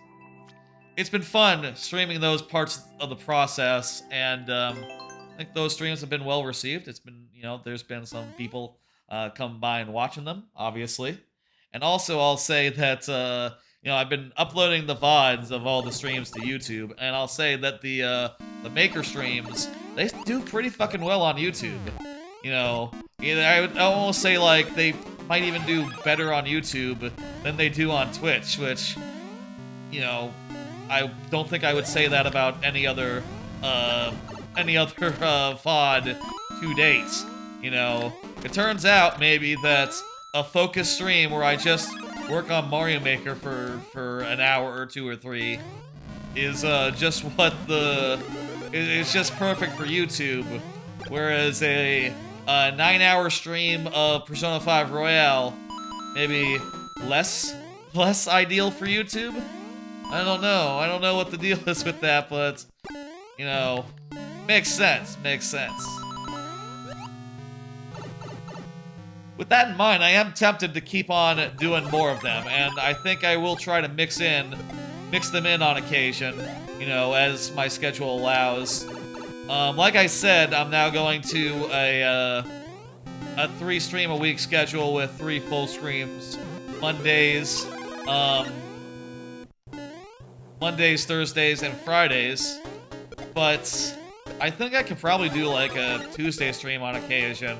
it's been fun streaming those parts of the process, and I think those streams have been well received. It's been, you know, there's been some people come by and watching them, obviously. And also, I'll say that, you know, I've been uploading the VODs of all the streams to YouTube, and I'll say that the Maker streams, they do pretty fucking well on YouTube. You know, I would almost say, like, they might even do better on YouTube than they do on Twitch, which, you know, I don't think I would say that about any other VOD to date. You know, it turns out maybe that a focused stream where I just work on Mario Maker for an hour or 2 or 3 is just what it's just perfect for YouTube, whereas a 9-hour stream of Persona 5 Royale maybe less ideal for YouTube. I don't know what the deal is with that, but you know, makes sense. With that in mind, I am tempted to keep on doing more of them, and I think I will try to mix them in on occasion, you know, as my schedule allows. Like I said, I'm now going to a 3-stream-a-week schedule with 3 full streams, Mondays, Thursdays, and Fridays. But I think I could probably do like a Tuesday stream on occasion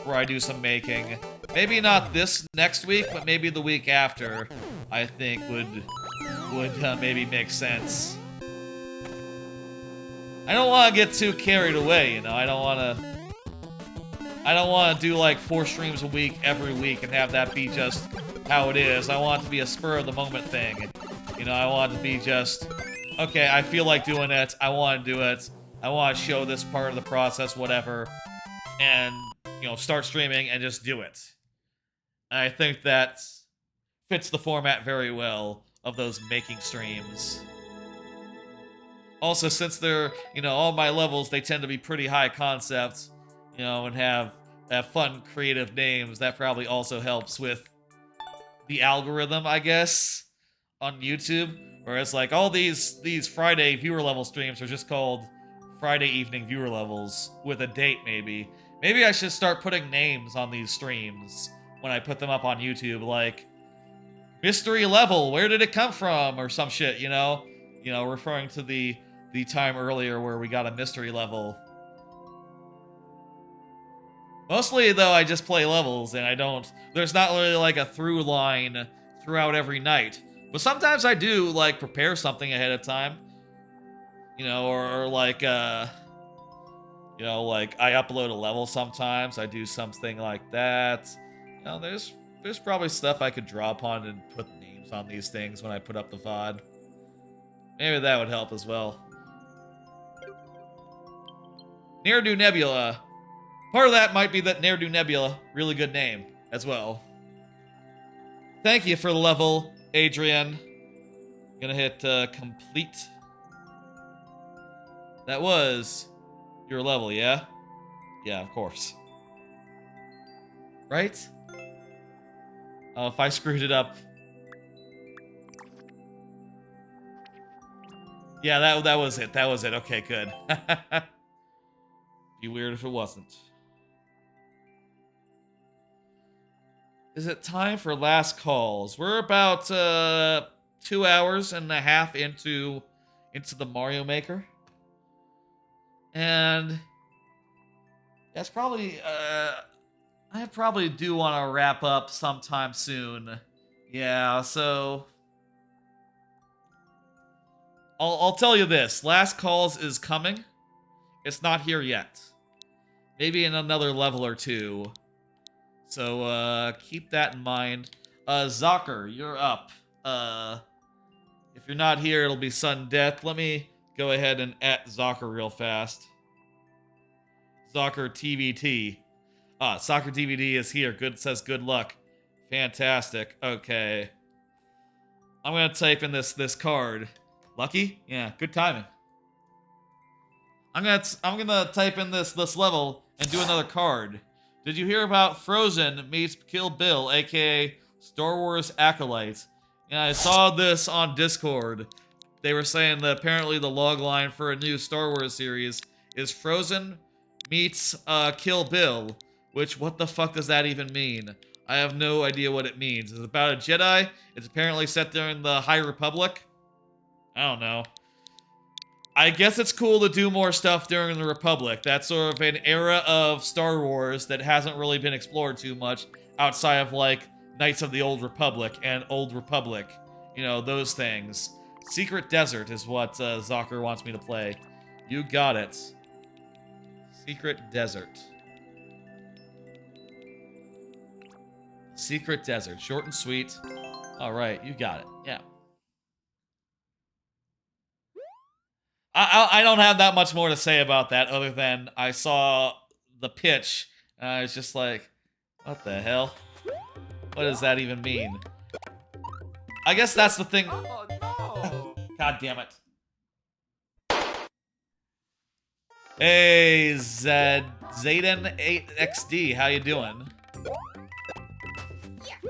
where I do some making. Maybe not this next week, but maybe the week after, I think would maybe make sense. I don't want to get too carried away, you know. I don't want to do like 4 streams a week every week and have that be just how it is. I want it to be a spur of the moment thing. You know, I want it to be just, okay, I feel like doing it, I want to do it, I want to show this part of the process, whatever, and, you know, start streaming and just do it. And I think that fits the format very well of those making streams. Also, since they're, you know, all my levels, they tend to be pretty high concepts, you know, and have fun, creative names, that probably also helps with the algorithm, I guess, on YouTube. Whereas, like, all these Friday viewer level streams are just called Friday evening viewer levels, with a date, maybe. Maybe I should start putting names on these streams when I put them up on YouTube, like, mystery level, where did it come from, or some shit, you know? You know, referring to the time earlier where we got a mystery level. Mostly, though, I just play levels, and there's not really, like, a through line throughout every night. But sometimes I do, like, prepare something ahead of time. You know, or like, you know, like I upload a level sometimes. I do something like that. You know, there's probably stuff I could draw upon and put names on these things when I put up the VOD. Maybe that would help as well. Ne'er-Do Nebula. Part of that might be that Ne'er-Do Nebula, really good name as well. Thank you for the level, Adrian. Gonna hit complete. That was your level, yeah? Yeah, of course. Right? Oh, if I screwed it up. Yeah, that was it. That was it. Okay, good. Be weird if it wasn't. Is it time for last calls? We're about 2 hours and a half into the Mario Maker. And that's probably I probably do want to wrap up sometime soon. Yeah, so I'll tell you this. Last calls is coming. It's not here yet. Maybe in another level or two. So keep that in mind. Zocker, you're up. If you're not here, it'll be sudden death. Let me go ahead and at Zocker real fast. Zocker TVT. Soccer DVD is here. Good says good luck. Fantastic. Okay. I'm gonna type in this card. Lucky? Yeah, good timing. I'm gonna type in this level and do another card. Did you hear about Frozen meets Kill Bill, aka Star Wars Acolyte? And I saw this on Discord. They were saying that apparently the logline for a new Star Wars series is Frozen meets Kill Bill. Which, what the fuck does that even mean? I have no idea what it means. It's about a Jedi. It's apparently set during the High Republic. I don't know. I guess it's cool to do more stuff during the Republic. That's sort of an era of Star Wars that hasn't really been explored too much outside of, like, Knights of the Old Republic and Old Republic. You know, those things. Secret Desert is what Zocker wants me to play. You got it. Secret Desert. Secret Desert. Short and sweet. Alright, you got it. Yeah. I don't have that much more to say about that other than I saw the pitch and I was just like, what the hell? What does that even mean? I guess that's the thing. Oh, no. God damn it. Hey, Zayden8XD, how you doing?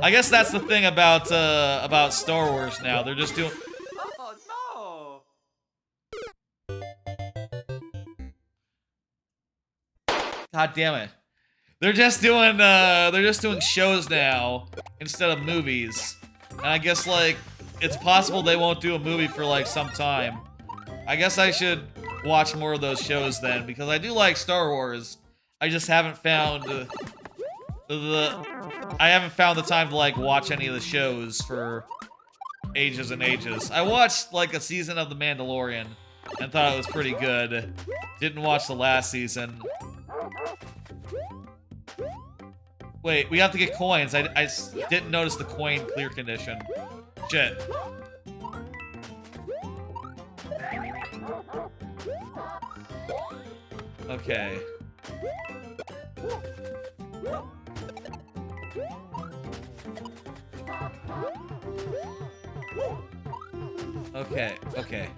I guess that's the thing about Star Wars now. They're just doing. Oh, no. God damn it. They're just doing shows now instead of movies. And I guess like it's possible they won't do a movie for like some time. I guess I should watch more of those shows then because I do like Star Wars. I just haven't found I haven't found the time to like watch any of the shows for ages and ages. I watched like a season of The Mandalorian and thought it was pretty good. Didn't watch the last season. Wait, we have to get coins. I didn't notice the coin clear condition. Shit. Okay. Okay, okay.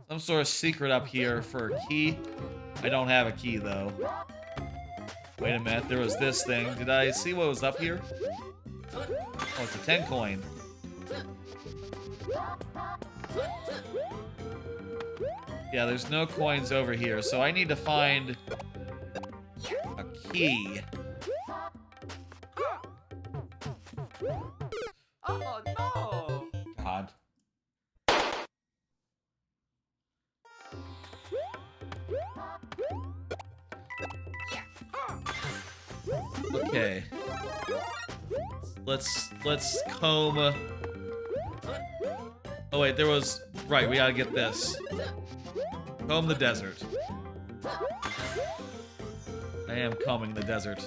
Some sort of secret up here for a key. I don't have a key, though. Wait a minute, there was this thing. Did I see what was up here? Oh, it's a 10 coin. Yeah, there's no coins over here, so I need to find a key. Oh, no. God. Okay. Let's comb Oh wait, there was... Right, we gotta get this. Comb the desert. I am combing the desert.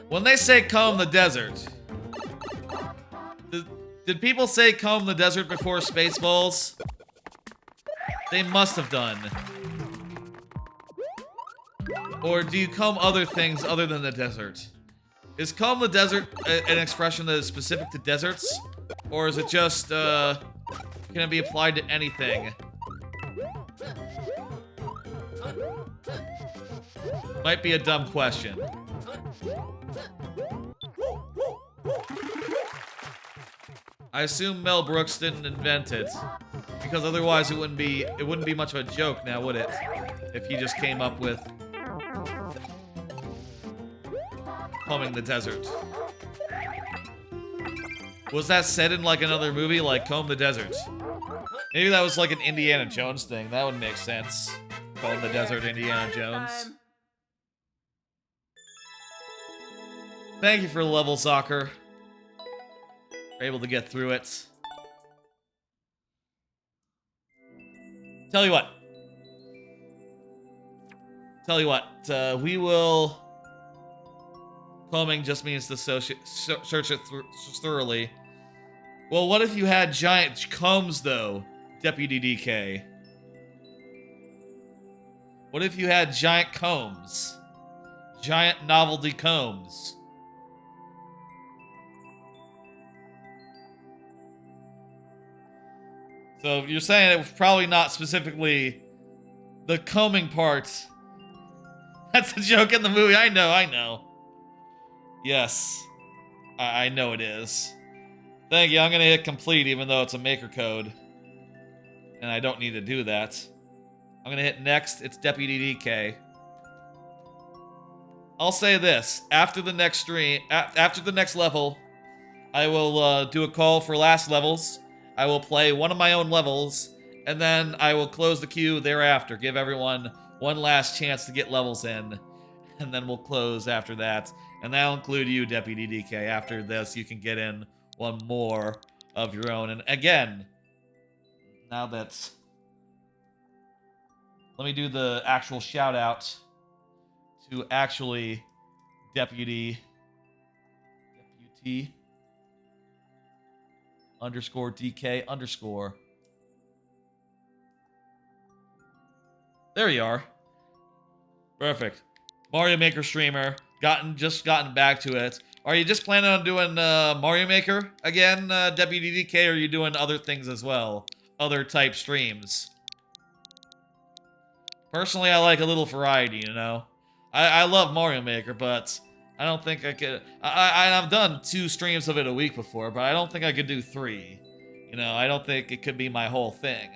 When they say comb the desert... Did people say comb the desert before Spaceballs? They must have done. Or do you comb other things other than the desert? Is comb the desert an expression that is specific to deserts? Or is it just, can it be applied to anything? Might be a dumb question. I assume Mel Brooks didn't invent it, because otherwise it wouldn't be much of a joke now, would it? If he just came up with combing the desert. Was that said in like another movie, like Comb the Desert? Maybe that was like an Indiana Jones thing. That would make sense. Comb the Desert, Indiana Jones. Thank you for level soccer. We're able to get through it. Tell you what. We will... Combing just means to search it thoroughly. Well, what if you had giant combs, though, Deputy DK? What if you had giant combs? Giant novelty combs. So you're saying it was probably not specifically the combing part. That's a joke in the movie. I know. Yes. I know it is. Thank you. I'm going to hit complete even though it's a maker code. And I don't need to do that. I'm going to hit next. It's Deputy DK. I'll say this. After the next stream, after the next level, I will do a call for last levels. I will play one of my own levels. And then I will close the queue thereafter. Give everyone one last chance to get levels in. And then we'll close after that. And that'll include you, Deputy DK. After this, you can get in one more of your own. And again, now that's... Let me do the actual shout out to actually Deputy underscore DK underscore. There you are. Perfect. Mario Maker streamer. Just gotten back to it. Are you just planning on doing Mario Maker again, Deputy DK, or are you doing other things as well? Other type streams? Personally, I like a little variety, you know? I love Mario Maker, but I don't think I could... I've done 2 streams of it a week before, but I don't think I could do 3. You know, I don't think it could be my whole thing.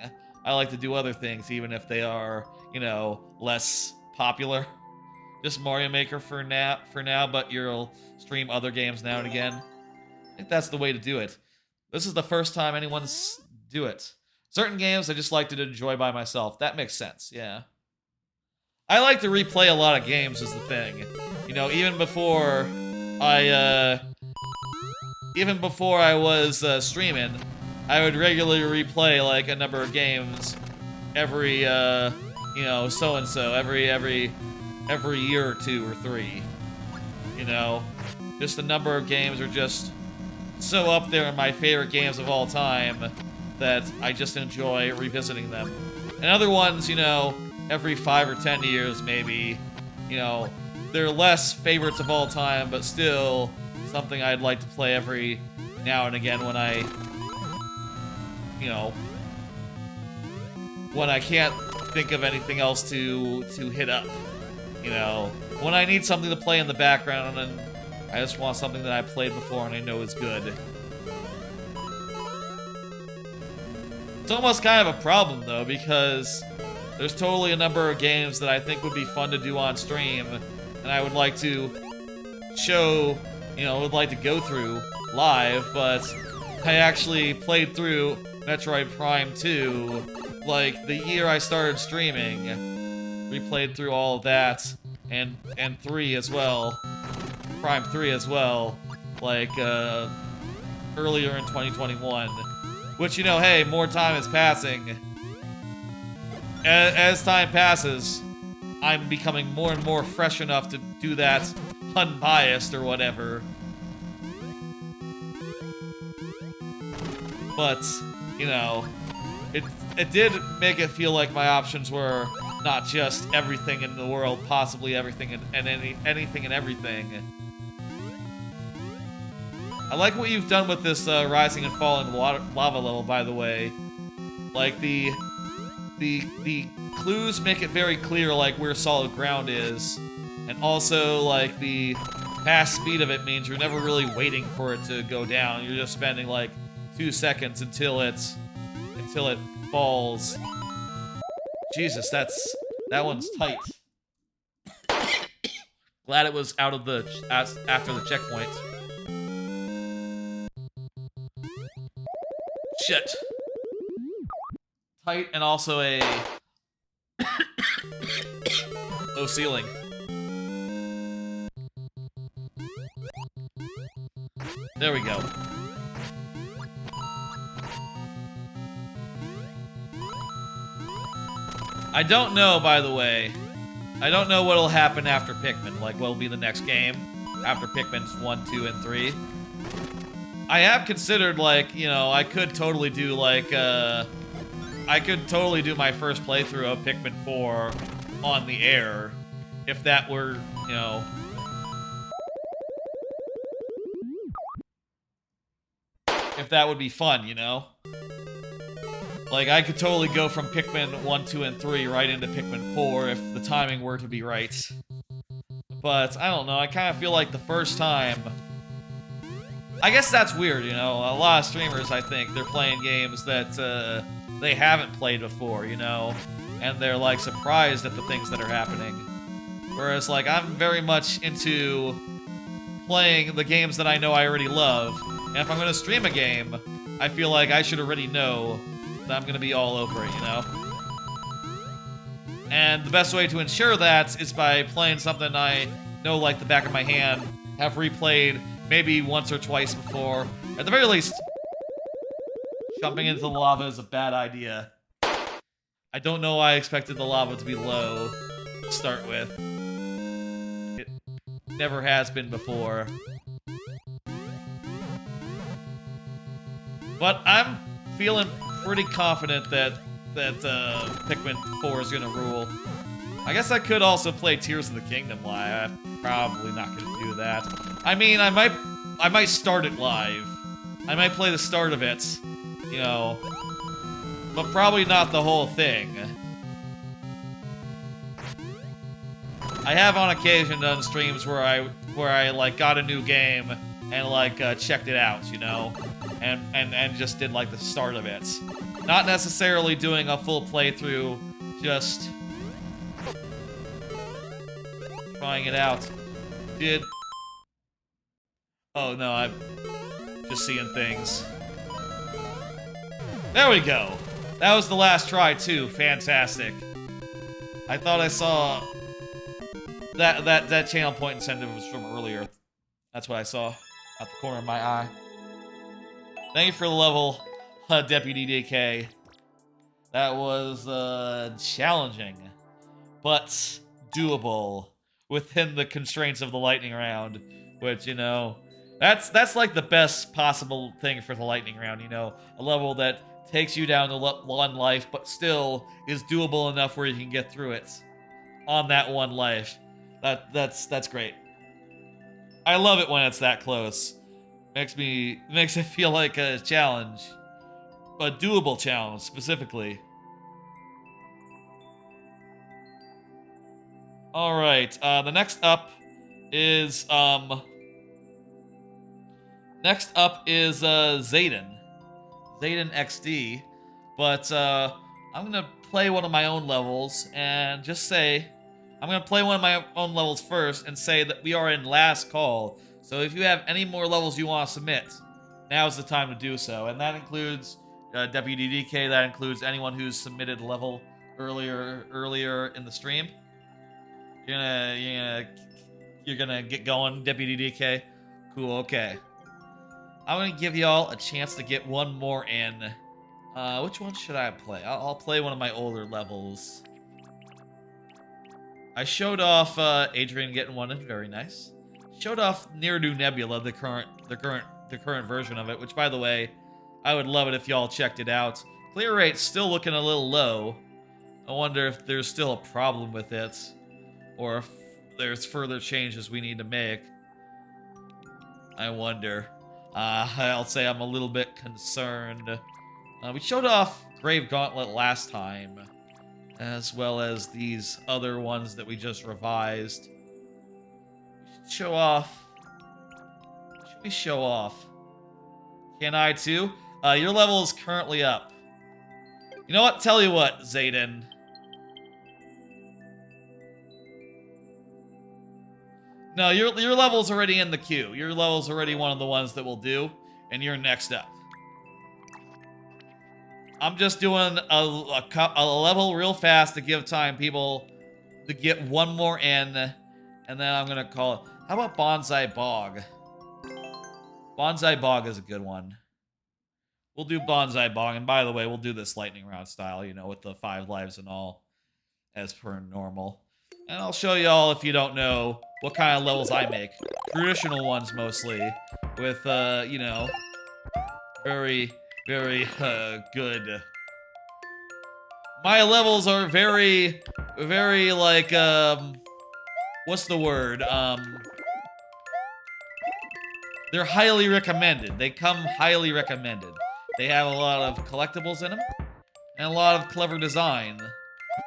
I like to do other things, even if they are, you know, less popular. Just Mario Maker for now, but you'll stream other games now and again. I think that's the way to do it. This is the first time anyone's do it. Certain games I just like to enjoy by myself. That makes sense, yeah. I like to replay a lot of games is the thing. You know, even before I was streaming, I would regularly replay like a number of games every, you know, so-and-so, every year or 2 or 3, you know? Just the number of games are just so up there in my favorite games of all time that I just enjoy revisiting them. And other ones, you know, every 5 or 10 years maybe, you know, they're less favorites of all time, but still something I'd like to play every now and again when I, you know, when I can't think of anything else to hit up. You know, when I need something to play in the background and I just want something that I played before and I know is good. It's almost kind of a problem, though, because there's totally a number of games that I think would be fun to do on stream, and I would like to show, you know, would like to go through live, but I actually played through Metroid Prime 2, like, the year I started streaming. Replayed through all of that, and 3 as well. Prime 3 as well. Like, earlier in 2021. Which, you know, hey, more time is passing. As time passes, I'm becoming more and more fresh enough to do that unbiased or whatever. But, you know, it did make it feel like my options were not just everything in the world, possibly everything and anything and everything. I like what you've done with this rising and falling lava level, by the way. Like, the clues make it very clear, like, where solid ground is. And also, like, the fast speed of it means you're never really waiting for it to go down. You're just spending, like, 2 seconds until it falls. Jesus, that one's tight. Glad it was out of the after the checkpoint. Shit. Tight and also a low ceiling. There we go. I don't know, by the way. I don't know what'll happen after Pikmin. Like, what'll be the next game after Pikmin's 1, 2, and 3. I have considered, like, you know, I could totally do, like, I could totally do my first playthrough of Pikmin 4 on the air. If that were, you know... If that would be fun, you know? Like, I could totally go from Pikmin 1, 2, and 3 right into Pikmin 4 if the timing were to be right. But, I don't know, I kind of feel like the first time... I guess that's weird, you know? A lot of streamers, I think, they're playing games that they haven't played before, you know? And they're, like, surprised at the things that are happening. Whereas, like, I'm very much into playing the games that I know I already love. And if I'm going to stream a game, I feel like I should already know that I'm going to be all over it, you know? And the best way to ensure that is by playing something I know like the back of my hand, have replayed maybe once or twice before. At the very least, jumping into the lava is a bad idea. I don't know why I expected the lava to be low to start with. It never has been before. But I'm feeling pretty confident that Pikmin 4 is gonna rule. I guess I could also play Tears of the Kingdom live. I'm probably not gonna do that. I mean, I might start it live. I might play the start of it, you know, but probably not the whole thing. I have on occasion done streams where I like got a new game and like checked it out, you know, and just did like the start of it. Not necessarily doing a full playthrough, just trying it out. Oh no, I'm just seeing things. There we go. That was the last try too. Fantastic. I thought I saw that channel point incentive was from earlier. That's what I saw at the corner of my eye. Thank you for the level, Deputy DK. That was challenging, but doable within the constraints of the lightning round, which, you know, that's like the best possible thing for the lightning round, you know, a level that takes you down to one life, but still is doable enough where you can get through it on that one life. That's great. I love it when it's that close. Makes it feel like a challenge. A doable challenge, specifically. Alright, the next up is Zayden. Zayden XD. But I'm gonna play one of my own levels and just say I'm gonna play one of my own levels first and say that we are in last call. So if you have any more levels you want to submit, now's the time to do so. And that includes Deputy DK, that includes anyone who's submitted a level earlier in the stream. You're gonna get going, Deputy DK? Cool, okay. I'm gonna give y'all a chance to get one more in. Which one should I play? I'll play one of my older levels. I showed off Adrian getting one in, very nice. Showed off Near-Do Nebula, the current version of it, which, by the way, I would love it if y'all checked it out. Clear rate's still looking a little low. I wonder if there's still a problem with it, or if there's further changes we need to make. I wonder. I'll say I'm a little bit concerned. We showed off Grave Gauntlet last time, as well as these other ones that we just revised. We should show off. What should we show off? Can I too? Your level is currently up. You know what? Tell you what, Zayden. No, your level's already in the queue. Your level's already one of the ones that we'll do, and you're next up. I'm just doing a level real fast to give time people to get one more in, and then I'm gonna call it. How about Bonsai Bog? Bonsai Bog is a good one. We'll do Bonsai Bog, and by the way, we'll do this lightning round style, you know, with the 5 lives and all, as per normal. And I'll show y'all, if you don't know, what kind of levels I make. Traditional ones, mostly, with, you know, very, very, good. My levels are very, very, like, what's the word? They're highly recommended. They come highly recommended. They have a lot of collectibles in them, and a lot of clever design.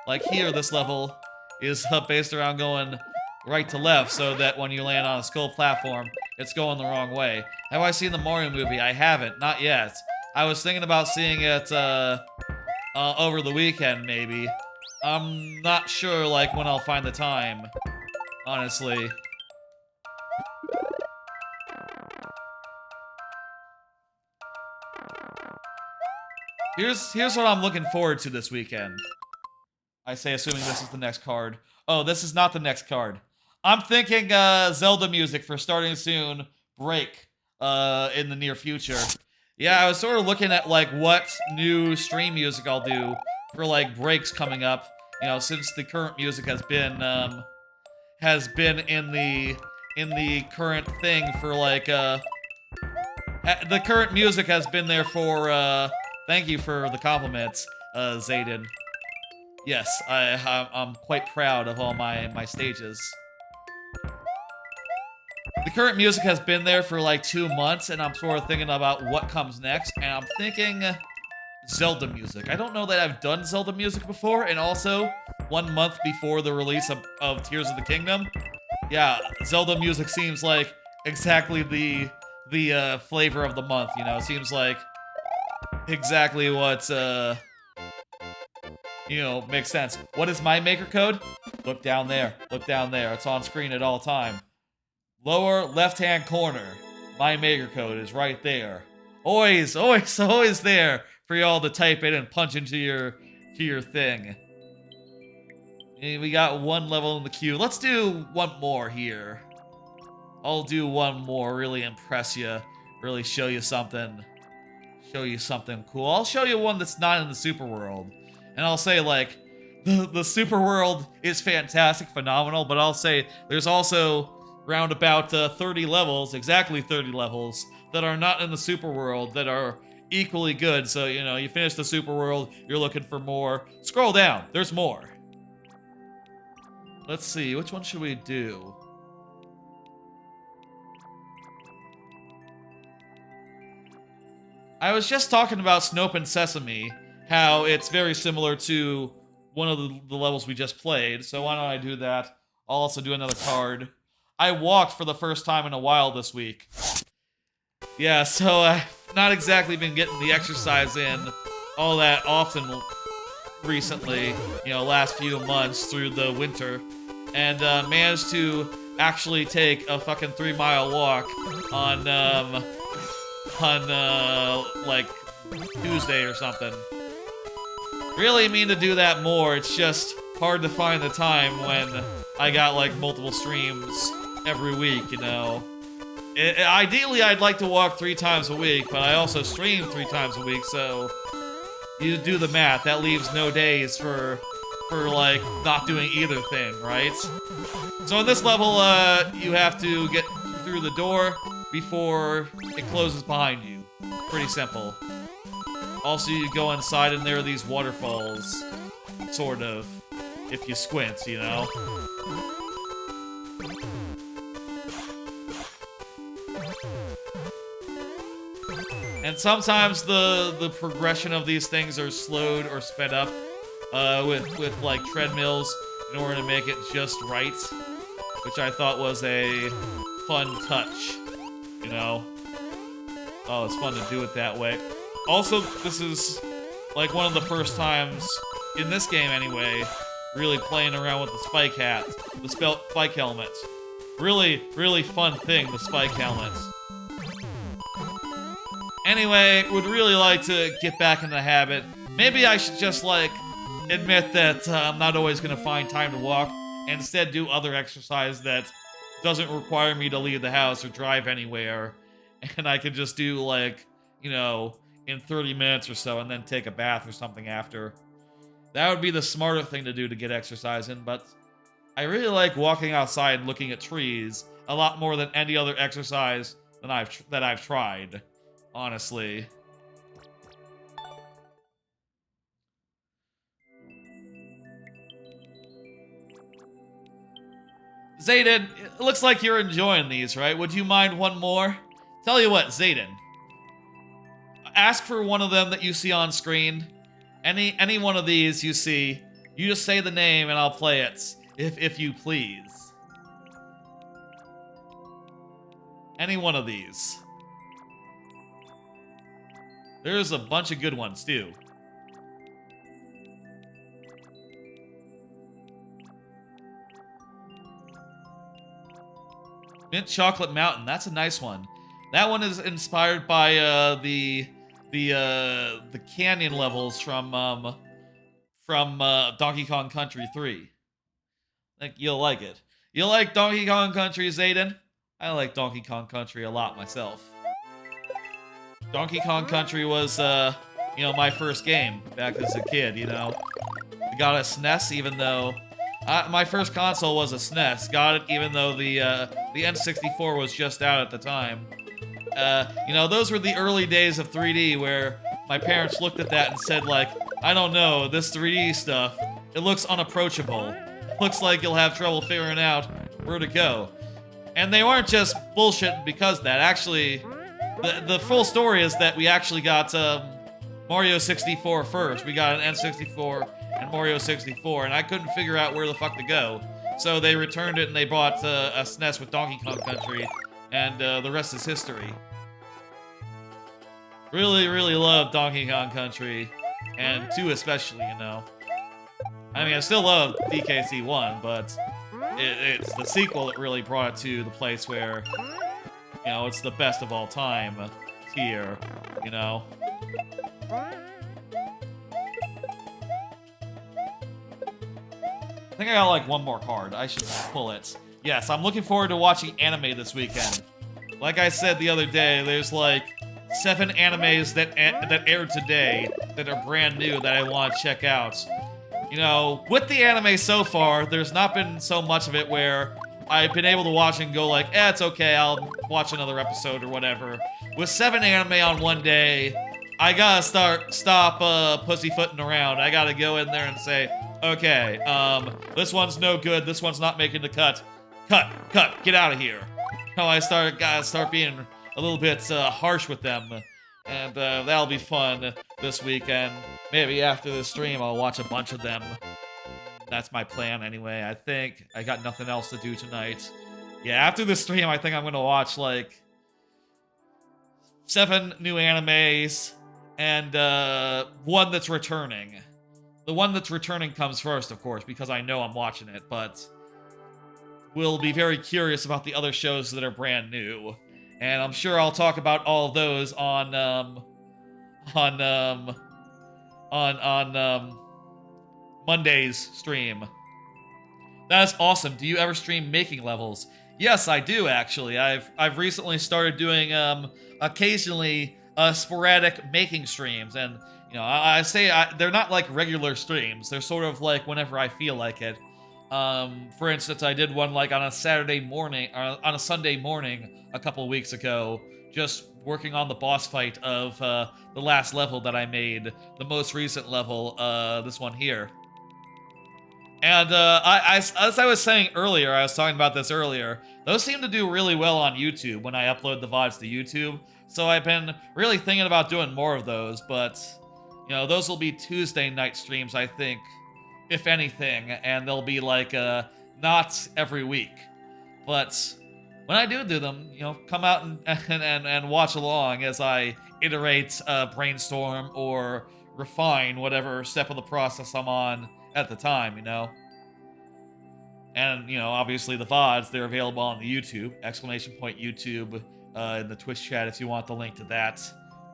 Like here, this level is based around going right to left, so that when you land on a skull platform, it's going the wrong way. Have I seen the Mario movie? I haven't, not yet. I was thinking about seeing it over the weekend, maybe. I'm not sure, like, when I'll find the time, honestly. Here's what I'm looking forward to this weekend. I say, assuming this is the next card. Oh, this is not the next card. I'm thinking Zelda music for starting soon. Break in the near future. Yeah, I was sort of looking at like what new stream music I'll do for like breaks coming up. You know, since the current music has been in the current thing for like the current music has been there for thank you for the compliments, Zayden. Yes, I'm quite proud of all my stages. The current music has been there for like 2 months, and I'm sort of thinking about what comes next, and I'm thinking Zelda music. I don't know that I've done Zelda music before, and also 1 month before the release of Tears of the Kingdom. Yeah, Zelda music seems like exactly the flavor of the month, you know? Seems like exactly what, you know, makes sense. What is my maker code? Look down there. Look down there. It's on screen at all time. Lower left-hand corner. My maker code is right there. Always, always, always there for y'all to type in and punch into your thing. And we got one level in the queue. Let's do one more here. I'll do one more. Really impress you. Really show you something. Show you something cool. I'll show you one that's not in the super world. And I'll say, like, the super world is fantastic, phenomenal, but I'll say there's also round about 30 levels, exactly 30 levels, that are not in the super world that are equally good. So, you know, you finish the super world, you're looking for more. Scroll down, there's more. Let's see, which one should we do? I was just talking about Snope and Sesame, how it's very similar to one of the levels we just played, so why don't I do that? I'll also do another card. I walked for the first time in a while this week. Yeah, so I've not exactly been getting the exercise in all that often recently, you know, last few months through the winter, and managed to actually take a fucking 3-mile walk on like Tuesday or something. Really mean to do that more, it's just hard to find the time when I got like multiple streams every week, you know. Ideally, I'd like to walk 3 times a week, but I also stream 3 times a week, so you do the math. That leaves no days for like not doing either thing, right? So in this level, you have to get through the door before it closes behind you. Pretty simple. Also, you go inside and there are these waterfalls, sort of, if you squint, you know? And sometimes the progression of these things are slowed or sped up with like treadmills in order to make it just right, which I thought was a fun touch, you know? Oh, it's fun to do it that way. Also, this is like one of the first times in this game anyway, really playing around with the spike hat, the spike helmet. Really, really fun thing, the spike helmet. Anyway, would really like to get back in the habit. Maybe I should just, like, admit that I'm not always going to find time to walk, and instead do other exercise that doesn't require me to leave the house or drive anywhere, and I can just do, like, you know, in 30 minutes or so, and then take a bath or something after. That would be the smarter thing to do to get exercise in, but I really like walking outside and looking at trees a lot more than any other exercise that I've tried. Honestly. Zayden, it looks like you're enjoying these, right? Would you mind one more? Tell you what, Zayden. Ask for one of them that you see on screen. Any one of these you see. You just say the name and I'll play it, if you please. Any one of these. There's a bunch of good ones, too. Mint Chocolate Mountain, that's a nice one. That one is inspired by the canyon levels from Donkey Kong Country 3. I think you'll like it. You like Donkey Kong Country, Zayden? I like Donkey Kong Country a lot myself. Donkey Kong Country was, you know, my first game back as a kid, you know. I got a SNES even though... my first console was a SNES. Got it even though the N64 was just out at the time. You know, those were the early days of 3D where my parents looked at that and said, like, I don't know, this 3D stuff, it looks unapproachable. It looks like you'll have trouble figuring out where to go. And they weren't just bullshit because of that. Actually... The full story is that we actually got Mario 64 first. We got an N64 and Mario 64, and I couldn't figure out where the fuck to go. So they returned it and they bought a SNES with Donkey Kong Country, and the rest is history. Really, really love Donkey Kong Country, and 2 especially, you know. I mean, I still love DKC 1, but it's the sequel that really brought it to the place where... You know, it's the best of all time here, you know? I think I got, like, one more card. I should pull it. Yes, I'm looking forward to watching anime this weekend. Like I said the other day, there's, like, 7 animes that aired today that are brand new that I want to check out. You know, with the anime so far, there's not been so much of it where... I've been able to watch and go like, it's okay, I'll watch another episode or whatever. With 7 anime on one day, I gotta stop pussyfooting around. I gotta go in there and say, okay, this one's no good, this one's not making the cut. Cut, get out of here. You know, gotta start being a little bit harsh with them. And that'll be fun this weekend. Maybe after this stream, I'll watch a bunch of them. That's my plan anyway. I think I got nothing else to do tonight. Yeah, after this stream, I think I'm gonna watch, like, 7 new animes and one that's returning. The one that's returning comes first, of course, because I know I'm watching it, but we'll be very curious about the other shows that are brand new. And I'm sure I'll talk about all of those on Monday's stream. That is awesome. Do you ever stream making levels? Yes, I do actually. I've recently started doing occasionally sporadic making streams, and I say they're not like regular streams. They're sort of like whenever I feel like it. For instance, I did one like on a Saturday morning, or on a Sunday morning a couple weeks ago, just working on the boss fight of the last level that I made, the most recent level, this one here. And as I was saying earlier, I was talking about this earlier, those seem to do really well on YouTube when I upload the VODs to YouTube. So I've been really thinking about doing more of those, but, those will be Tuesday night streams, I think, if anything, and they'll be like, not every week. But when I do them, come out and watch along as I iterate, brainstorm, or refine whatever step of the process I'm on at the time, And, obviously the VODs, they're available on the YouTube, !YouTube, in the Twitch chat if you want the link to that.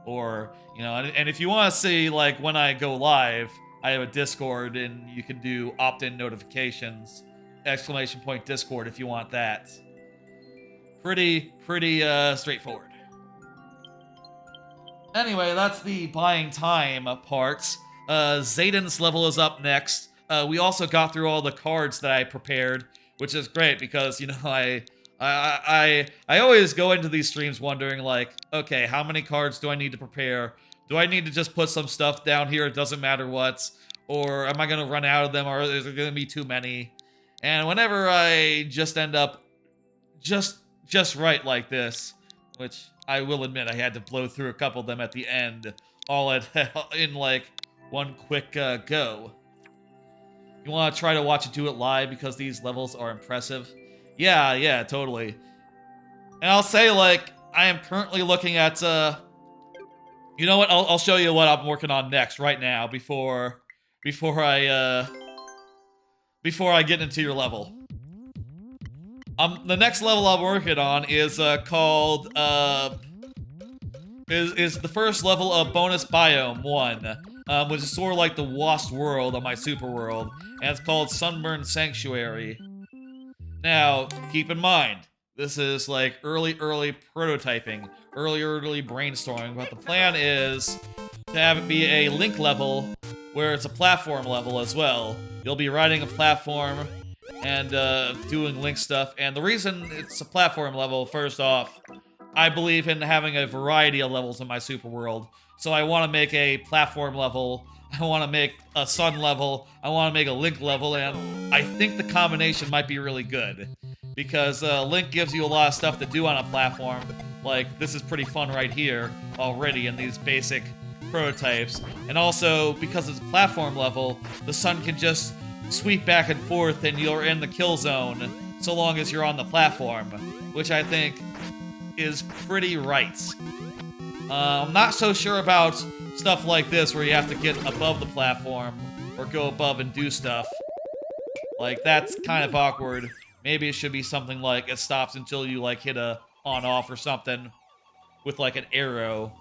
Or, and if you want to see, like, when I go live, I have a Discord, and you can do opt-in notifications, !Discord if you want that. Pretty straightforward. Anyway, that's the buying time part. Zayden's level is up next. We also got through all the cards that I prepared, which is great because, I always go into these streams wondering, like, okay, how many cards do I need to prepare? Do I need to just put some stuff down here? It doesn't matter what. Or am I going to run out of them, or is there going to be too many? And whenever I just end up just right like this, which I will admit I had to blow through a couple of them at the end, all in like one quick go. You want to try to watch it do it live because these levels are impressive? Yeah, totally. And I'll say, like, I am currently looking at, you know what, I'll show you what I'm working on next right now before I get into your level. The next level I'm working on is called is the first level of Bonus Biome 1, which is sort of like the Lost World on my Super World, and it's called Sunburn Sanctuary. Now, keep in mind, this is like early prototyping, early brainstorming, but the plan is to have it be a link level where it's a platform level as well. You'll be riding a platform and doing Link stuff. And the reason it's a platform level, first off, I believe in having a variety of levels in my Super World. So I want to make a platform level, I want to make a Sun level, I want to make a Link level, and I think the combination might be really good. Because Link gives you a lot of stuff to do on a platform. Like, this is pretty fun right here already in these basic prototypes. And also, because it's a platform level, the Sun can just sweep back and forth and you're in the kill zone so long as you're on the platform, which I think is pretty right. I'm not so sure about stuff like this where you have to get above the platform or go above and do stuff. Like, that's kind of awkward. Maybe it should be something like it stops until you like hit a on-off or something with like an arrow.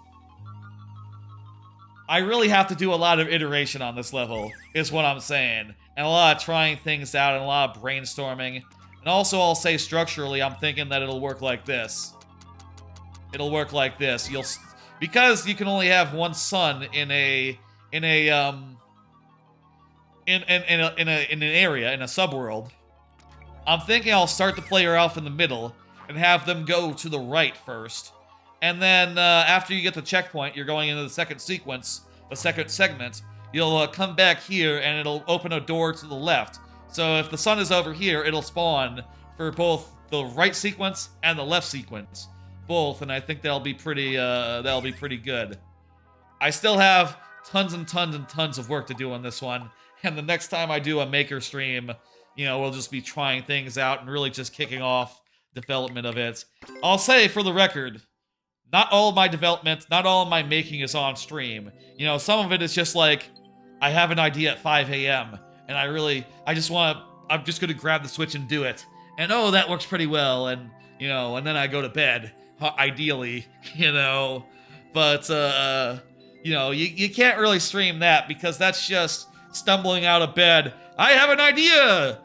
I really have to do a lot of iteration on this level, is what I'm saying. And a lot of trying things out and a lot of brainstorming. And also, I'll say structurally, I'm thinking that it'll work like this. It'll work like this. Because you can only have one sun in an area, in a subworld. I'm thinking I'll start the player off in the middle and have them go to the right first. And then after you get the checkpoint, you're going into the second sequence, the second segment. You'll come back here and it'll open a door to the left. So if the sun is over here, it'll spawn for both the right sequence and the left sequence. Both, and I think that'll be pretty good. I still have tons and tons and tons of work to do on this one. And the next time I do a maker stream, we'll just be trying things out and really just kicking off development of it. I'll say, for the record, not all of my development, not all of my making is on stream. Some of it is just like, I have an idea at 5 a.m. and I'm just gonna grab the Switch and do it. And oh, that works pretty well, and, and then I go to bed, ideally, But, you can't really stream that because that's just stumbling out of bed. I have an idea!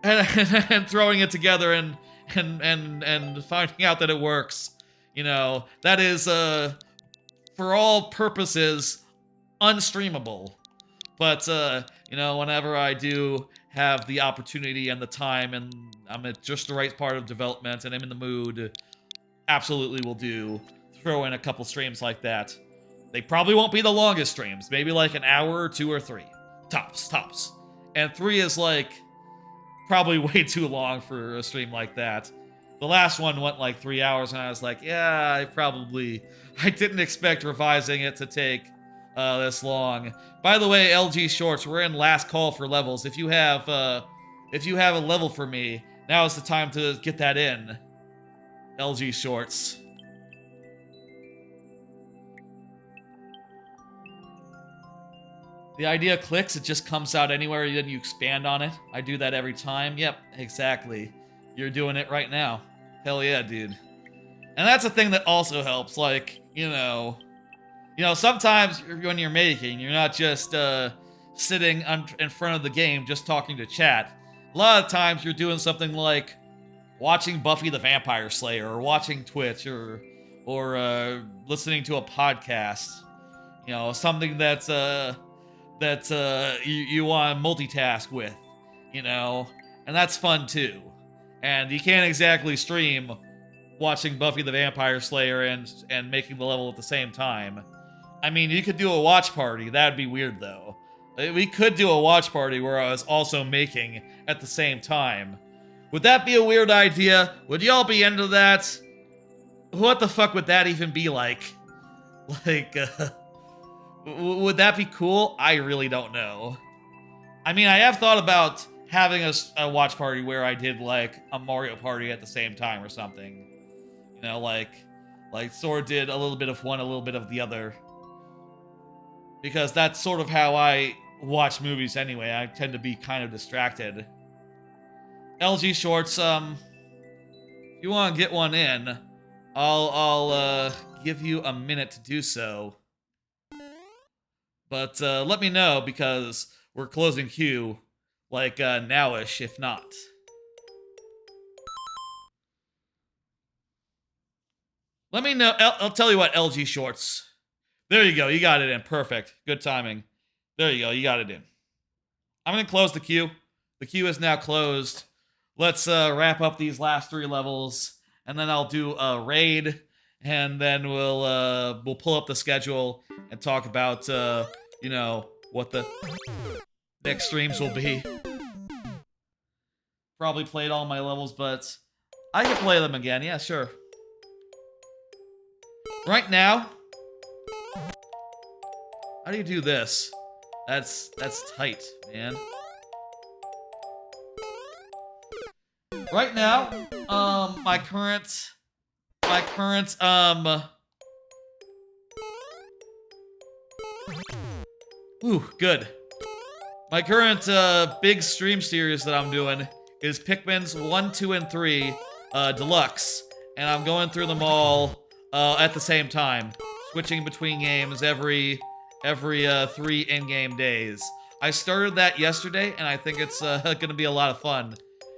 And throwing it together and finding out that it works. You know, that is for all purposes unstreamable. But you know, whenever I do have the opportunity and the time and I'm at just the right part of development and I'm in the mood, absolutely will throw in a couple streams like that. They probably won't be the longest streams, maybe like an hour or 2 or 3. Tops. And 3 is like probably way too long for a stream like that. The last one went like 3 hours and I was like, yeah, I didn't expect revising it to take this long. By the way, LG Shorts, we're in last call for levels. If you have a level for me, now is the time to get that in. LG Shorts. The idea clicks, it just comes out anywhere, then you expand on it. I do that every time. Yep, exactly. You're doing it right now. Hell yeah, dude. And that's a thing that also helps, like, you know, sometimes when you're making, you're not just sitting in front of the game just talking to chat. A lot of times you're doing something like watching Buffy the Vampire Slayer or watching Twitch or listening to a podcast. You know, something that's you want to multitask with, you know, and that's fun too. And you can't exactly stream watching Buffy the Vampire Slayer and making the level at the same time. I mean, you could do a watch party. That'd be weird though. We could do a watch party where I was also making at the same time. Would that be a weird idea? Would y'all be into that? What the fuck would that even be like? Like, would that be cool? I really don't know. I mean, I have thought about having a watch party where I did like a Mario Party at the same time or something. You know, like sort of did a little bit of one, a little bit of the other. Because that's sort of how I watch movies anyway. I tend to be kind of distracted. LG Shorts, if you want to get one in, I'll give you a minute to do so. But let me know, because we're closing queue like nowish, if not. Let me know. I'll tell you what, LG Shorts. There you go. You got it in. Perfect. Good timing. There you go. You got it in. I'm going to close the queue. The queue is now closed. Let's wrap up these last 3 levels, and then I'll do a raid, and then we'll pull up the schedule and talk about you know, what the next streams will be. Probably played all my levels, but I can play them again. Yeah, sure. Right now, how do you do this? That's tight, man. Right now, my current, ooh, good. My current, big stream series that I'm doing is Pikmin's 1, 2, and 3, Deluxe. And I'm going through them all, at the same time. Switching between games every 3 in-game days. I started that yesterday, and I think it's, gonna be a lot of fun.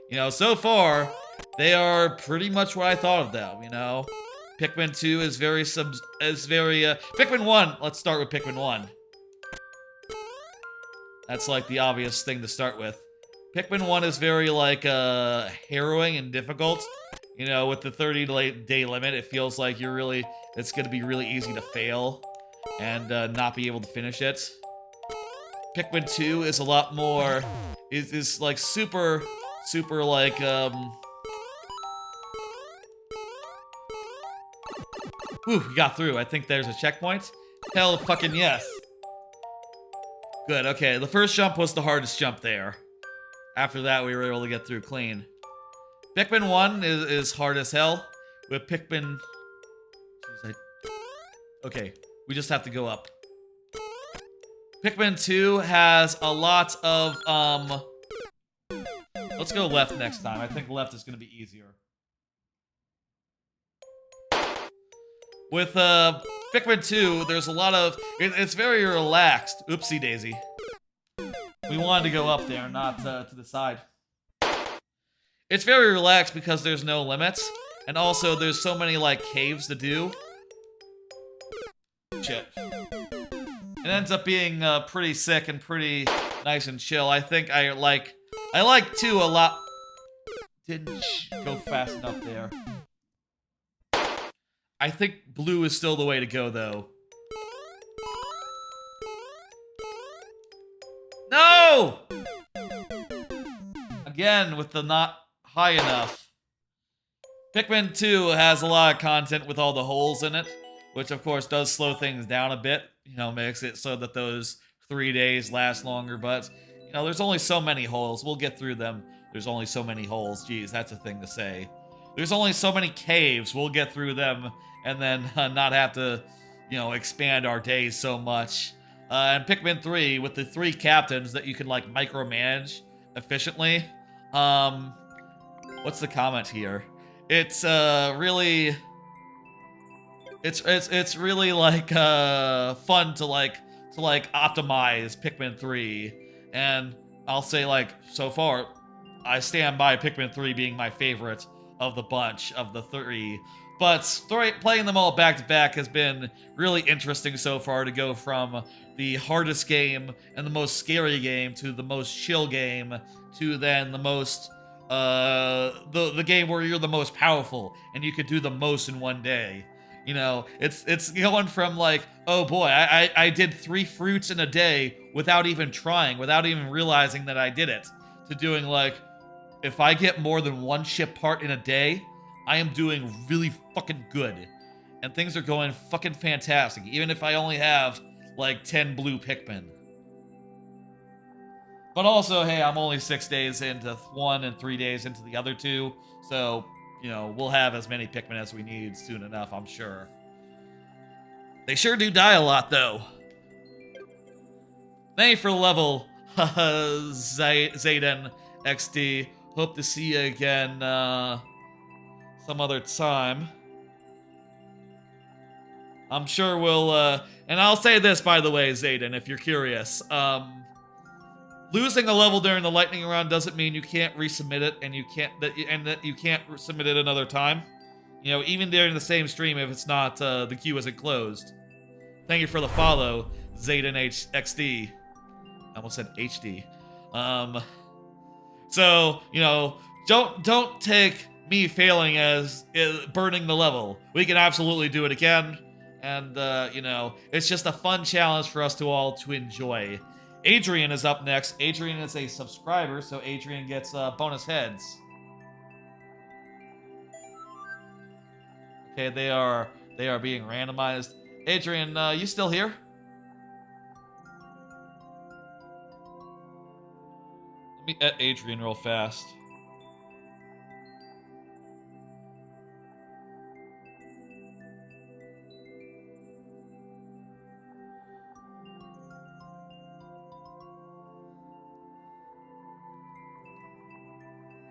You know, so far, they are pretty much what I thought of them, you know? Pikmin 2 is very, Pikmin 1, let's start with Pikmin 1. That's like the obvious thing to start with. Pikmin 1 is very like harrowing and difficult. You know, with the 30-day limit, it feels like it's gonna be really easy to fail and not be able to finish it. Pikmin 2 is a lot more, is like super like Ooh, we got through. I think there's a checkpoint. Hell fucking yes. Good, okay. The first jump was the hardest jump there. After that, we were able to get through clean. Pikmin 1 is hard as hell. With Pikmin... Okay, we just have to go up. Pikmin 2 has a lot of, Let's go left next time. I think left is going to be easier. With, Pikmin 2, there's a lot of... It's very relaxed. Oopsie daisy. We wanted to go up there, not to the side. It's very relaxed because there's no limits, and also there's so many like caves to do. Shit. It ends up being pretty sick and pretty nice and chill. I think I like 2 a lot. Didn't go fast enough there. I think blue is still the way to go though. No! Again, with the not high enough. Pikmin 2 has a lot of content with all the holes in it, which of course does slow things down a bit. You know, makes it so that those 3 days last longer, but, you know, there's only so many holes. We'll get through them. There's only so many holes. Geez, that's a thing to say. There's only so many caves. We'll get through them and then not have to, you know, expand our days so much. And Pikmin 3, with the 3 captains that you can, like, micromanage efficiently. What's the comment here? It's really... It's really like fun to optimize Pikmin 3, and I'll say like so far, I stand by Pikmin 3 being my favorite of the bunch of the 3. But playing them all back to back has been really interesting so far, to go from the hardest game and the most scary game to the most chill game to then the most the game where you're the most powerful and you could do the most in one day. You know, it's going from like, oh boy, I did 3 fruits in a day without even trying, without even realizing that I did it, to doing like, if I get more than 1 ship part in a day, I am doing really fucking good. And things are going fucking fantastic, even if I only have like 10 blue Pikmin. But also, hey, I'm only 6 days into one and 3 days into the other 2, so, you know, we'll have as many Pikmin as we need soon enough, I'm sure. They sure do die a lot, though. Thank you for the level, Zayden XD. Hope to see you again some other time. I'm sure we'll, and I'll say this, by the way, Zayden, if you're curious. Losing a level during the lightning round doesn't mean you can't resubmit it, and that you can't submit it another time. You know, even during the same stream, if it's not the queue isn't closed. Thank you for the follow, Zayden XD. I almost said HD. So you know, don't take me failing as burning the level. We can absolutely do it again, and you know, it's just a fun challenge for us all to enjoy. Adrian is up next. Adrian is a subscriber, so Adrian gets bonus heads. Okay, they are being randomized. Adrian, you still here? Let me at Adrian real fast.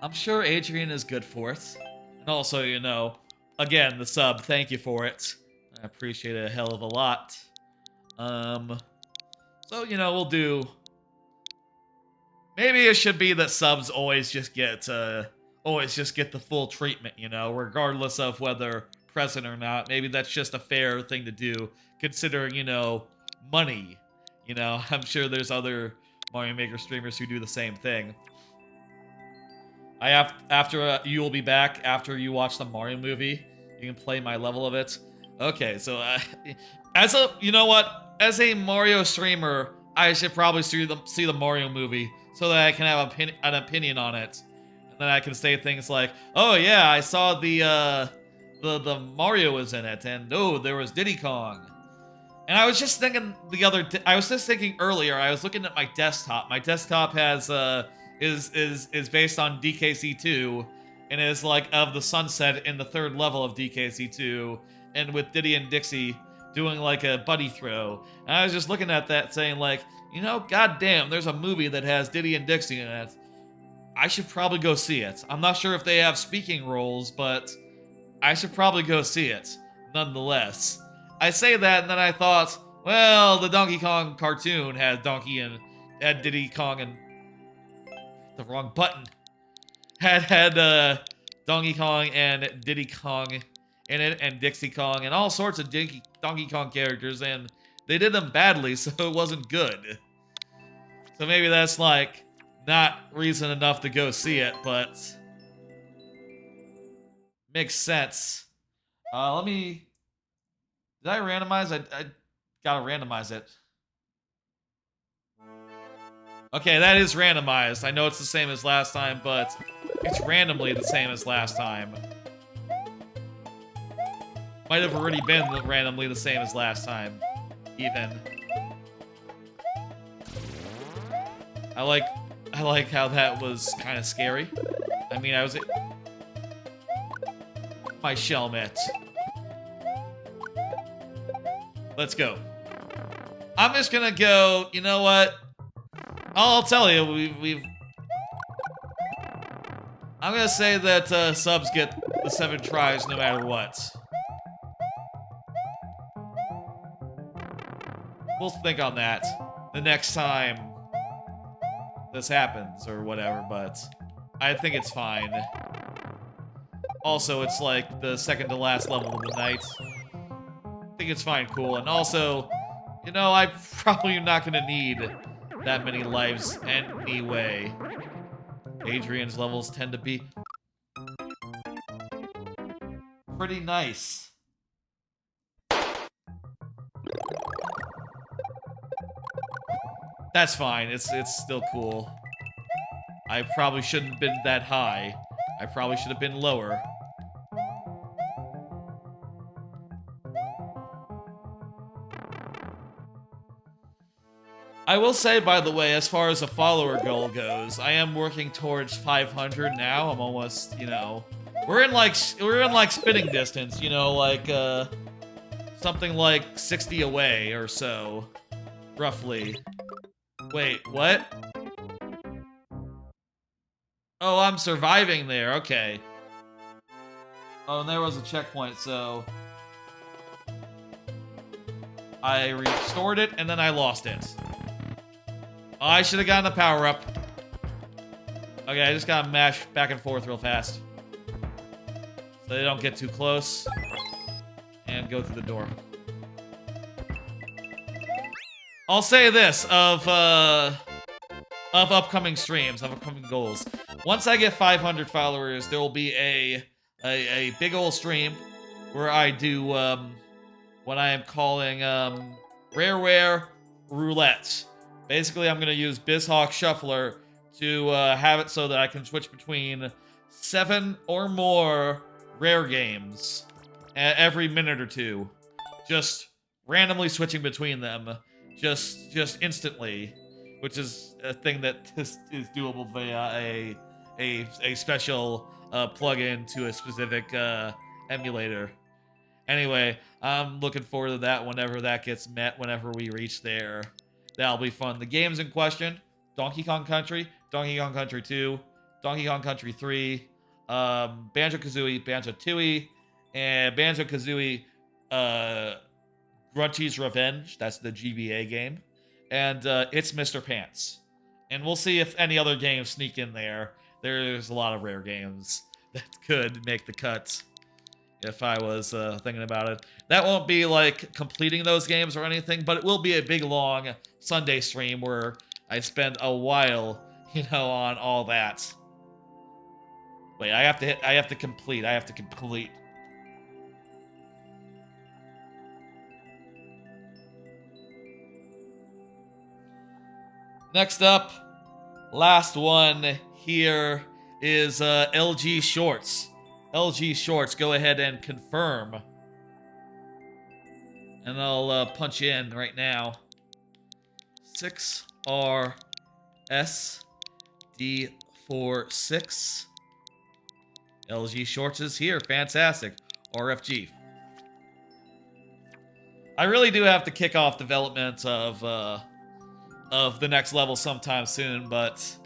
I'm sure Adrian is good for it. And also, you know, again, the sub, thank you for it. I appreciate it a hell of a lot. So, you know, we'll do... Maybe it should be that subs always just get the full treatment, you know, regardless of whether present or not. Maybe that's just a fair thing to do, considering, you know, money. You know, I'm sure there's other Mario Maker streamers who do the same thing. After you will be back after you watch the Mario movie. You can play my level of it. Okay, so you know what? As a Mario streamer, I should probably see the Mario movie so that I can have an opinion on it, and then I can say things like, "Oh yeah, I saw the Mario was in it, and oh, there was Diddy Kong." And I was just thinking earlier. I was looking at my desktop. My desktop has is based on DKC2, and is like of the sunset in the 3rd level of DKC2, and with Diddy and Dixie doing like a buddy throw. And I was just looking at that saying like, you know, goddamn, there's a movie that has Diddy and Dixie in it. I should probably go see it. I'm not sure if they have speaking roles, but I should probably go see it, nonetheless. I say that, and then I thought, well, the Donkey Kong cartoon had Diddy Kong and the wrong button. had Donkey Kong and Diddy Kong in it, and Dixie Kong, and all sorts of Donkey Kong characters, and they did them badly, so it wasn't good. So maybe that's like not reason enough to go see it, but makes sense. Let me. Did I randomize? I gotta randomize it. Okay, that is randomized. I know it's the same as last time, but it's randomly the same as last time. Might have already been randomly the same as last time, even. I like how that was kind of scary. I mean, I was my Shelmet. Let's go. I'm just gonna go. You know what? I'll tell you, I'm gonna say that subs get the 7 tries no matter what. We'll think on that the next time this happens or whatever, but I think it's fine. Also, it's like the second to last level of the night. I think it's fine, cool. And also, you know, I'm probably not gonna need that many lives anyway. Adrian's levels tend to be pretty nice. That's fine. It's still cool. I probably shouldn't have been that high. I probably should have been lower. I will say, by the way, as far as a follower goal goes, I am working towards 500 now. I'm almost, you know, we're in like spitting distance, you know, like something like 60 away or so, roughly. Wait, what? Oh, I'm surviving there. Okay. Oh, and there was a checkpoint, so I restored it and then I lost it. Oh, I should have gotten the power up. Okay, I just gotta mash back and forth real fast so they don't get too close and go through the door. I'll say this of upcoming streams, of upcoming goals. Once I get 500 followers, there will be a big old stream where I do what I am calling Rareware Roulette. Basically, I'm gonna use BizHawk Shuffler to have it so that I can switch between 7 or more rare games every minute or two, just randomly switching between them. Just instantly, which is a thing that is doable via a special plug-in to a specific emulator. Anyway, I'm looking forward to that whenever that gets met, whenever we reach there. That'll be fun. The games in question: Donkey Kong Country, Donkey Kong Country 2, Donkey Kong Country 3, Banjo-Kazooie, Banjo-Tooie, and Banjo-Kazooie Grunty's Revenge, that's the GBA game, and It's Mr. Pants. And we'll see if any other games sneak in there. There's a lot of rare games that could make the cut if I was thinking about it. That won't be like completing those games or anything, but it will be a big, long Sunday stream where I spend a while, you know, on all that. Wait, I have to complete. Next up, last one here is LG Shorts. LG Shorts, go ahead and confirm. And I'll punch in right now. 6RSD46. LG Shorts is here. Fantastic. RFG. I really do have to kick off development of the next level sometime soon, but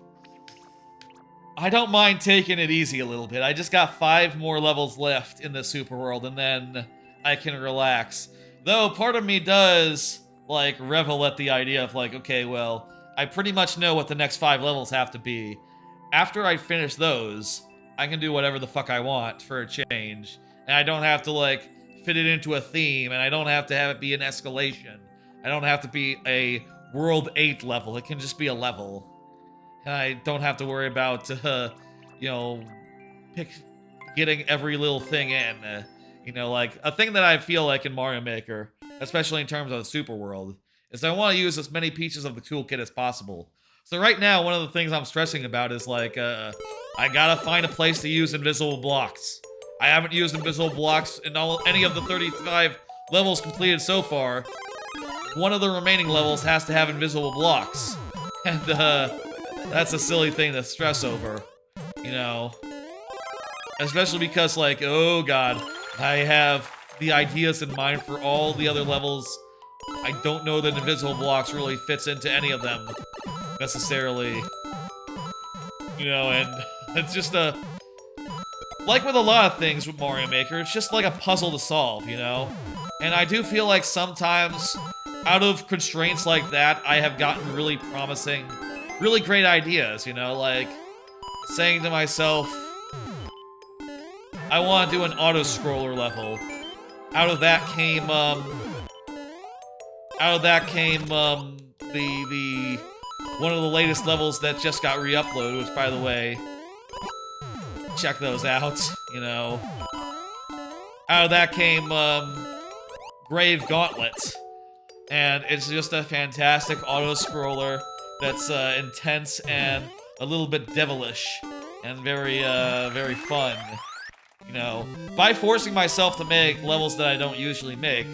I don't mind taking it easy a little bit. I just got 5 more levels left in the super world, and then I can relax. Though part of me does like revel at the idea of like, okay, well, I pretty much know what the next 5 levels have to be. After I finish those, I can do whatever the fuck I want for a change. And I don't have to, like, fit it into a theme, and I don't have to have it be an escalation. I don't have to be a World 8 level. It can just be a level. And I don't have to worry about, you know, getting every little thing in. Like, a thing that I feel like in Mario Maker, especially in terms of the Super World, is I want to use as many pieces of the toolkit as possible. So right now, one of the things I'm stressing about is, like, I gotta find a place to use invisible blocks. I haven't used invisible blocks in any of the 35 levels completed so far. One of the remaining levels has to have invisible blocks. And, that's a silly thing to stress over, you know? Especially because, like, oh god, I have the ideas in mind for all the other levels. I don't know that invisible blocks really fits into any of them, necessarily. And it's just like with a lot of things with Mario Maker, it's just like a puzzle to solve, And I do feel like sometimes, out of constraints like that, I have gotten really promising, really great ideas, like saying to myself, I want to do an auto-scroller level. Out of that came, the one of the latest levels that just got re-uploaded, which, by the way, check those out, Out of that came, Grave Gauntlet. And it's just a fantastic auto-scroller that's, intense and a little bit devilish. And very, very fun. By forcing myself to make levels that I don't usually make,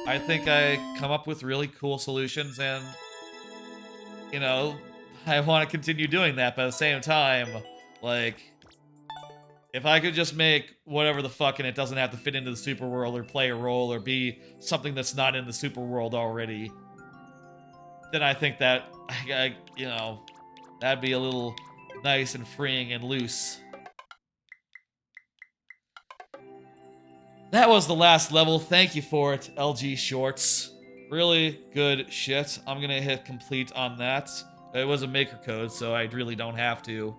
I think I come up with really cool solutions, and, I want to continue doing that, but at the same time, like, if I could just make whatever the fuck and it doesn't have to fit into the super world or play a role or be something that's not in the super world already, then I think that, that'd be a little nice and freeing and loose. That was the last level. Thank you for it, LG Shorts. Really good shit. I'm gonna hit complete on that. It was a maker code, so I really don't have to.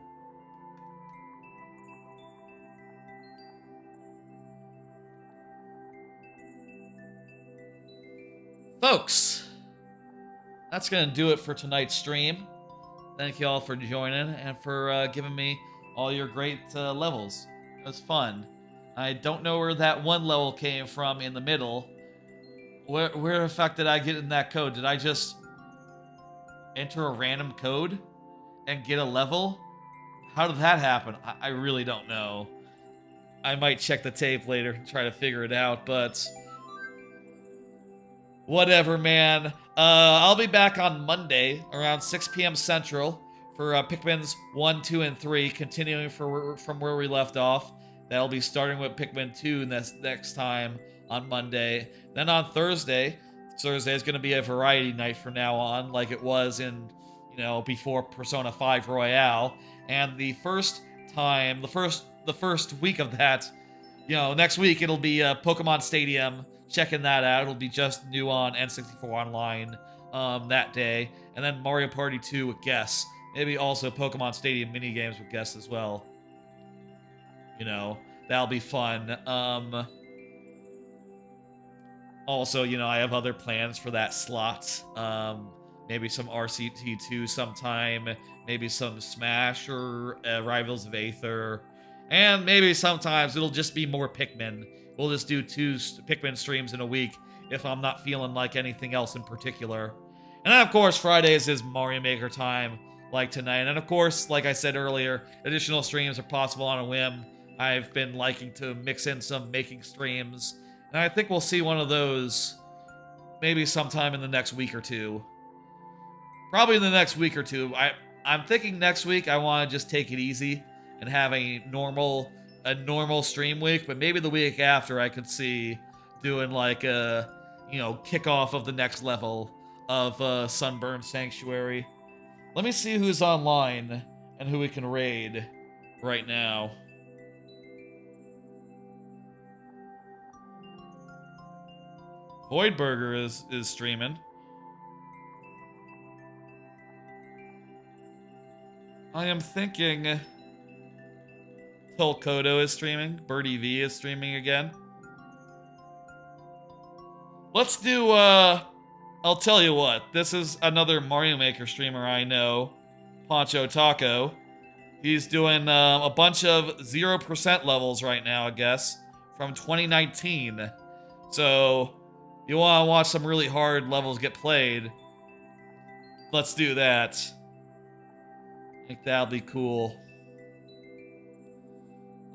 Folks, that's gonna do it for tonight's stream. Thank you all for joining and for giving me all your great levels. It was fun. I don't know where that one level came from in the middle. Where the fuck did I get in that code? Did I just enter a random code and get a level? How did that happen? I really don't know. I might check the tape later and try to figure it out, but whatever, man. I'll be back on Monday around 6 p.m. Central for Pikmin's 1, 2, and 3, continuing from where we left off. That'll be starting with Pikmin 2 next time on Monday. Then on Thursday is going to be a variety night from now on, like it was in, before Persona 5 Royale. And the first week of that, next week it'll be Pokemon Stadium. Checking that out. It'll be just new on N64 Online that day. And then Mario Party 2 with guests. Maybe also Pokemon Stadium minigames with guests as well. That'll be fun. Also, I have other plans for that slot. Maybe some RCT2 sometime. Maybe some Smash or Rivals of Aether. And maybe sometimes it'll just be more Pikmin. We'll just do 2 Pikmin streams in a week if I'm not feeling like anything else in particular. And then, of course, Fridays is Mario Maker time, like tonight. And, of course, like I said earlier, additional streams are possible on a whim. I've been liking to mix in some making streams. And I think we'll see one of those maybe sometime in the next week or two. Probably in the next week or two. I'm thinking next week I want to just take it easy and have a normal stream week, but maybe the week after I could see doing like a, kickoff of the next level of Sunburn Sanctuary. Let me see who's online and who we can raid right now. Voidburger is streaming. I am thinking Tolkoto is streaming. Birdie V is streaming again. Let's do, I'll tell you what. This is another Mario Maker streamer I know. Poncho Taco. He's doing a bunch of 0% levels right now, I guess, from 2019. So, you want to watch some really hard levels get played, let's do that. I think that'll be cool.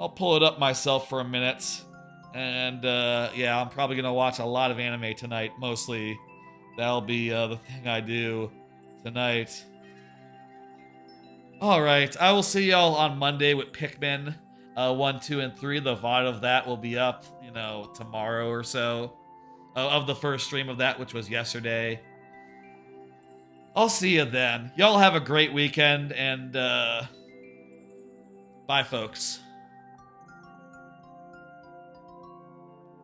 I'll pull it up myself for a minute. And, yeah, I'm probably going to watch a lot of anime tonight, mostly. That'll be the thing I do tonight. Alright, I will see y'all on Monday with Pikmin 1, 2, and 3. The VOD of that will be up, you know, tomorrow or so. Of the first stream of that, which was yesterday. I'll see you then. Y'all have a great weekend, and bye, folks.